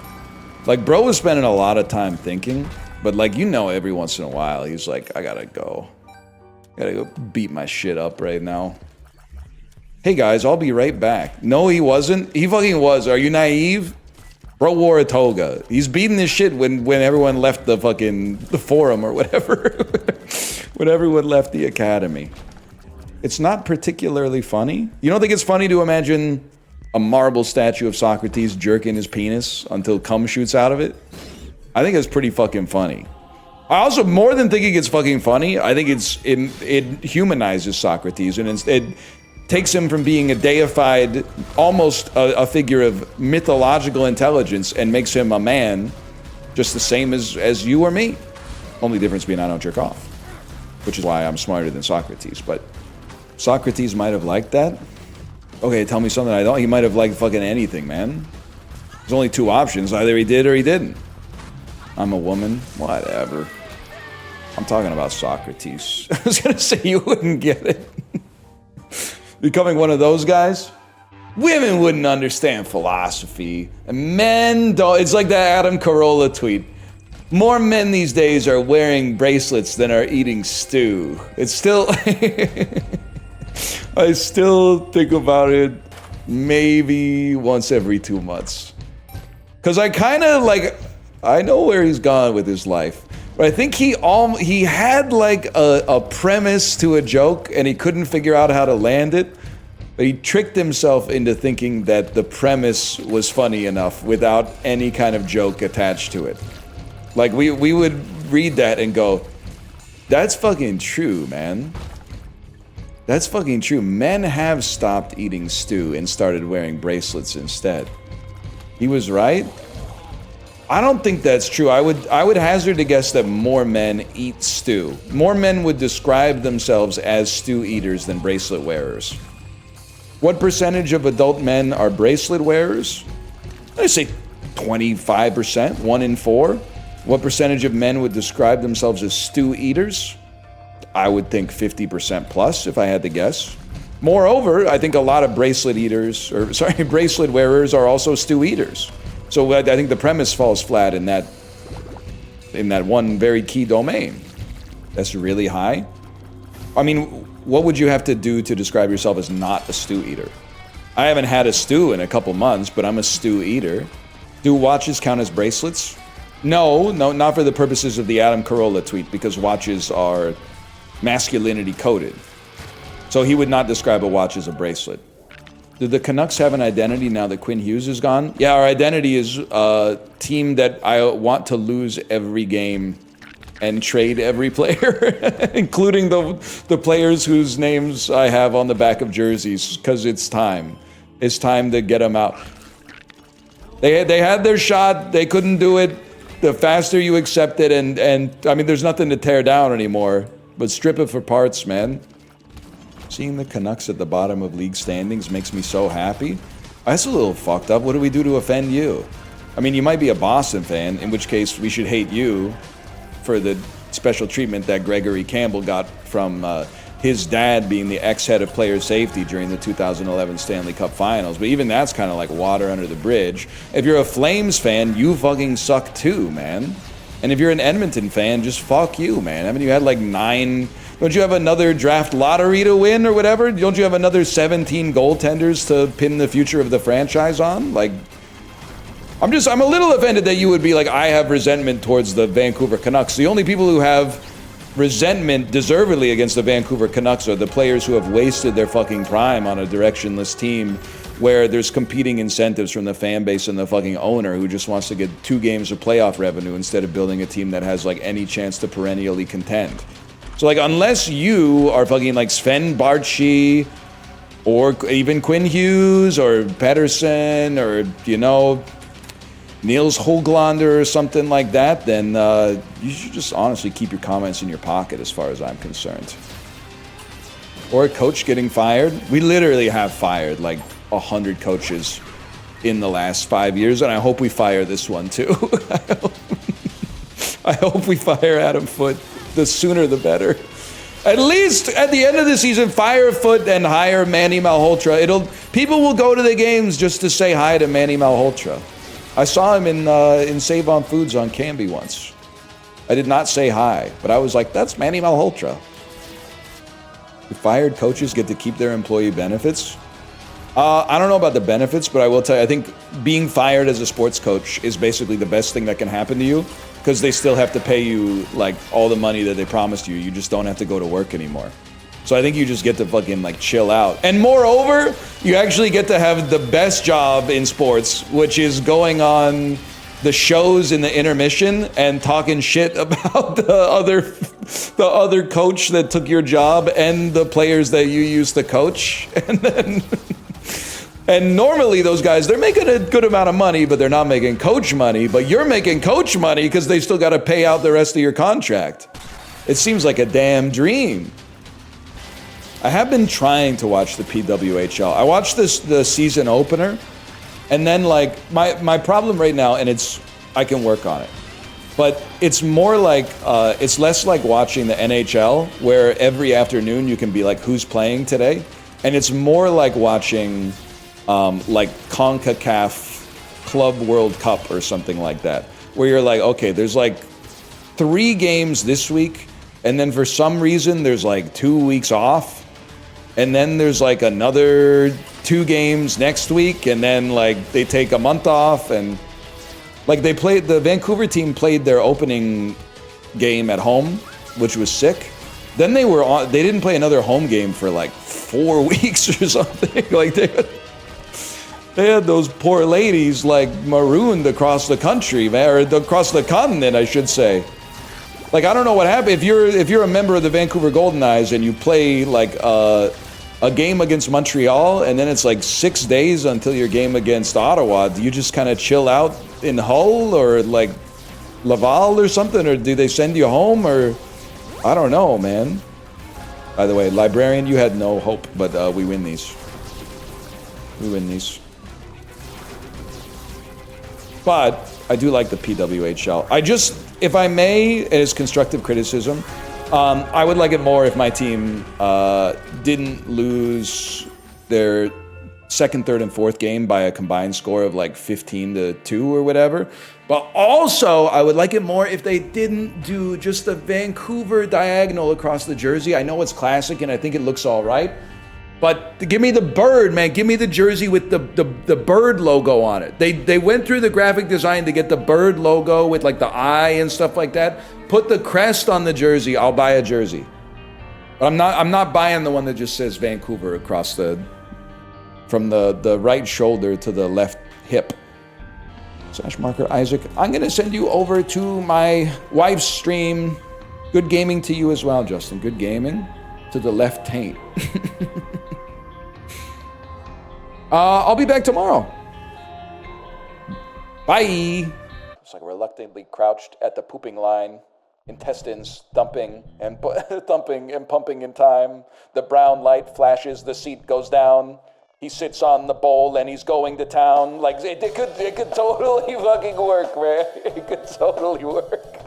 Like bro was spending a lot of time thinking, But like, you know, every once in a while, he's like, I gotta go beat my shit up right now. Hey guys, I'll be right back. No, he wasn't. He fucking was. Are you naive? Bro wore a toga. He's beating this shit when everyone left the forum or whatever. When everyone left the academy. It's not particularly funny. You don't think it's funny to imagine a marble statue of Socrates jerking his penis until cum shoots out of it? I think it's pretty fucking funny. I also, more than thinking it's fucking funny, I think it humanizes Socrates, and it takes him from being a deified, almost a figure of mythological intelligence, and makes him a man just the same as you or me. Only difference being I don't jerk off, which is why I'm smarter than Socrates. But Socrates might have liked that. Okay, tell me something I don't. He might have liked fucking anything, man. There's only two options. Either he did or he didn't. I'm a woman. Whatever. I'm talking about Socrates. I was gonna say you wouldn't get it. Becoming one of those guys? Women wouldn't understand philosophy. And men don't. It's like that Adam Carolla tweet. More men these days are wearing bracelets than are eating stew. It's still... I still think about it maybe once every 2 months. Because I kind of like... I know where he's gone with his life. But I think he had like a premise to a joke and he couldn't figure out how to land it. But he tricked himself into thinking that the premise was funny enough without any kind of joke attached to it. Like we would read that and go, that's fucking true, man. That's fucking true. Men have stopped eating stew and started wearing bracelets instead. He was right. I don't think that's true. I would hazard to guess that more men eat stew. More men would describe themselves as stew eaters than bracelet wearers. What percentage of adult men are bracelet wearers? I say 25%, 1 in 4. What percentage of men would describe themselves as stew eaters? I would think 50% plus if I had to guess. Moreover, I think a lot of bracelet wearers are also stew eaters. So I think the premise falls flat in that one very key domain. That's really high. I mean, what would you have to do to describe yourself as not a stew eater? I haven't had a stew in a couple months, but I'm a stew eater. Do watches count as bracelets? No, not for the purposes of the Adam Carolla tweet, because watches are masculinity coded. So he would not describe a watch as a bracelet. Do the Canucks have an identity now that Quinn Hughes is gone? Yeah, our identity is a team that I want to lose every game and trade every player, including the players whose names I have on the back of jerseys, because it's time. It's time to get them out. They had their shot. They couldn't do it. The faster you accept it, and I mean, there's nothing to tear down anymore, but strip it for parts, man. Seeing the Canucks at the bottom of league standings makes me so happy. That's a little fucked up. What do we do to offend you? I mean, you might be a Boston fan, in which case we should hate you for the special treatment that Gregory Campbell got from his dad being the ex-head of player safety during the 2011 Stanley Cup Finals. But even that's kind of like water under the bridge. If you're a Flames fan, you fucking suck too, man. And if you're an Edmonton fan, just fuck you, man. I mean, you had like 9... Don't you have another draft lottery to win or whatever? Don't you have another 17 goaltenders to pin the future of the franchise on? Like, I'm a little offended that you would be like, I have resentment towards the Vancouver Canucks. The only people who have resentment deservedly against the Vancouver Canucks are the players who have wasted their fucking prime on a directionless team where there's competing incentives from the fan base and the fucking owner who just wants to get 2 games of playoff revenue instead of building a team that has like any chance to perennially contend. So, like, unless you are fucking, like, Sven Bartchi or even Quinn Hughes or Pedersen or, you know, Niels Höglander or something like that, then you should just honestly keep your comments in your pocket as far as I'm concerned. Or a coach getting fired. We literally have fired, like, 100 coaches in the last 5 years, and I hope we fire this one, too. I hope we fire Adam Foote. The sooner the better. At least at the end of the season, fire Foote and hire Manny Malhotra. People will go to the games just to say hi to Manny Malhotra. I saw him in Save on Foods on Canby once. I did not say hi, but I was like, that's Manny Malhotra. The fired coaches get to keep their employee benefits. I don't know about the benefits, but I will tell you, I think being fired as a sports coach is basically the best thing that can happen to you, because they still have to pay you like all the money that they promised you. You just don't have to go to work anymore. So I think you just get to fucking like chill out. And moreover, you actually get to have the best job in sports, which is going on the shows in the intermission and talking shit about the other coach that took your job and the players that you used to coach. And normally those guys, they're making a good amount of money, but they're not making coach money. But you're making coach money because they still got to pay out the rest of your contract. It seems like a damn dream. I have been trying to watch the PWHL. I watched the season opener, and then like my problem right now, and I can work on it, but it's more like it's less like watching the NHL, where every afternoon you can be like, who's playing today, and it's more like watching like CONCACAF Club World Cup or something like that, where you're like, okay, there's like 3 games this week, and then for some reason there's like 2 weeks off, and then there's like another 2 games next week, and then like they take a month off, and like the Vancouver team played their opening game at home, which was sick. Then they didn't play another home game for like 4 weeks or something. Like they had those poor ladies like marooned across the country, man, or across the continent, I should say. Like, I don't know what happened. If you're a member of the Vancouver Golden Eyes and you play like a game against Montreal, and then it's like 6 days until your game against Ottawa, do you just kind of chill out in Hull or like Laval or something, or do they send you home, or I don't know, man. By the way, Librarian, you had no hope, but we win these. We win these. But I do like the PWHL. If I may, as constructive criticism, I would like it more if my team didn't lose their second, third, and fourth game by a combined score of like 15-2 or whatever. But also, I would like it more if they didn't do just the Vancouver diagonal across the jersey. I know it's classic and I think it looks all right. But give me the bird, man. Give me the jersey with the bird logo on it. They went through the graphic design to get the bird logo with like the eye and stuff like that. Put the crest on the jersey. I'll buy a jersey. But I'm not buying the one that just says Vancouver across from the right shoulder to the left hip. /marker Isaac. I'm gonna send you over to my wife's stream. Good gaming to you as well, Justin. Good gaming to the left taint. I'll be back tomorrow. Bye. It's like reluctantly crouched at the pooping line, intestines thumping and thumping and pumping in time. The brown light flashes, the seat goes down. He sits on the bowl and he's going to town. Like it could totally fucking work, man. It could totally work.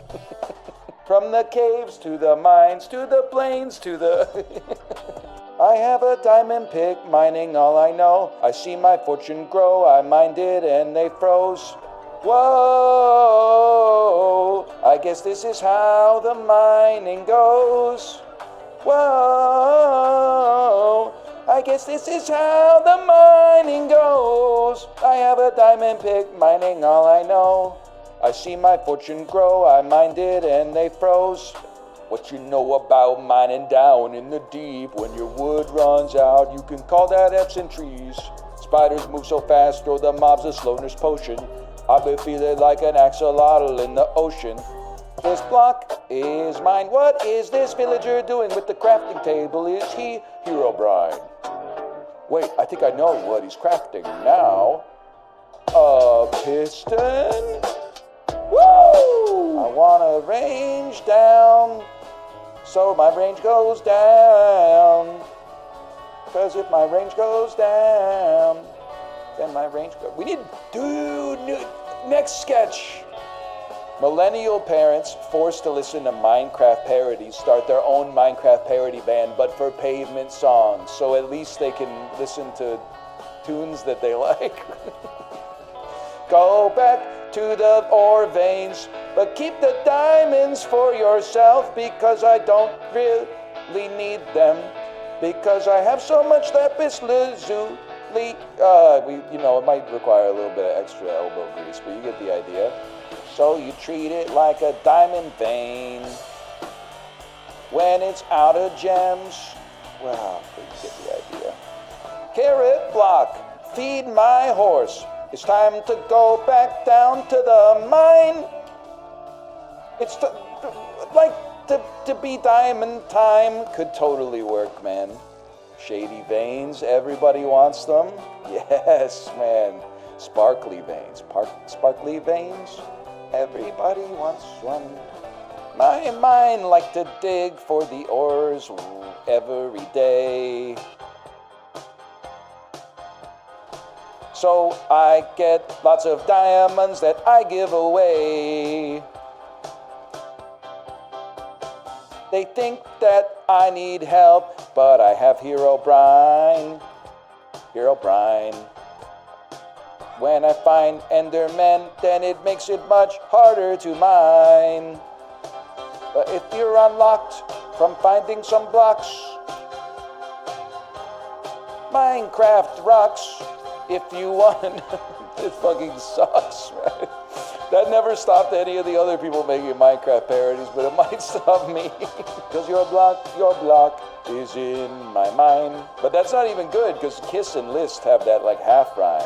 From the caves to the mines to the plains to the I have a diamond pick, mining all I know. I see my fortune grow, I mined it and they froze. Whoa, I guess this is how the mining goes. Whoa, I guess this is how the mining goes. I have a diamond pick, mining all I know. I see my fortune grow, I mined it and they froze. What you know about mining down in the deep? When your wood runs out, you can call that absent trees. Spiders move so fast, throw the mobs a slowness potion. I've been feeling like an axolotl in the ocean. This block is mine. What is this villager doing with the crafting table? Is he Herobrine? Wait, I think I know what he's crafting now. A piston? Woo! I want to range down, so my range goes down. Cause if my range goes down, then my range goes. We need next sketch. Millennial parents forced to listen to Minecraft parodies start their own Minecraft parody band, but for pavement songs, so at least they can listen to tunes that they like. Go back to the ore veins, But keep the diamonds for yourself, because I don't really need them. Because I have so much lapis lazuli. It might require a little bit of extra elbow grease, but you get the idea. So you treat it like a diamond vein. When it's out of gems, well, you get the idea. Carrot block, feed my horse. It's time to go back down to the mine. It's to be diamond time. Could totally work, man. Shady veins, everybody wants them. Yes, man. Sparkly veins. Sparkly veins, everybody wants one. My mind like to dig for the ores every day. So I get lots of diamonds that I give away. They think that I need help, but I have Hero Brine. When I find Endermen, then it makes it much harder to mine. But if you're unlocked from finding some blocks, Minecraft rocks. If you want, it fucking sucks, right? That never stopped any of the other people making Minecraft parodies, but it might stop me. Because your block is in my mind. But that's not even good, because Kiss and List have that like half rhyme.